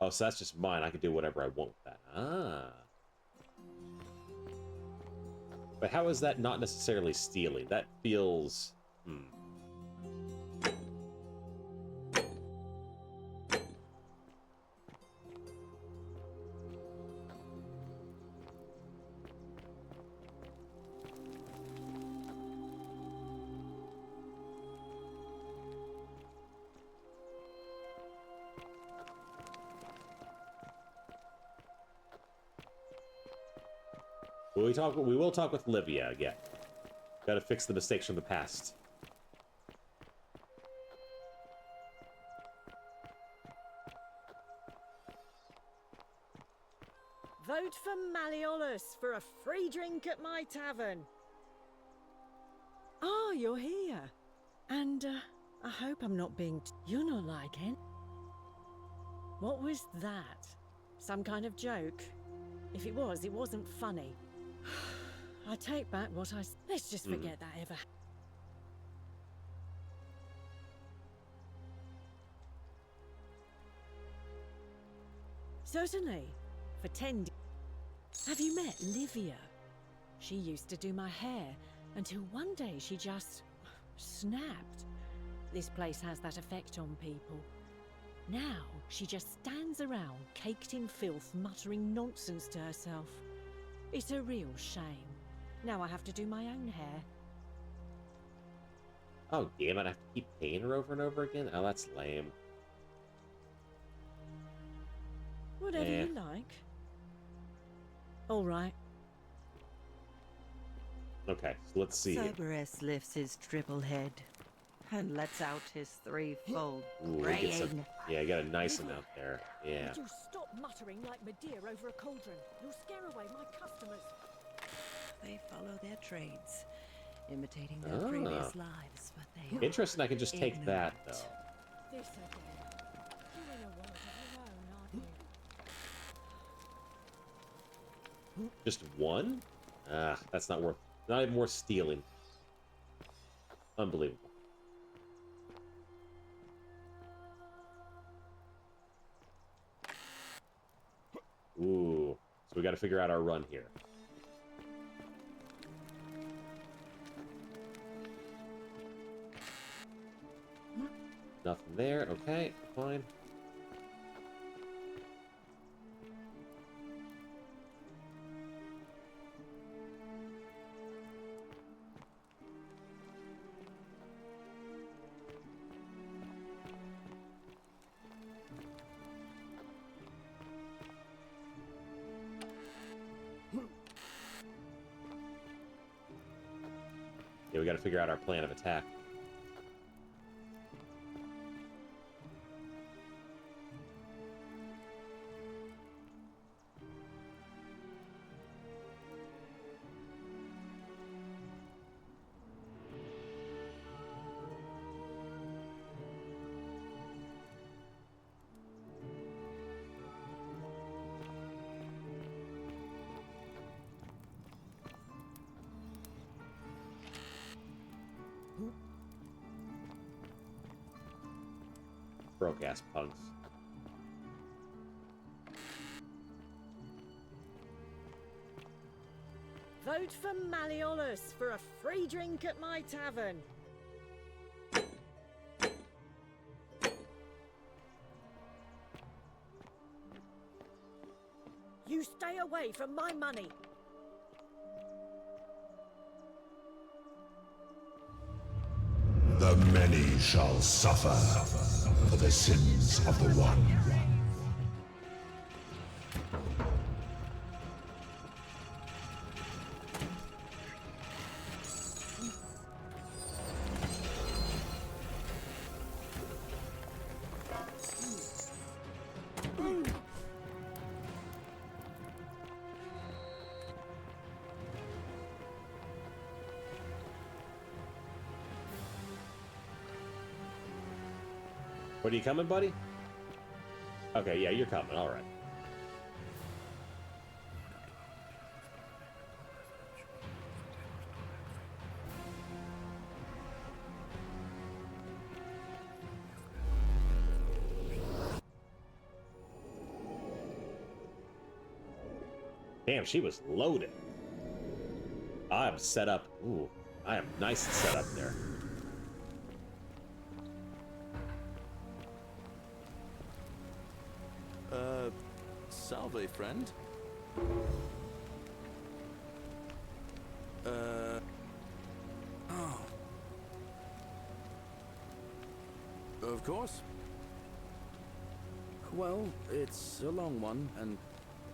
Oh, so that's just mine. I can do whatever I want with that. Ah. But how is that not necessarily stealing? That feels... We will talk with Livia, yeah. Gotta fix the mistakes from the past. Vote for Malleolus for a free drink at my tavern. Oh, you're here. And, I hope I'm not being... You're not like him. What was that? Some kind of joke? If it was, it wasn't funny. I take back what I... Let's just forget that ever... Certainly. For 10... Have you met Livia? She used to do my hair, until one day she just... snapped. This place has that effect on people. Now, she just stands around, caked in filth, muttering nonsense to herself. It's a real shame. Now I have to do my own hair. Oh, damn it. I have to keep paying her over and over again? Oh, that's lame. Whatever you like. All right. Okay, so let's see. Cerberus lifts his triple head and lets out his threefold Ooh, braying. get some, yeah, got a nice amount there. Yeah. Would you stop muttering like Medea over a cauldron? You'll scare away my customers. They follow their trades, imitating their previous lives, but they are Interesting, I can just take that, though. This again. You're in a world of your own, aren't you? Just one? Ah, that's not worth... Not even worth stealing. Unbelievable. Ooh. So we gotta figure out our run here. Nothing there. Okay, fine. Yeah, we gotta figure out our plan of attack. Broke ass punks. Vote for Malleolus for a free drink at my tavern. You stay away from my money. The many shall suffer for the sins of the one. What, are you coming, buddy? Okay, yeah, you're coming. All right. Damn, she was loaded. I'm set up. Ooh, I am nice and set up there. Salve, friend. Oh. Of course. Well, it's a long one and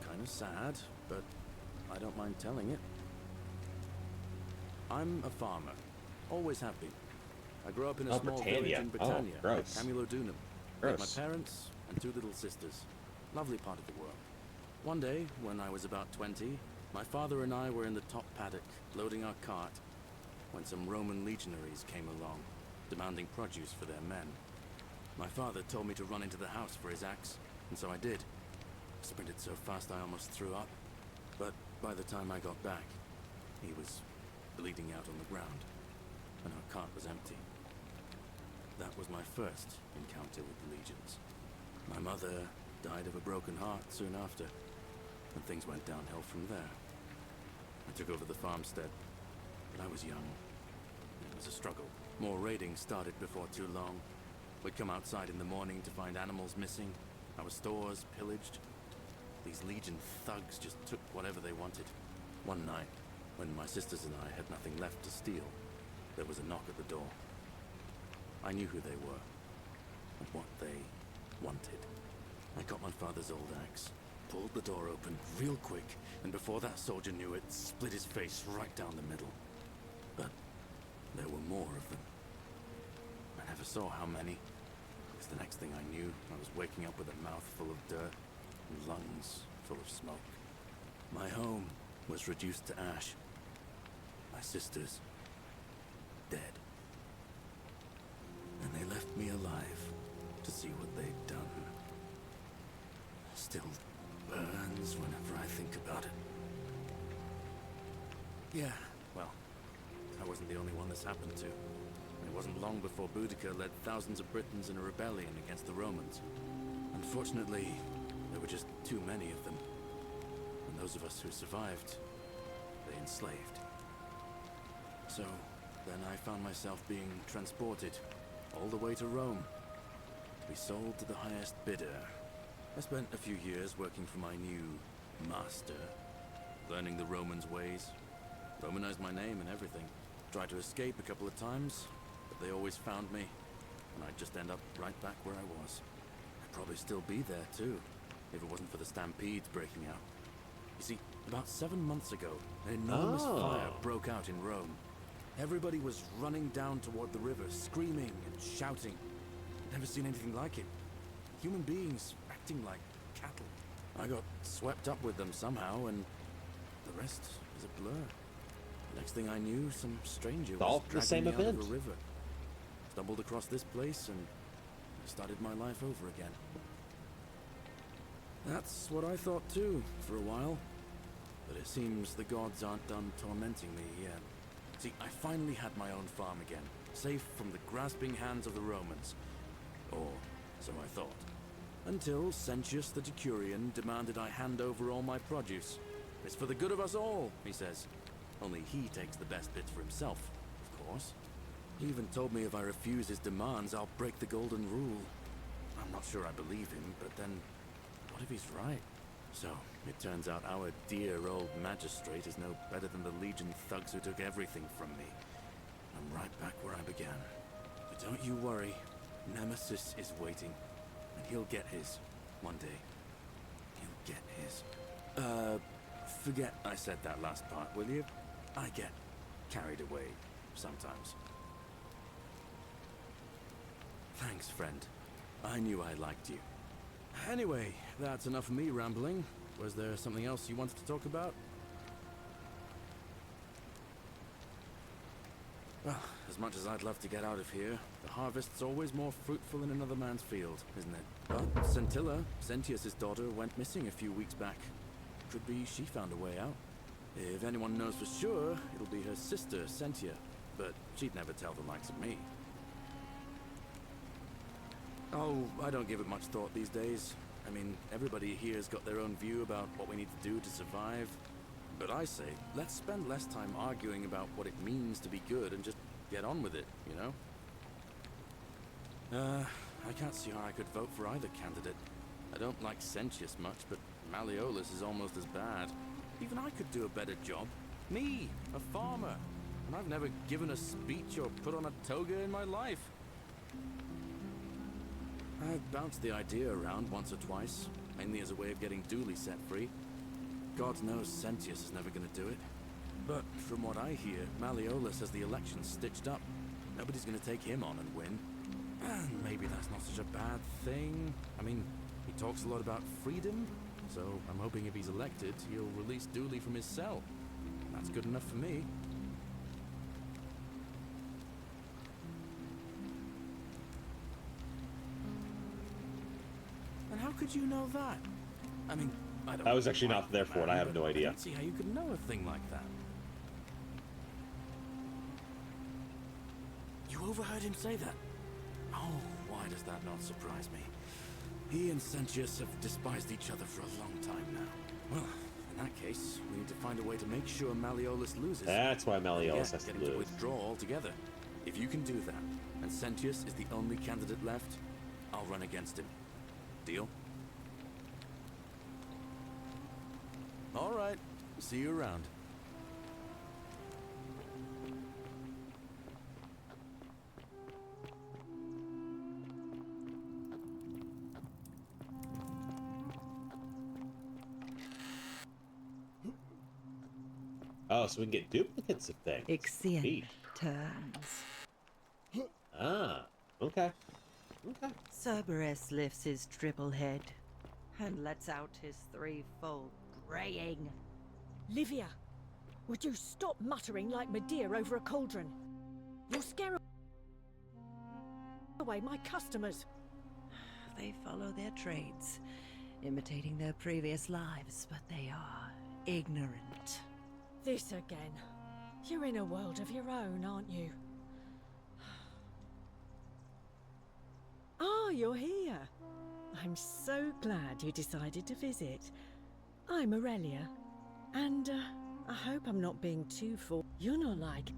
kind of sad, but I don't mind telling it. I'm a farmer. Always have been. I grew up in a small village in Britannia, Camulodunum, with my parents and 2 little sisters. Lovely part of the world. One day, when I was about 20, my father and I were in the top paddock, loading our cart, when some Roman legionaries came along, demanding produce for their men. My father told me to run into the house for his axe, and so I did. Sprinted so fast I almost threw up, but by the time I got back, he was bleeding out on the ground, and our cart was empty. That was my first encounter with the legions. My mother died of a broken heart soon after, and things went downhill from there. I took over the farmstead, but I was young. It was a struggle. More raiding started before too long. We'd come outside in the morning to find animals missing, our stores pillaged. These Legion thugs just took whatever they wanted. One night, when my sisters and I had nothing left to steal, there was a knock at the door. I knew who they were, and what they wanted. I got my father's old axe, pulled the door open real quick, and before that soldier knew it, split his face right down the middle. But there were more of them. I never saw how many, because the next thing I knew, I was waking up with a mouth full of dirt and lungs full of smoke. My home was reduced to ash. My sisters, dead. And they left me alive to see what they'd done. Still burns whenever I think about it. Yeah, well, I wasn't the only one this happened to. It wasn't long before Boudica led thousands of Britons in a rebellion against the Romans. Unfortunately, there were just too many of them. And those of us who survived, they enslaved. So, then I found myself being transported all the way to Rome, to be sold to the highest bidder. I spent a few years working for my new master, learning the Romans' ways, Romanized my name and everything. Tried to escape a couple of times, but they always found me, and I'd just end up right back where I was. I'd probably still be there too, if it wasn't for the stampedes breaking out. You see, about 7 months ago, an enormous fire broke out in Rome. Everybody was running down toward the river, screaming and shouting. I'd never seen anything like it. Human beings acting like cattle. I got swept up with them somehow, and the rest is a blur. Next thing I knew, some stranger was dragging me out of a river. Stumbled across this place, and I started my life over again. That's what I thought too, for a while. But it seems the gods aren't done tormenting me yet. See, I finally had my own farm again, safe from the grasping hands of the Romans. Or so I thought. Until Sentius the Decurion demanded I hand over all my produce. It's for the good of us all, he says. Only he takes the best bits for himself, of course. He even told me if I refuse his demands, I'll break the golden rule. I'm not sure I believe him, but then, what if he's right? So, it turns out our dear old magistrate is no better than the Legion thugs who took everything from me. I'm right back where I began. But don't you worry, Nemesis is waiting, and he'll get his, one day. He'll get his. Forget I said that last part, will you? I get carried away sometimes. Thanks, friend. I knew I liked you. Anyway, that's enough of me rambling. Was there something else you wanted to talk about? Well, as much as I'd love to get out of here, the harvest's always more fruitful in another man's field, isn't it? But Scintilla, Sentius' daughter, went missing a few weeks back. Could be she found a way out. If anyone knows for sure, it'll be her sister, Sentia. But she'd never tell the likes of me. Oh, I don't give it much thought these days. I mean, everybody here's got their own view about what we need to do to survive. But I say, let's spend less time arguing about what it means to be good and just get on with it, you know? I can't see how I could vote for either candidate. I don't like Sentius much, but Malleolus is almost as bad. Even I could do a better job. Me, a farmer. And I've never given a speech or put on a toga in my life. I've bounced the idea around once or twice, mainly as a way of getting Dooley set free. God knows Sentius is never going to do it. But from what I hear, Malleolus has the election stitched up. Nobody's going to take him on and win. And maybe that's not such a bad thing. I mean, he talks a lot about freedom, so I'm hoping if he's elected, he'll release Dooley from his cell. That's good enough for me. And how could you know that? I mean, I was actually not there for it. I have no idea. I don't see how you could know a thing like that. You overheard him say that? Oh, why does that not surprise me? He and Sentius have despised each other for a long time now. Well, in that case, we need to find a way to make sure Malleolus loses. That's why Malleolus has to get him lose. to withdraw altogether. If you can do that, and Sentius is the only candidate left, I'll run against him. Deal? All right. See you around. Oh, so we can get duplicates of things. Ixion Neat. turns. Ah, okay. Okay. Cerberus lifts his triple head and lets out his threefold braying. Livia, would you stop muttering like Medea over a cauldron? You'll scare away my customers. They follow their trades, imitating their previous lives, but they are ignorant. This again. You're in a world of your own, aren't you? Ah, you're here. I'm so glad you decided to visit. I'm Aurelia, and I hope I'm not being too You're not like...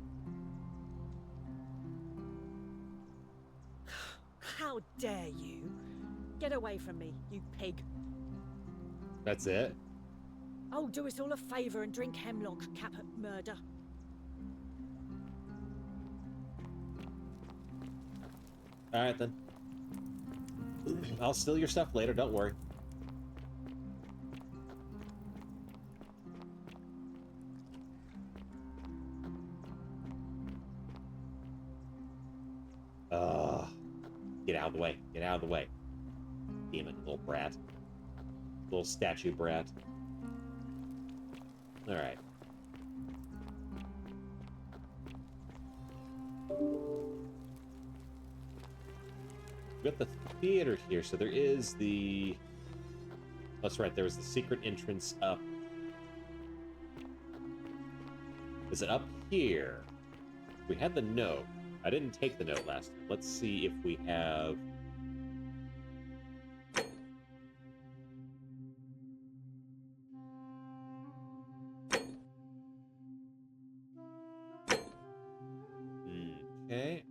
How dare you? Get away from me, you pig. That's it? Oh, do us all a favor and drink hemlock, Caput Murder. Alright then. I'll steal your stuff later, don't worry. Get out of the way. Get out of the way. Demon, little brat. Little statue brat. Alright. We got the theater here, so there is the... That's right, there was the secret entrance up. Is it up here? We had the note. I didn't take the note last time. Let's see if we have... Okay.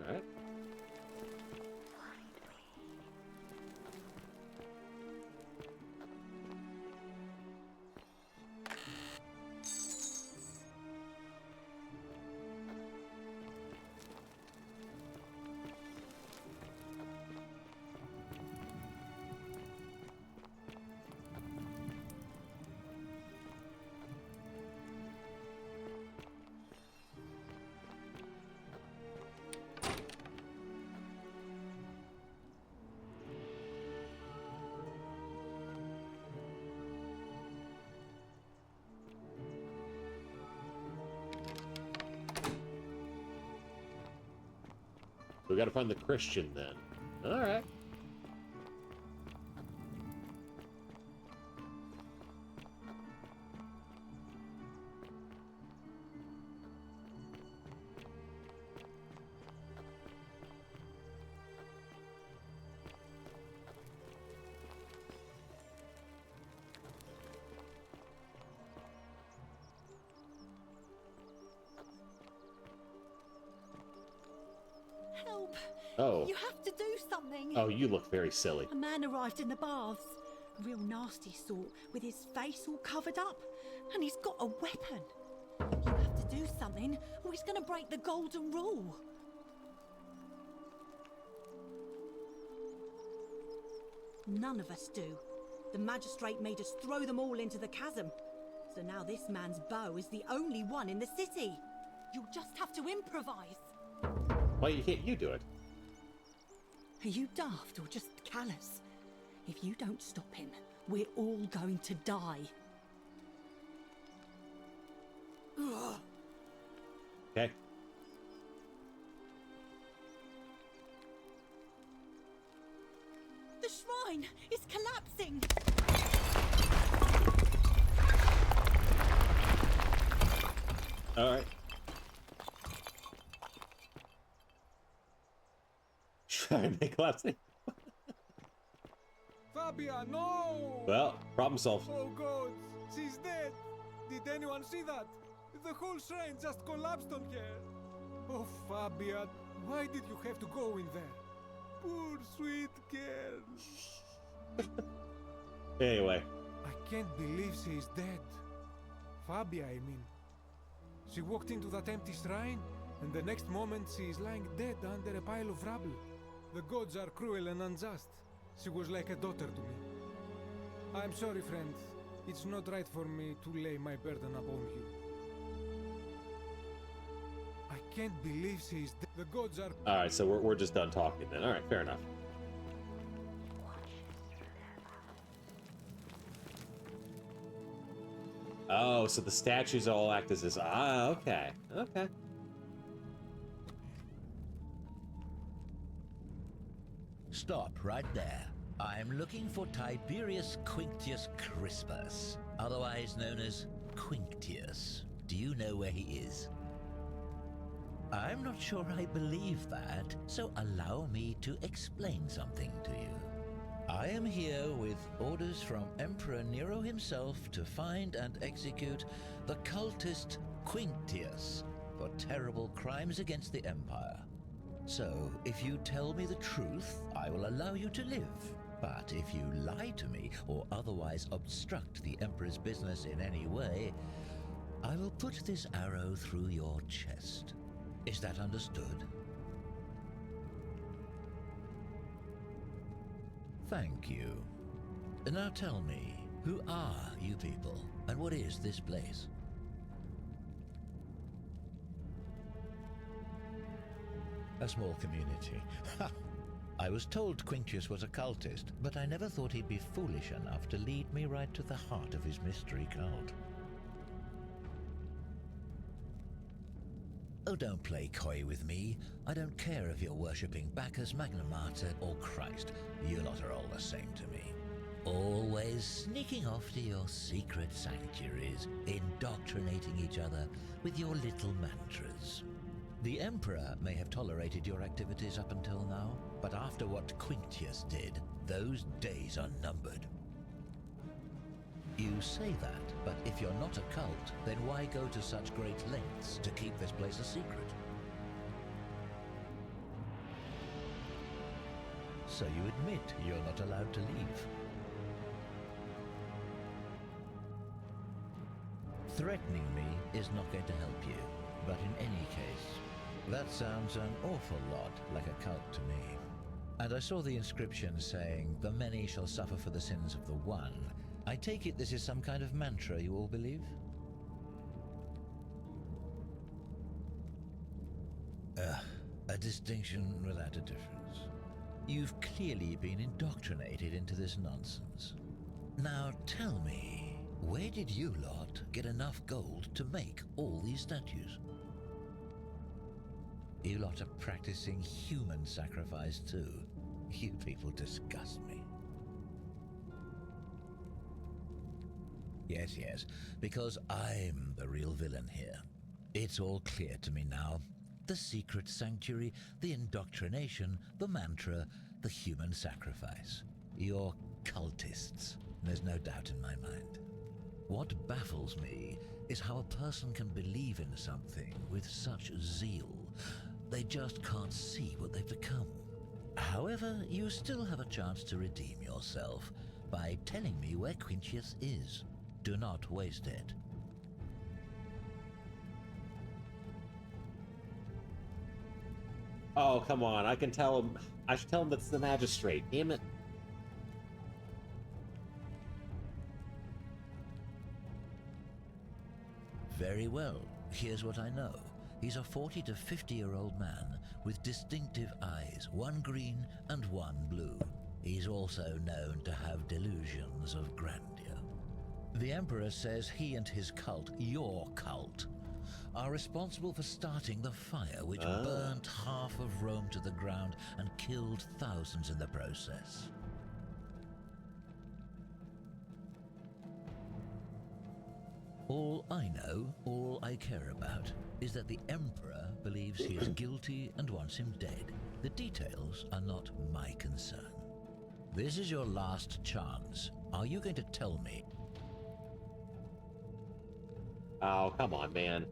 Alright. we gotta find the Christian then. Alright. Help! Oh. You have to do something! Oh, you look very silly. A man arrived in the baths. A real nasty sort, with his face all covered up. And he's got a weapon. You have to do something, or he's gonna break the golden rule. None of us do. The magistrate made us throw them all into the chasm. So now this man's bow is the only one in the city. You'll just have to improvise. Why can't you do it? Are you daft or just callous? If you don't stop him, we're all going to die. Okay. The shrine is collapsing! Alright. Trying to collapse it. Fabia, no! Well, problem solved. Oh God, she's dead! Did anyone see that? The whole shrine just collapsed on her. Oh, Fabia, why did you have to go in there? Poor sweet girl. Anyway. I can't believe she is dead. Fabia, I mean. She walked into that empty shrine, and the next moment she is lying dead under a pile of rubble. The gods are cruel and unjust. She was like a daughter to me. I'm sorry, friend. It's not right for me to lay my burden upon you. I can't believe she is dead. The gods are... Alright, so we're just done talking then. Alright, fair enough. Oh, so the statues all act as this. Ah, okay. Okay. Stop right there. I'm looking for Tiberius Quinctius Crispus, otherwise known as Quinctius. Do you know where he is? I'm not sure I believe that, so allow me to explain something to you. I am here with orders from Emperor Nero himself to find and execute the cultist Quinctius for terrible crimes against the Empire. So, if you tell me the truth, I will allow you to live. But if you lie to me or otherwise obstruct the Emperor's business in any way, I will put this arrow through your chest. Is that understood? Thank you. Now tell me, who are you people, and what is this place? A small community. Ha! I was told Quinctius was a cultist, but I never thought he'd be foolish enough to lead me right to the heart of his mystery cult. Oh, don't play coy with me. I don't care if you're worshipping Bacchus, Magna Mater, or Christ. You lot are all the same to me. Always sneaking off to your secret sanctuaries, indoctrinating each other with your little mantras. The Emperor may have tolerated your activities up until now, but after what Quinctius did, those days are numbered. You say that, but if you're not a cult, then why go to such great lengths to keep this place a secret? So you admit you're not allowed to leave. Threatening me is not going to help you, but in any case, that sounds an awful lot like a cult to me. And I saw the inscription saying, "The many shall suffer for the sins of the one." I take it this is some kind of mantra you all believe? A distinction without a difference. You've clearly been indoctrinated into this nonsense. Now tell me, where did you lot get enough gold to make all these statues? You lot are practicing human sacrifice too. You people disgust me. Yes, yes, because I'm the real villain here. It's all clear to me now. The secret sanctuary, the indoctrination, the mantra, the human sacrifice. You're cultists, there's no doubt in my mind. What baffles me is how a person can believe in something with such zeal. They just can't see what they've become. However, you still have a chance to redeem yourself by telling me where Quintius is. Do not waste it. Oh, come on. I can tell him. I should tell him that's the magistrate. Damn it. Very well. Here's what I know. He's a 40 to 50-year-old man with distinctive eyes, one green and one blue. He's also known to have delusions of grandeur. The Emperor says he and his cult, your cult, are responsible for starting the fire which burnt half of Rome to the ground and killed thousands in the process. All I know, all I care about, is that the Emperor believes he is guilty and wants him dead. The details are not my concern. This is your last chance. Are you going to tell me? Oh, come on, man.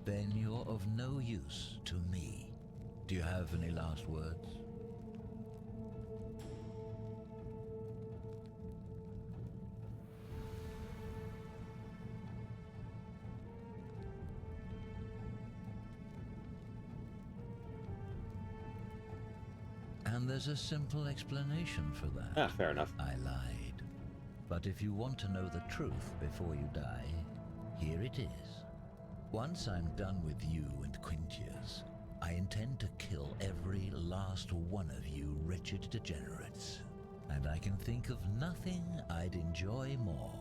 Then you're of no use to me. Do you have any last words? And there's a simple explanation for that. Ah, fair enough. I lied. But if you want to know the truth before you die, here it is. Once I'm done with you and Quintius, I intend to kill every last one of you wretched degenerates. And I can think of nothing I'd enjoy more.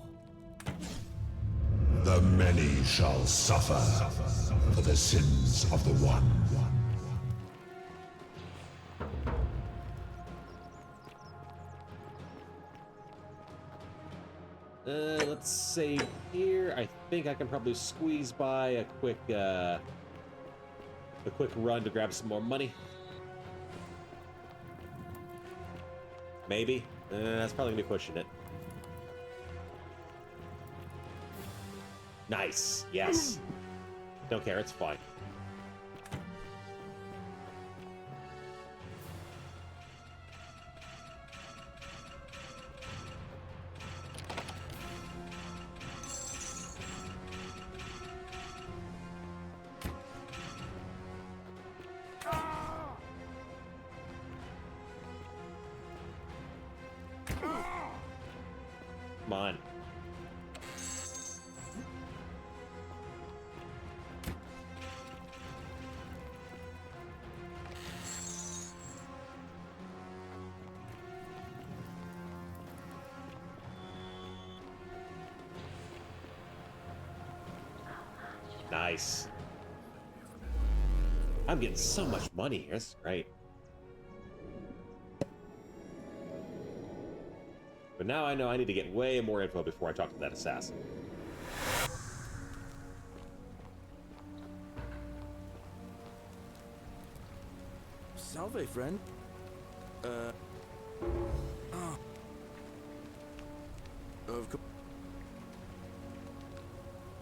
The many shall suffer for the sins of the one. Let's save here. I think I can probably squeeze by a quick run to grab some more money. Maybe. That's probably gonna be pushing it. Nice. Yes. Don't care. It's fine. Come on. Nice. I'm getting so much money here. This is great. But now I know I need to get way more info before I talk to that assassin. Salve, friend. Oh. Of course.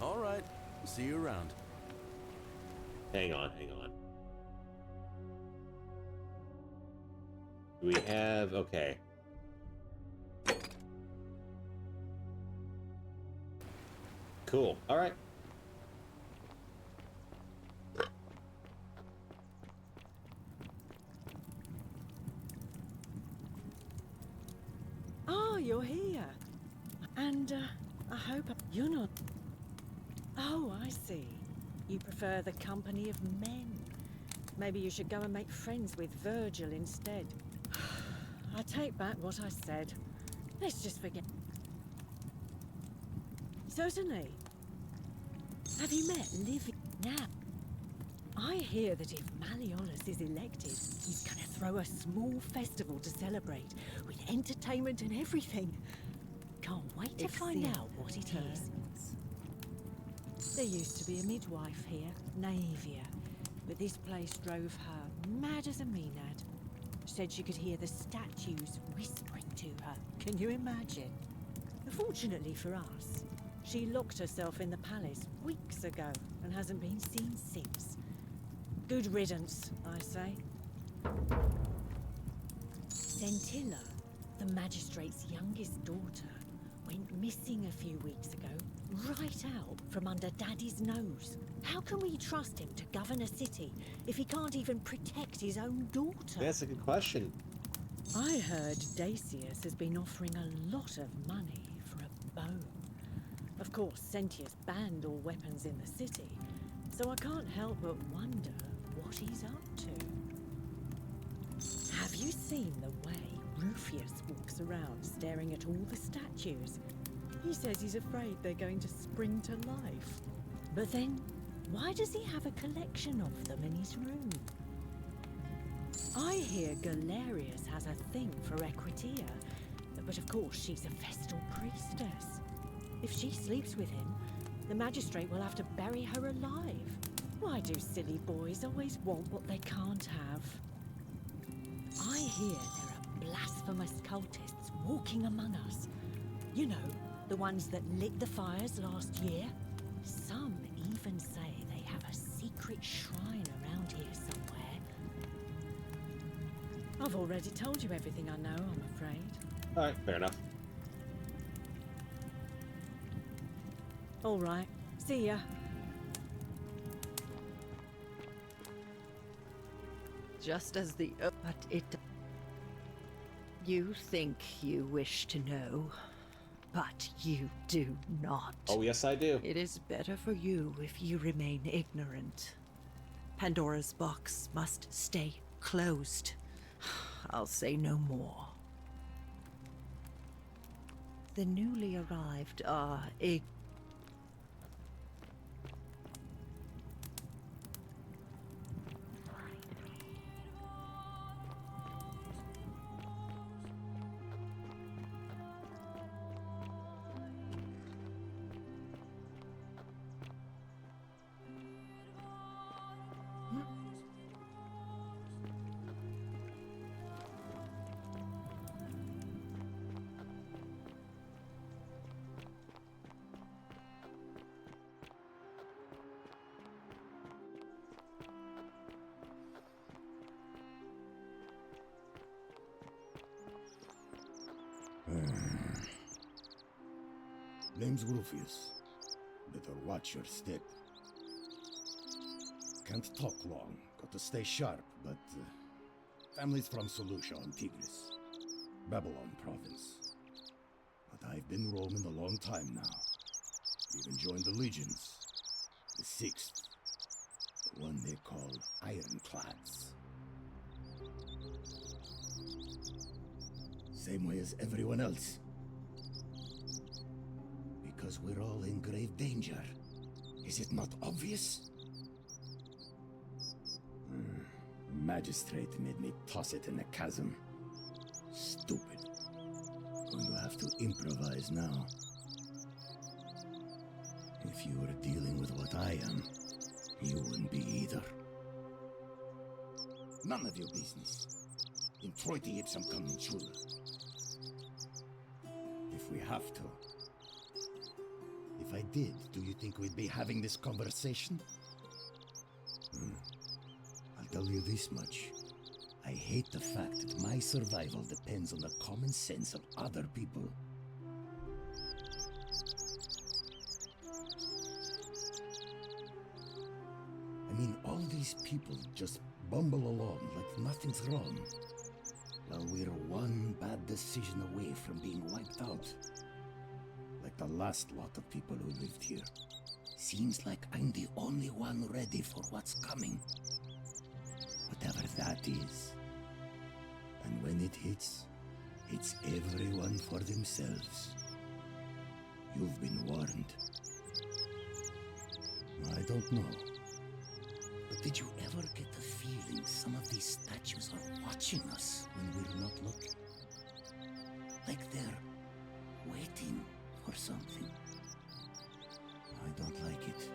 All right. See you around. Hang on, hang on. Do we have... Okay. Cool. All right. Oh, you're here. And, I hope you're not... Oh, I see. You prefer the company of men. Maybe you should go and make friends with Virgil instead. I take back what I said. Let's just forget. Certainly. Have you met Livy now? I hear that if Malleolus is elected, he's gonna throw a small festival to celebrate, with entertainment and everything. Can't wait to find out what it is. There used to be a midwife here, Naevia, but this place drove her mad as a Maenad. Said she could hear the statues whispering to her. Can you imagine? Fortunately for us, she locked herself in the palace weeks ago and hasn't been seen since. Good riddance, I say. Centilla, the magistrate's youngest daughter, went missing a few weeks ago, right out from under Daddy's nose. How can we trust him to govern a city if he can't even protect his own daughter? That's a good question. I heard Dacius has been offering a lot of money for a bow. Of course, Sentius banned all weapons in the city, so I can't help but wonder what he's up to. Have you seen the way Rufius walks around staring at all the statues? He says he's afraid they're going to spring to life. But then, why does he have a collection of them in his room? I hear Galerius has a thing for Equitia, but of course she's a Vestal priestess. If she sleeps with him, the magistrate will have to bury her alive. Why do silly boys always want what they can't have? I hear there are blasphemous cultists walking among us. You know, the ones that lit the fires last year? Some even say they have a secret shrine around here somewhere. I've already told you everything I know, I'm afraid. Alright, fair enough. All right, see ya. Just as the... but it... You think you wish to know, but you do not. Oh, yes, I do. It is better for you if you remain ignorant. Pandora's box must stay closed. I'll say no more. The newly arrived are Name's Rufius. Better watch your step. Can't talk long, got to stay sharp, but family's from Seleucia on Tigris, Babylon province. But I've been roaming a long time now. Even joined the legions. The 6th, the one they call Ironclads. Same way as everyone else. Because we're all in grave danger. Is it not obvious? Magistrate made me toss it in the chasm. Stupid. Going to have to improvise now. If you were dealing with what I am, you wouldn't be either. None of your business. Introiti ipsam commensura. If we have to. If I did, do you think we'd be having this conversation? I'll tell you this much. I hate the fact that my survival depends on the common sense of other people. I mean, all these people just bumble along like nothing's wrong, while we're one bad decision away from being wiped out. Like the last lot of people who lived here. Seems like I'm the only one ready for what's coming. Whatever that is. And when it hits, it's everyone for themselves. You've been warned. don't know. But did you ever get the feeling some of these statues are watching us when we're not looking? Like they're waiting for something. I don't like it.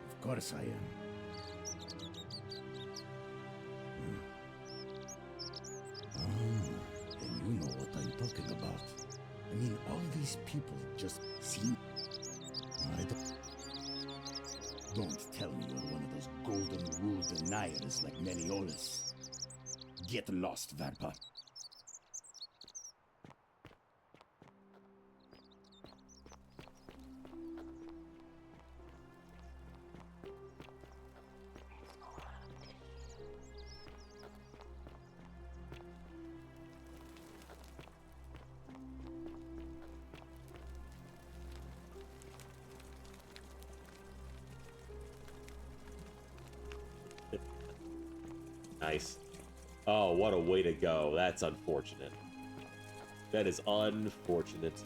Of course I am. Then you know what I'm talking about. I mean, all these people just seem... Don't tell me you're one of those golden rule deniers like Meliodas. Get lost, Varpa. Nice. Oh, what a way to go. That's unfortunate. That is unfortunate.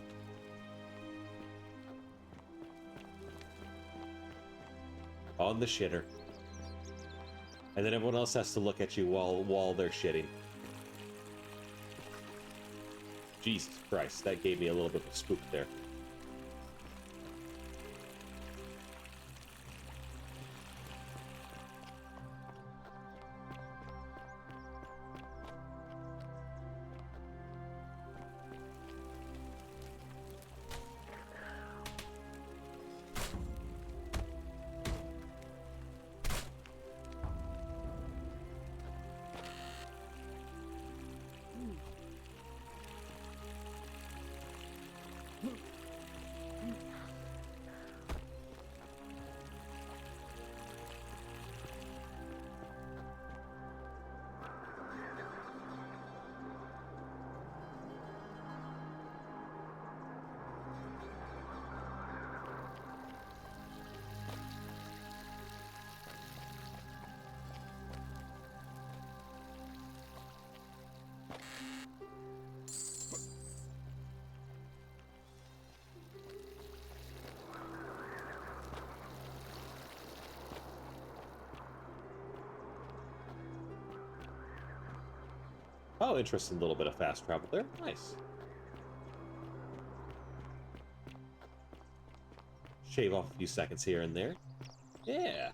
On the shitter. And then everyone else has to look at you while they're shitting. Jesus Christ, that gave me a little bit of a spook there. Oh, interesting little bit of fast travel there. Nice. Shave off a few seconds here and there. Yeah.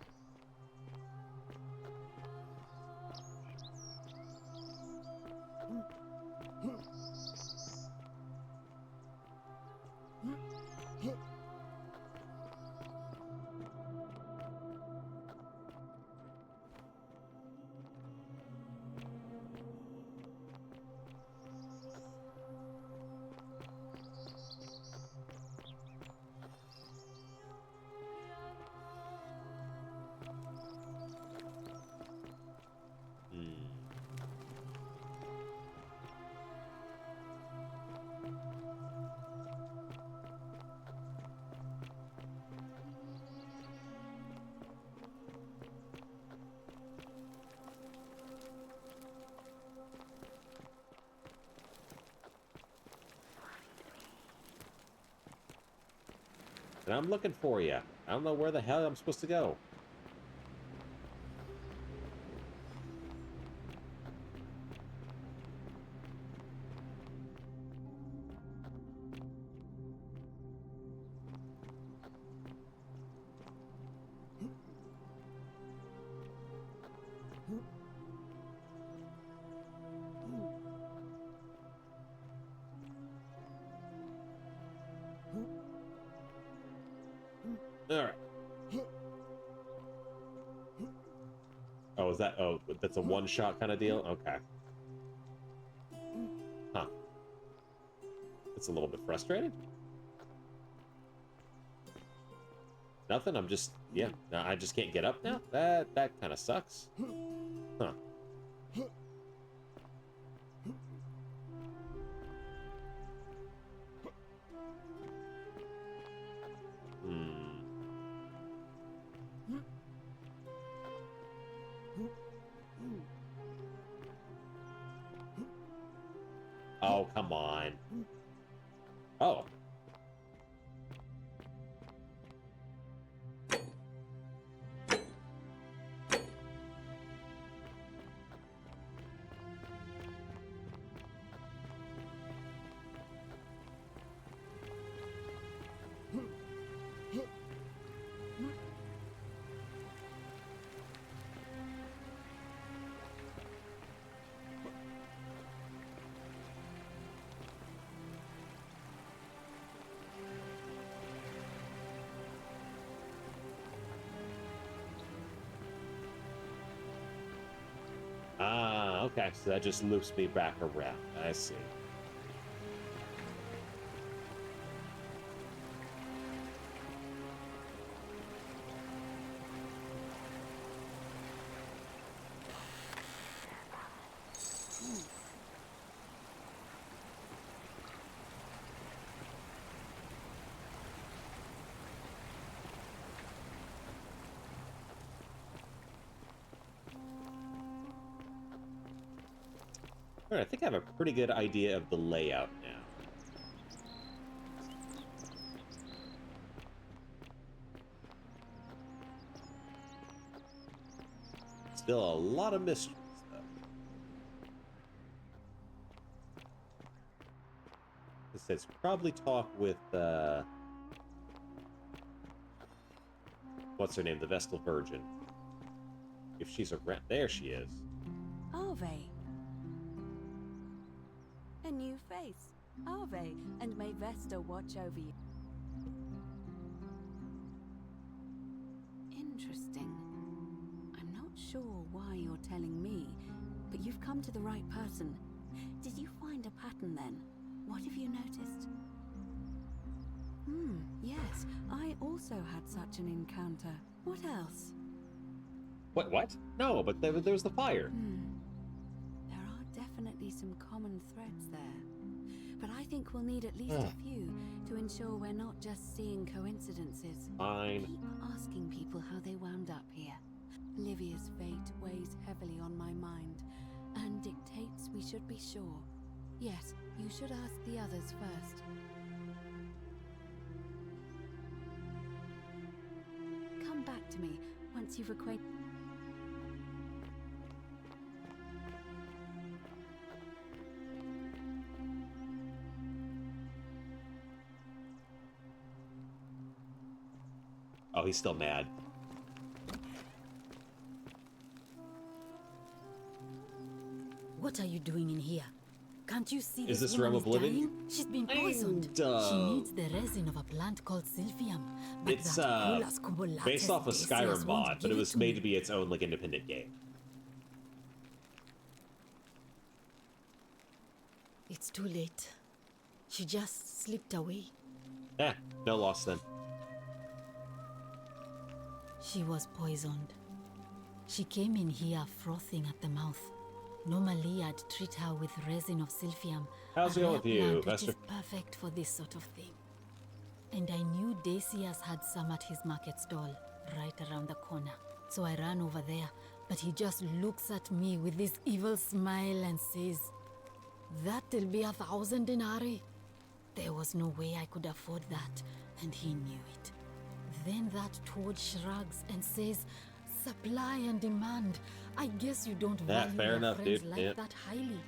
And I'm looking for you. I don't know where the hell I'm supposed to go. Alright. Oh, is that... Oh, that's a one-shot kind of deal? Okay. Huh. It's a little bit frustrating. Nothing? I'm just... Yeah. I just can't get up now? That kind of sucks. Huh. Oh, come on. Oh. Okay, so that just loops me back around. I see. All right, I think I have a pretty good idea of the layout now. Still a lot of mysteries, though. It says probably talk with, what's her name? The Vestal Virgin. If she's around. There she is. Arve. A new face. Arve, and may Vesta watch over you. Interesting. I'm not sure why you're telling me, but you've come to the right person. Did you find a pattern then? What have you noticed? Yes, I also had such an encounter. What else? What? No, but there was the fire. There are definitely some common threads there. But I think we'll need at least a few to ensure we're not just seeing coincidences. Fine. Keep asking people how they wound up here. Livia's fate weighs heavily on my mind and dictates we should be sure. Yes, you should ask the others first. Come back to me once you've acquainted. Oh, he's still mad. What are you doing in here? Can't you see Is this woman Realm of Living? dying? She's been poisoned. She needs the resin of a plant called Sylphium. But It's that Kulas Kubulates based off a Decius Skyrim won't mod, but give it was to made me. to be its own like independent game. It's too late. She just slipped away. No loss then. She was poisoned. She came in here frothing at the mouth. Normally, I'd treat her with resin of Sylphium. How's a it going rare with you, plant which Vester? is perfect for this sort of thing. And I knew Decius had some at his market stall, right around the corner. So I ran over there, but he just looks at me with this evil smile and says, "That'll be 1,000 denarii." There was no way I could afford that, and he knew it. Then that toad shrugs and says, "Supply and demand. I guess you don't value fair your enough, friends dude. like Yeah. that highly."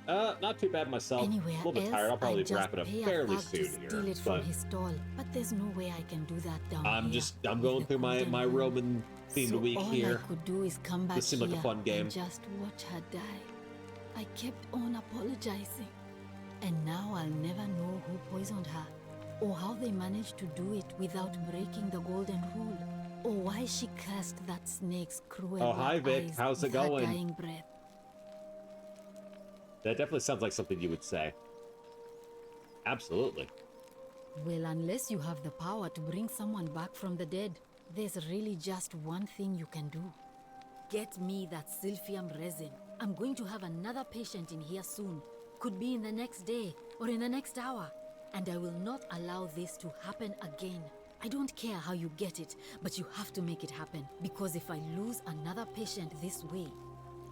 Not too bad myself. Anywhere a little bit else, tired. I'll probably I'd just wrap it up pay a fairly thug to soon steal here. it from But his stall, but there's no way I can do that down I'm here. going through my Roman themed So week all here. I could do is come back This seemed like a here fun game. and just watch her die. I kept on apologizing, and now I'll never know who poisoned her, or how they managed to do it without breaking the golden rule, or why she cursed that snake's cruel Oh, hi, black Vic. eyes How's it with her going? dying breath. That definitely sounds like something you would say. Absolutely. Well, unless you have the power to bring someone back from the dead, there's really just one thing you can do. Get me that Sylphium resin. I'm going to have another patient in here soon. Could be in the next day or in the next hour. And I will not allow this to happen again. I don't care how you get it, but you have to make it happen. Because if I lose another patient this way,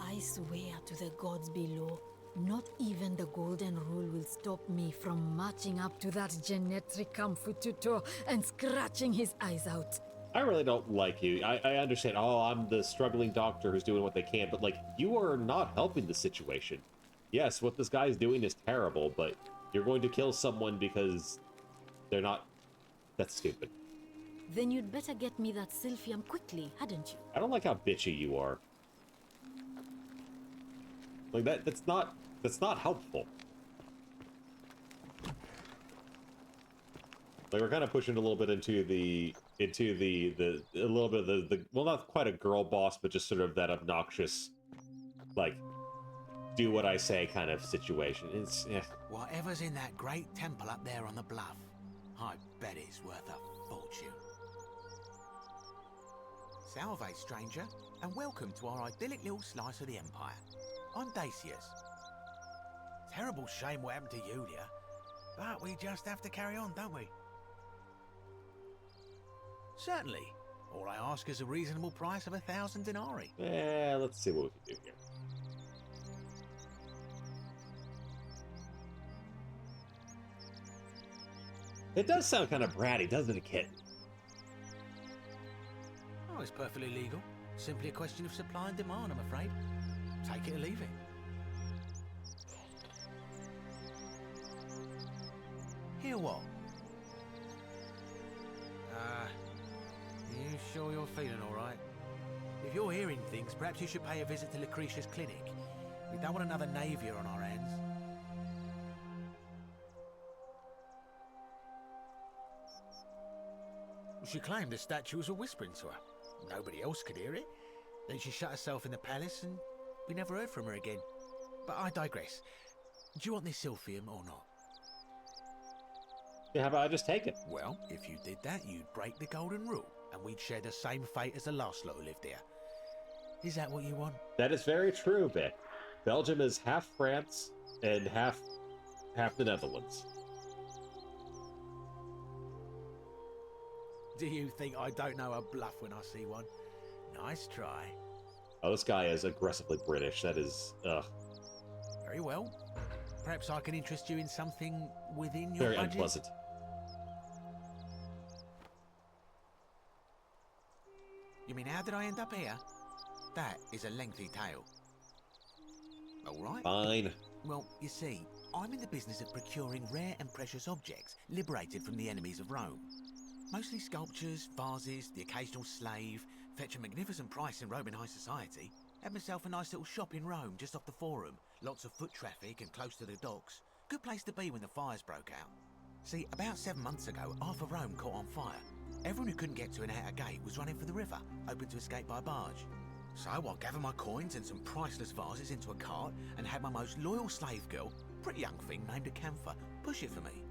I swear to the gods below, not even the golden rule will stop me from marching up to that Genetricum Fututo and scratching his eyes out. I really don't like you. I understand. Oh, I'm the struggling doctor who's doing what they can, but like, you are not helping the situation. Yes, what this guy's doing is terrible, but you're going to kill someone because they're not. That's stupid. Then you'd better get me that Sylphium quickly, hadn't you? I don't like how bitchy you are. Like that's not helpful. Like, we're kind of pushing a little bit into the a little bit of the well, not quite a girl boss, but just sort of that obnoxious, like, do what I say kind of situation. It's Whatever's in that great temple up there on the bluff, I bet it's worth a fortune. Salve, stranger, and welcome to our idyllic little slice of the Empire. I'm Dacius. Terrible shame what happened to Yulia, but we just have to carry on, don't we? Certainly. All I ask is a reasonable price of 1,000 denarii. let's see what we can do here. It does sound kind of bratty, doesn't it, Kit? Oh, it's perfectly legal. Simply a question of supply and demand, I'm afraid. Take it or leave it. Hear what? You sure you're feeling all right? If you're hearing things, perhaps you should pay a visit to Lucretia's clinic. We don't want another Navier on our hands. She claimed the statue was whispering to her. Nobody else could hear it. Then she shut herself in the palace and we never heard from her again. But I digress. Do you want this Silphium or not? Yeah, how about I just take it? Well, if you did that, you'd break the golden rule, and we'd share the same fate as the last lot who lived here. Is that what you want? That is very true, Vic. Belgium is half France and half the Netherlands. Do you think I don't know a bluff when I see one? Nice try. Oh, this guy is aggressively British. That is, Very well. Perhaps I can interest you in something within your very budget? unpleasant. You mean, how did I end up here? That is a lengthy tale. All right. Fine. Well, you see, I'm in the business of procuring rare and precious objects liberated from the enemies of Rome. Mostly sculptures, vases, the occasional slave, fetch a magnificent price in Roman high society. Had myself a nice little shop in Rome, just off the Forum. Lots of foot traffic and close to the docks. Good place to be when the fires broke out. See, about 7 months ago, half of Rome caught on fire. Everyone who couldn't get to an outer gate was running for the river, hoping to escape by barge. So I gathered my coins and some priceless vases into a cart and had my most loyal slave girl, pretty young thing named Acantha, push it for me.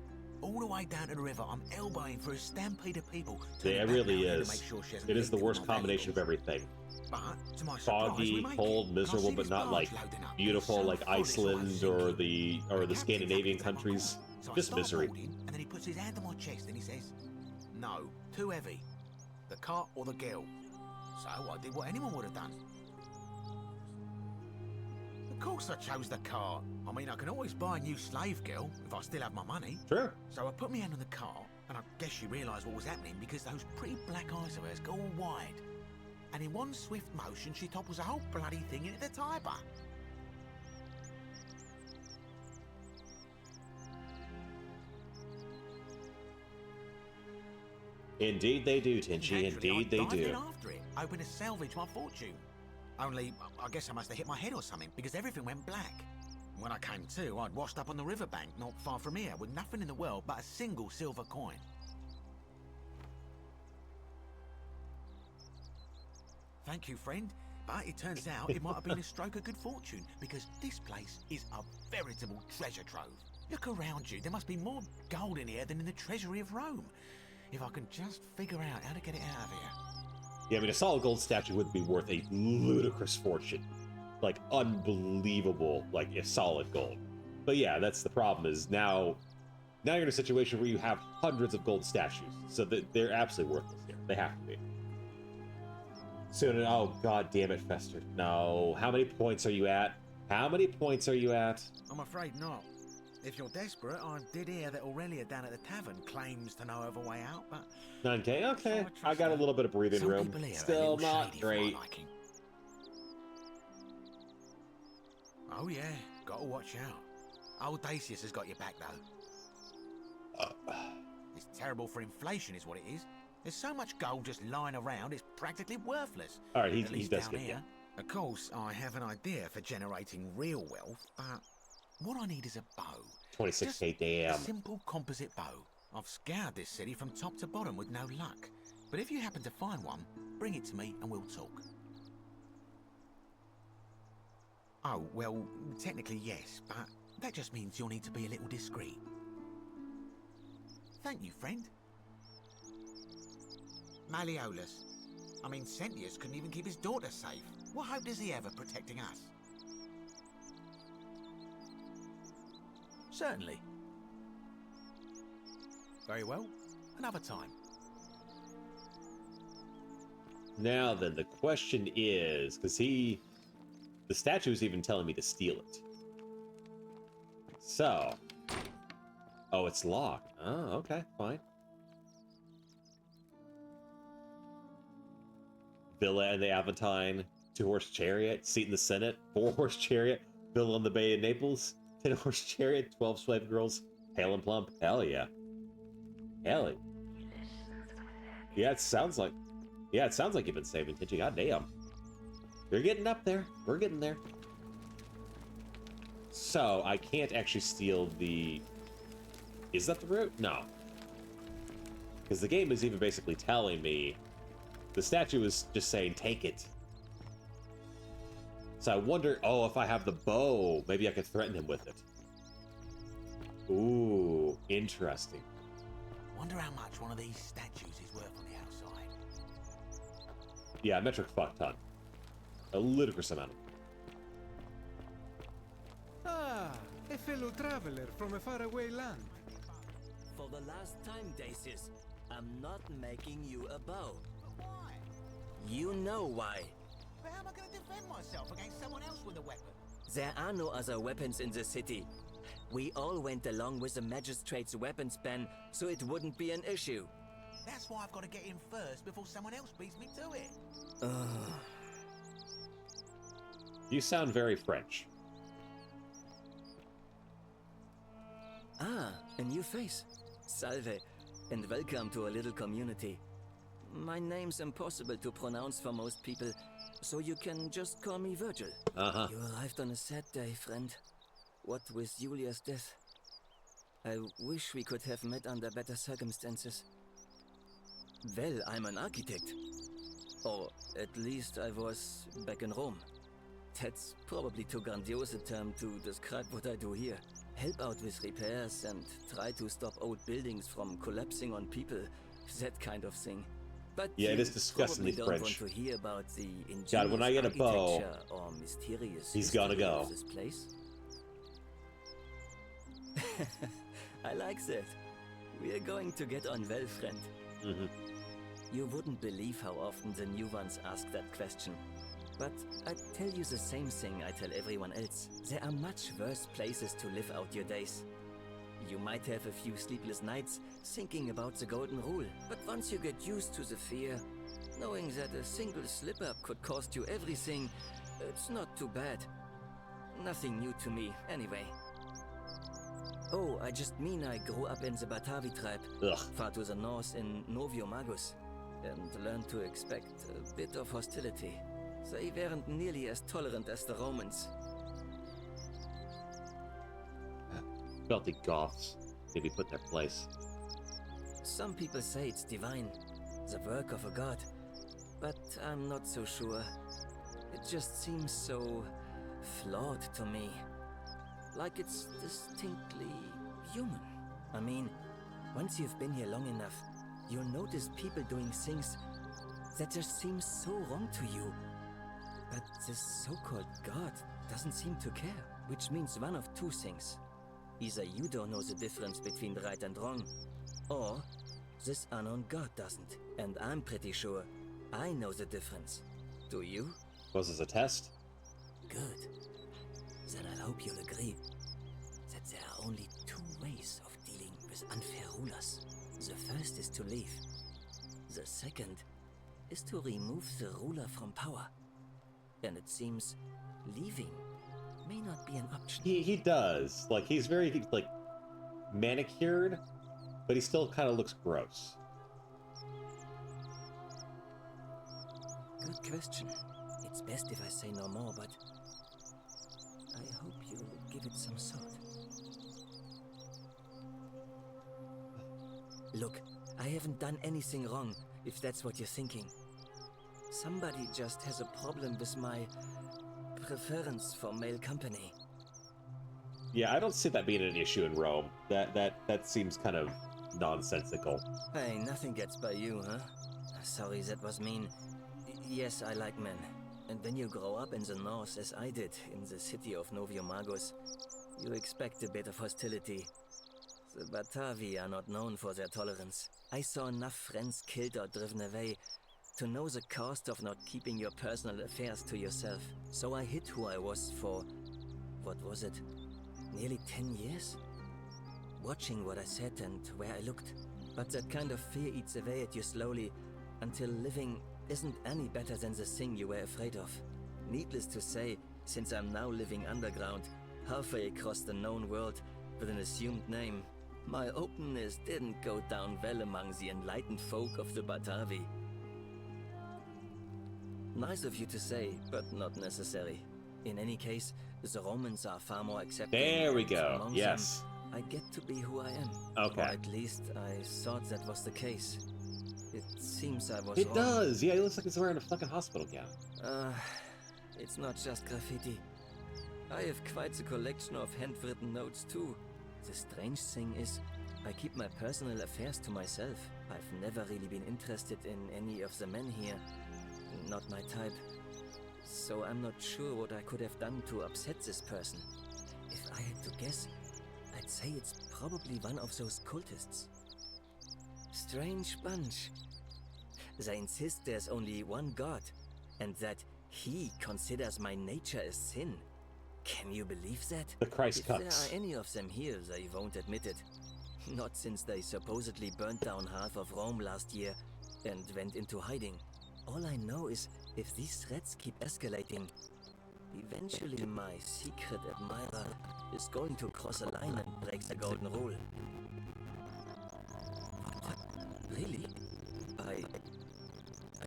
All the way down to the river, I'm elbowing through a stampede of people. Yeah, it really is. It is the worst combination of everything. But, to my Foggy, cold, miserable, but not like beautiful like Iceland or the Scandinavian countries. Just misery. And then he puts his hand on my chest and he says, "No, too heavy. The cart or the girl." So I did what anyone would have done. Of course I chose the cart. I mean, I can always buy a new slave girl if I still have my money. Sure. So I put my hand on the cart, and I guess she realised what was happening because those pretty black eyes of hers go all wide. And in one swift motion, she topples the whole bloody thing into the Tiber. Indeed they do, Tinchy. Indeed they dived in do. after it, hoping to salvage my fortune. Only, I guess I must have hit my head or something, because everything went black. When I came to, I'd washed up on the riverbank, not far from here, with nothing in the world but a single silver coin. Thank you, friend. But it turns out it might have been a stroke of good fortune, because this place is a veritable treasure trove. Look around you. There must be more gold in here than in the treasury of Rome. If I can just figure out how to get it out of here. Yeah, I mean, a solid gold statue would be worth a ludicrous fortune. Like, unbelievable, like, a solid gold. But yeah, that's the problem, is now you're in a situation where you have hundreds of gold statues. So that they're absolutely worthless here. They have to be. Soon, oh, god damn it, Fester. No. How many points are you at? How many points are you at? I'm afraid not. If you're desperate, I did hear that Aurelia down at the tavern claims to know of a way out, but... 9k? Okay. I got a little bit of breathing Some room. people here are a Still little not shady for my great. liking. Oh yeah, gotta watch out. Old Dacius has got your back, though. It's terrible for inflation is what it is. There's so much gold just lying around, it's practically worthless. Alright, At he least does down get here. Of course, I have an idea for generating real wealth, but what I need is a bow. 26k, A damn. simple composite bow. I've scoured this city from top to bottom with no luck. But if you happen to find one, bring it to me and we'll talk. Oh, well, technically yes, but that just means you'll need to be a little discreet. Thank you, friend. Malleolus. I mean, Sentius couldn't even keep his daughter safe. What hope does he have of protecting us? Certainly. Very well. Another time. Now then, the question is, because the statue's even telling me to steal it. So, oh, it's locked. Oh, okay, fine. Villa and the Aventine, 2-horse chariot, seat in the Senate, 4-horse chariot, villa on the Bay of Naples, 10-horse chariot, 12 slave girls, pale and plump. Hell yeah. Hell yeah. Yeah, it sounds like you've been saving Tingy. God damn. You're getting up there. We're getting there. So, I can't actually steal the... Is that the route? No. Because the game is even basically telling me... The statue is just saying, take it. So I wonder, oh, if I have the bow, maybe I could threaten him with it. Ooh, interesting. Wonder how much one of these statues is worth on the outside. Yeah, metric fuck ton. A ludicrous amount. Ah, a fellow traveler from a faraway land. For the last time, Dacius, I'm not making you a bow. But why? You know why. But how am I going to defend myself against someone else with a weapon? There are no other weapons in the city. We all went along with the magistrate's weapons ban, so it wouldn't be an issue. That's why I've got to get in first before someone else beats me to it. You sound very French. Ah, a new face. Salve, and welcome to a little community. My name's impossible to pronounce for most people, so you can just call me Virgil. Uh-huh. You arrived on a sad day, friend. What with Julia's death? I wish we could have met under better circumstances. Well, I'm an architect. Or at least I was back in Rome. That's probably too grandiose a term to describe what I do here. Help out with repairs and try to stop old buildings from collapsing on people. That kind of thing. But yeah, it is disgustingly probably French. don't want to hear about the ingenious God, when I get a bow, architecture or mysterious he's gonna history go. of this place. I like that. We are going to get on well, friend. Mm-hmm. You wouldn't believe how often the new ones ask that question. But I tell you the same thing I tell everyone else. There are much worse places to live out your days. You might have a few sleepless nights thinking about the golden rule, but once you get used to the fear, knowing that a single slip-up could cost you everything, it's not too bad. Nothing new to me, anyway. Oh, I just mean I grew up in the Batavi tribe, far to the north in Novio Magus, and learned to expect a bit of hostility. They weren't nearly as tolerant as the Romans. Filthy Goths. Maybe put in their place. Some people say it's divine, the work of a god, but I'm not so sure. It just seems so flawed to me. Like it's distinctly human. I mean, once you've been here long enough, you'll notice people doing things that just seem so wrong to you. But this so-called god doesn't seem to care, which means one of two things. Either you don't know the difference between right and wrong, or this unknown god doesn't. And I'm pretty sure I know the difference. Do you? Was this a test? Good. Then I hope you'll agree that there are only two ways of dealing with unfair rulers. The first is to leave. The second is to remove the ruler from power. And it seems leaving may not be an option. He does. Like, he's very, like, manicured, but he still kind of looks gross. Good question. It's best if I say no more, but I hope you'll give it some thought. Look, I haven't done anything wrong, if that's what you're thinking. Somebody just has a problem with my preference for male company. Yeah, I don't see that being an issue in Rome. That seems kind of nonsensical. Hey, nothing gets by you, huh? Sorry, that was mean. Yes, I like men. And when you grow up in the north, as I did, in the city of Noviomagus, you expect a bit of hostility. The Batavi are not known for their tolerance. I saw enough friends killed or driven away to know the cost of not keeping your personal affairs to yourself. So I hid who I was for, what was it, nearly 10 years? Watching what I said and where I looked. But that kind of fear eats away at you slowly, until living isn't any better than the thing you were afraid of. Needless to say, since I'm now living underground, halfway across the known world, with an assumed name, my openness didn't go down well among the enlightened folk of the Batavi. Nice of you to say, but not necessary. In any case, the Romans are far more accepting. There we and go. among Yes. them, I get to be who I am. Okay. Or at least I thought that was the case. It seems I was It wrong. does. Yeah, he looks like he's wearing a fucking hospital gown. It's not just graffiti. I have quite the collection of handwritten notes too. The strange thing is, I keep my personal affairs to myself. I've never really been interested in any of the men here. Not my type. So I'm not sure what I could have done to upset this person. If I had to guess, I'd say it's probably one of those cultists. Strange bunch. They insist there's only one god, and that he considers my nature a sin. Can you believe that? The Christ If there cucks. are any of them here, they won't admit it. Not since they supposedly burnt down half of Rome last year and went into hiding. All I know is, if these threats keep escalating, eventually my secret admirer is going to cross a line and break the golden rule. Really? I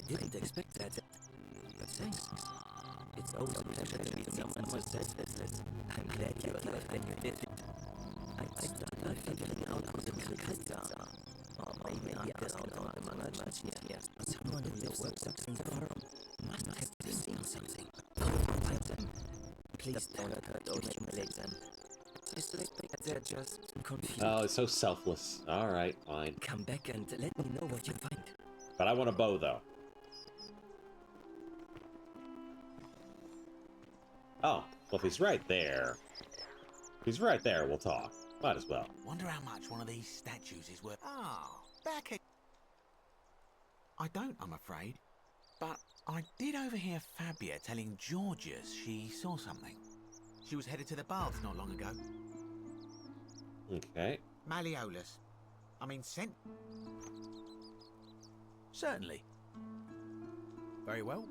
didn't expect that. But thanks. It's always a pleasure to meet someone so selfless. I'm glad you arrived when you did. I started figuring out who the crickets are. Or maybe underground or the merchants here. Someone who lives works in the forum must have seen something. Find them. Please don't humiliate them. I suspect they're just confused. Oh, it's so selfless. All right, fine. Come back and let me know what you find. But I want a bow, though. Oh, well, if he's right there. If he's right there, we'll talk. Might as well. Wonder how much one of these statues is worth. Back at... I don't, I'm afraid. But I did overhear Fabia telling Georgius she saw something. She was headed to the baths not long ago. Okay. Malleolus. I mean, sent... Certainly. Very well.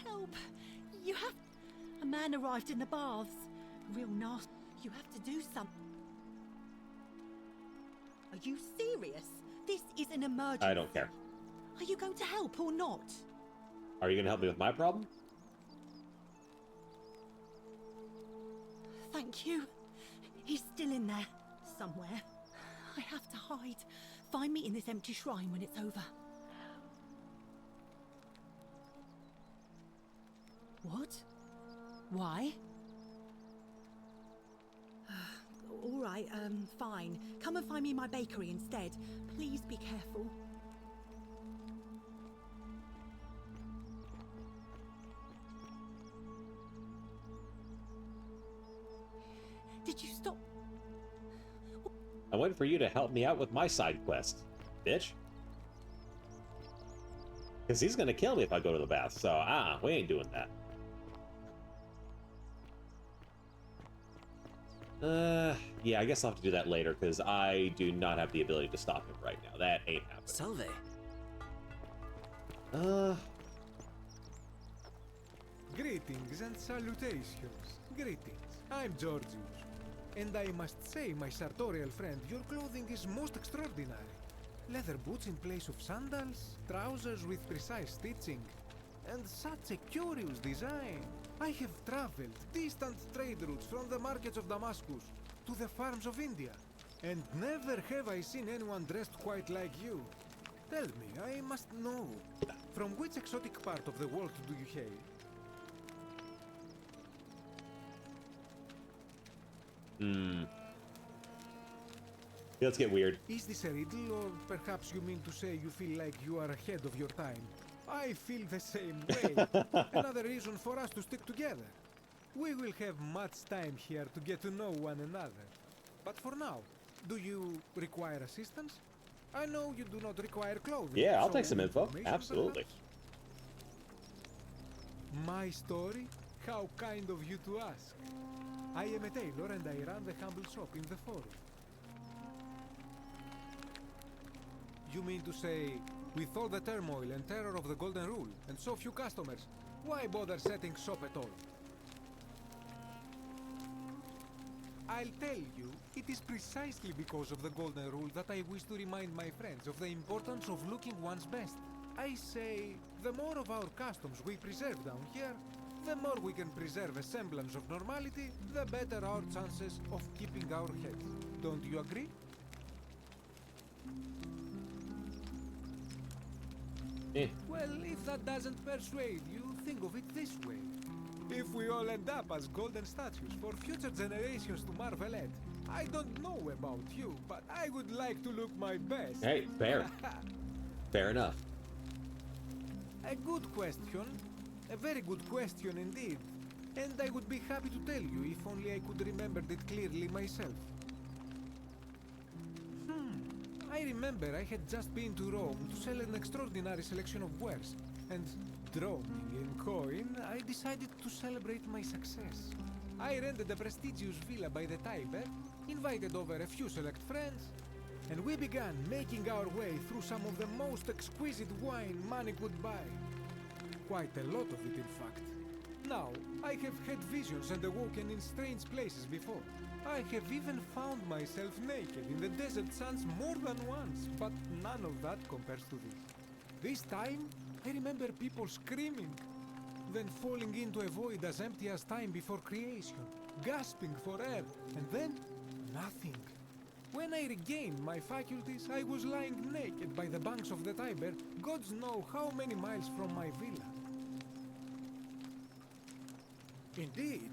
Help! You have... A man arrived in the baths. Real nasty. You have to do something. Are you serious? This is an emergency. I don't care. Are you going to help or not? Are you going to help me with my problem? Thank you. He's still in there. Somewhere. I have to hide. Find me in this empty shrine when it's over. What? Why? All right, fine. Come and find me in my bakery instead. Please be careful. Did you stop? I'm waiting for you to help me out with my side quest, bitch. Because he's going to kill me if I go to the bath, so, we ain't doing that. Yeah, I guess I'll have to do that later, because I do not have the ability to stop him right now. That ain't happening. Salve. Greetings and salutations. Greetings. I'm Georgius. And I must say, my sartorial friend, your clothing is most extraordinary. Leather boots in place of sandals, trousers with precise stitching, and such a curious design. I have traveled distant trade routes from the markets of Damascus to the farms of India. And never have I seen anyone dressed quite like you. Tell me, I must know. From which exotic part of the world do you hail? Let's get weird. Is this a riddle, or perhaps you mean to say you feel like you are ahead of your time? I feel the same way. Another reason for us to stick together. We will have much time here to get to know one another. But for now, do you require assistance? I know you do not require clothing. Yeah, I'll so take some info. information Absolutely. perhaps? My story? How kind of you to ask. I am a tailor and I run the humble shop in the forum. You mean to say, with all the turmoil and terror of the Golden Rule, and so few customers, why bother setting shop at all? I'll tell you, it is precisely because of the Golden Rule that I wish to remind my friends of the importance of looking one's best. I say, the more of our customs we preserve down here, the more we can preserve a semblance of normality, the better our chances of keeping our heads. Don't you agree? Well, if that doesn't persuade you, think of it this way. If we all end up as golden statues for future generations to marvel at, I don't know about you, but I would like to look my best. Hey, fair. Fair enough. A good question. A very good question indeed. And I would be happy to tell you if only I could remember it clearly myself. I remember I had just been to Rome to sell an extraordinary selection of wares, and droning in coin, I decided to celebrate my success. I rented a prestigious villa by the Tiber, invited over a few select friends, and we began making our way through some of the most exquisite wine money could buy. Quite a lot of it, in fact. Now, I have had visions and awoken in strange places before. I have even found myself naked in the desert sands more than once, but none of that compares to this. This time, I remember people screaming, then falling into a void as empty as time before creation, gasping for air, and then nothing. When I regained my faculties, I was lying naked by the banks of the Tiber, gods know how many miles from my villa. Indeed.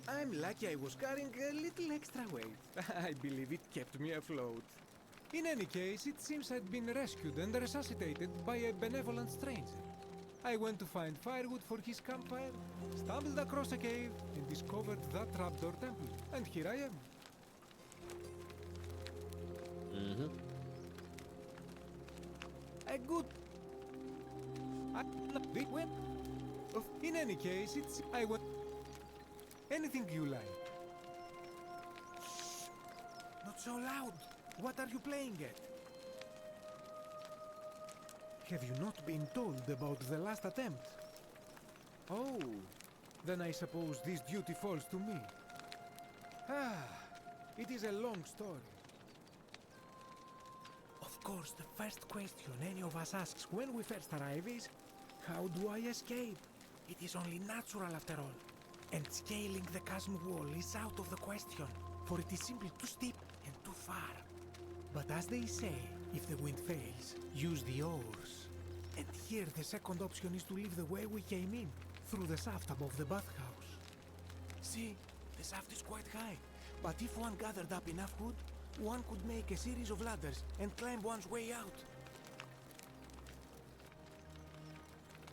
I'm lucky I was carrying a little extra weight. I believe it kept me afloat. In any case, it seems I'd been rescued and resuscitated by a benevolent stranger. I went to find firewood for his campfire, stumbled across a cave, and discovered that trapdoor temple. And here I am. A good... In any case, I went... Anything you like. Shh! Not so loud! What are you playing at? Have you not been told about the last attempt? Oh, then I suppose this duty falls to me. It is a long story. Of course, the first question any of us asks when we first arrive is, how do I escape? It is only natural after all. And scaling the chasm wall is out of the question, for it is simply too steep and too far. But as they say, if the wind fails, use the oars. And here the second option is to leave the way we came in, through the shaft above the bathhouse. See, the shaft is quite high, but if one gathered up enough wood, one could make a series of ladders and climb one's way out.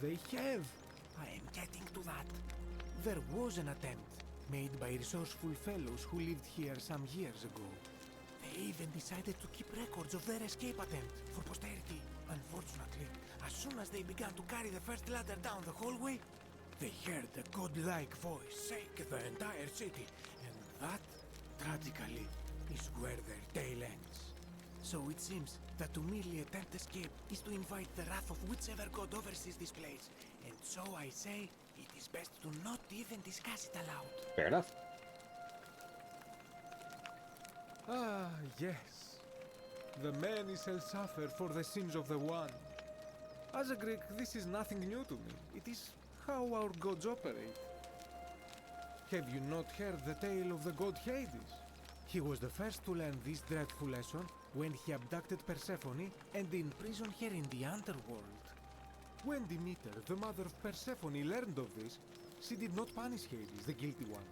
They have. I am getting to that. There was an attempt, made by resourceful fellows who lived here some years ago. They even decided to keep records of their escape attempt for posterity. Unfortunately, as soon as they began to carry the first ladder down the hallway, they heard a godlike voice shake the entire city, and that, tragically, is where their tale ends. So it seems that to merely attempt escape is to invite the wrath of whichever god oversees this place. And so I say, it is best to not even discuss it aloud. Fair enough. Ah, yes. The many shall suffer for the sins of the one. As a Greek, this is nothing new to me. It is how our gods operate. Have you not heard the tale of the god Hades? He was the first to learn this dreadful lesson when he abducted Persephone and imprisoned her in the underworld. When Demeter, the mother of Persephone, learned of this, she did not punish Hades, the guilty one.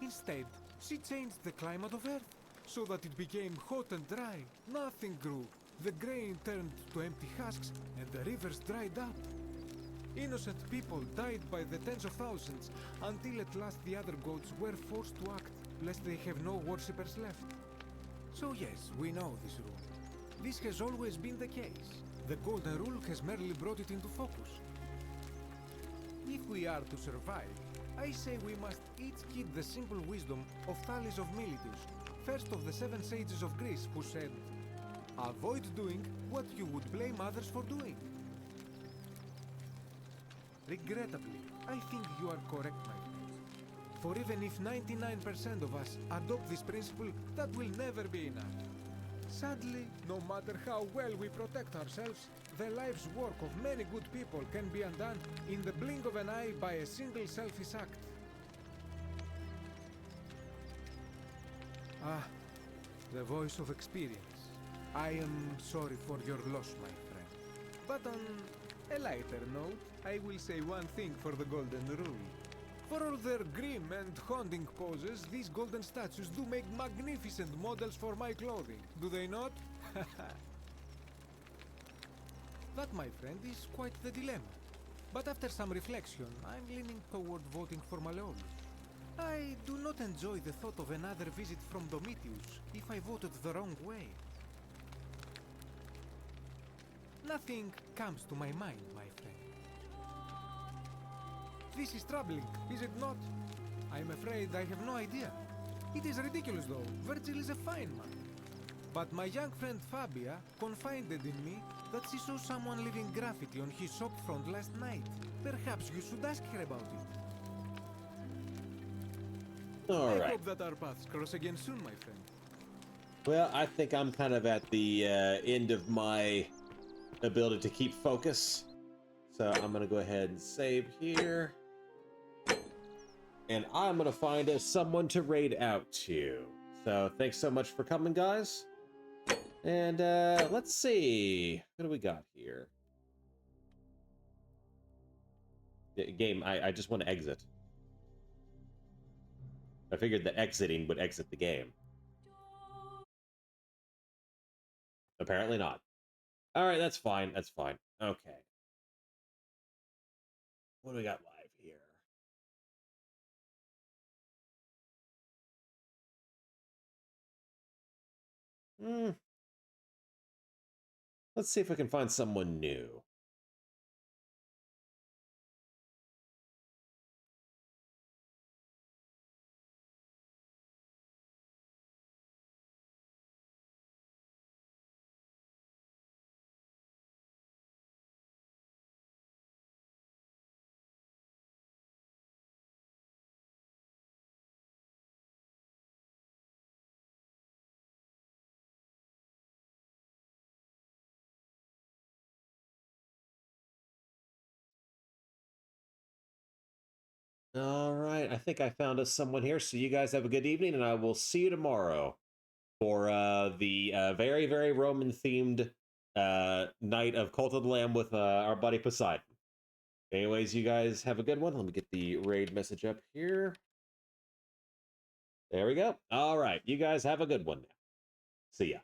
Instead, she changed the climate of Earth so that it became hot and dry. Nothing grew. The grain turned to empty husks and the rivers dried up. Innocent people died by the tens of thousands until at last the other gods were forced to act, lest they have no worshippers left. So yes, we know this rule. This has always been the case. The Golden Rule has merely brought it into focus. If we are to survive, I say we must each keep the simple wisdom of Thales of Miletus, first of the 7 sages of Greece, who said, "Avoid doing what you would blame others for doing." Regrettably, I think you are correct, my friend. For even if 99% of us adopt this principle, that will never be enough. Sadly, no matter how well we protect ourselves, the life's work of many good people can be undone in the blink of an eye by a single selfish act. Ah, the voice of experience. I am sorry for your loss, my friend. But on a lighter note, I will say one thing for the Golden Rule. For all their grim and haunting poses, these golden statues do make magnificent models for my clothing, do they not? That, my friend, is quite the dilemma. But after some reflection, I'm leaning toward voting for Malleolus. I do not enjoy the thought of another visit from Domitius if I voted the wrong way. Nothing comes to my mind, my friend. This is troubling, is it not? I'm afraid I have no idea. It is ridiculous, though. Virgil is a fine man. But my young friend Fabia confided in me that she saw someone leaving graffiti on his shop front last night. Perhaps you should ask her about it. All right. I hope that our paths cross again soon, my friend. Well, I think I'm kind of at the end of my ability to keep focus. So I'm going to go ahead and save here. And I'm going to find someone to raid out to. So thanks so much for coming, guys. And let's see. What do we got here? Game, I just want to exit. I figured that exiting would exit the game. Apparently not. All right, that's fine. That's fine. Okay. What do we got live here? Let's see if we can find someone new. All right, I think I found us someone here. So you guys have a good evening, and I will see you tomorrow for the very, very Roman-themed night of Cult of the Lamb with our buddy Poseidon. Anyways, you guys have a good one. Let me get the raid message up here. There we go. All right, you guys have a good one now. See ya.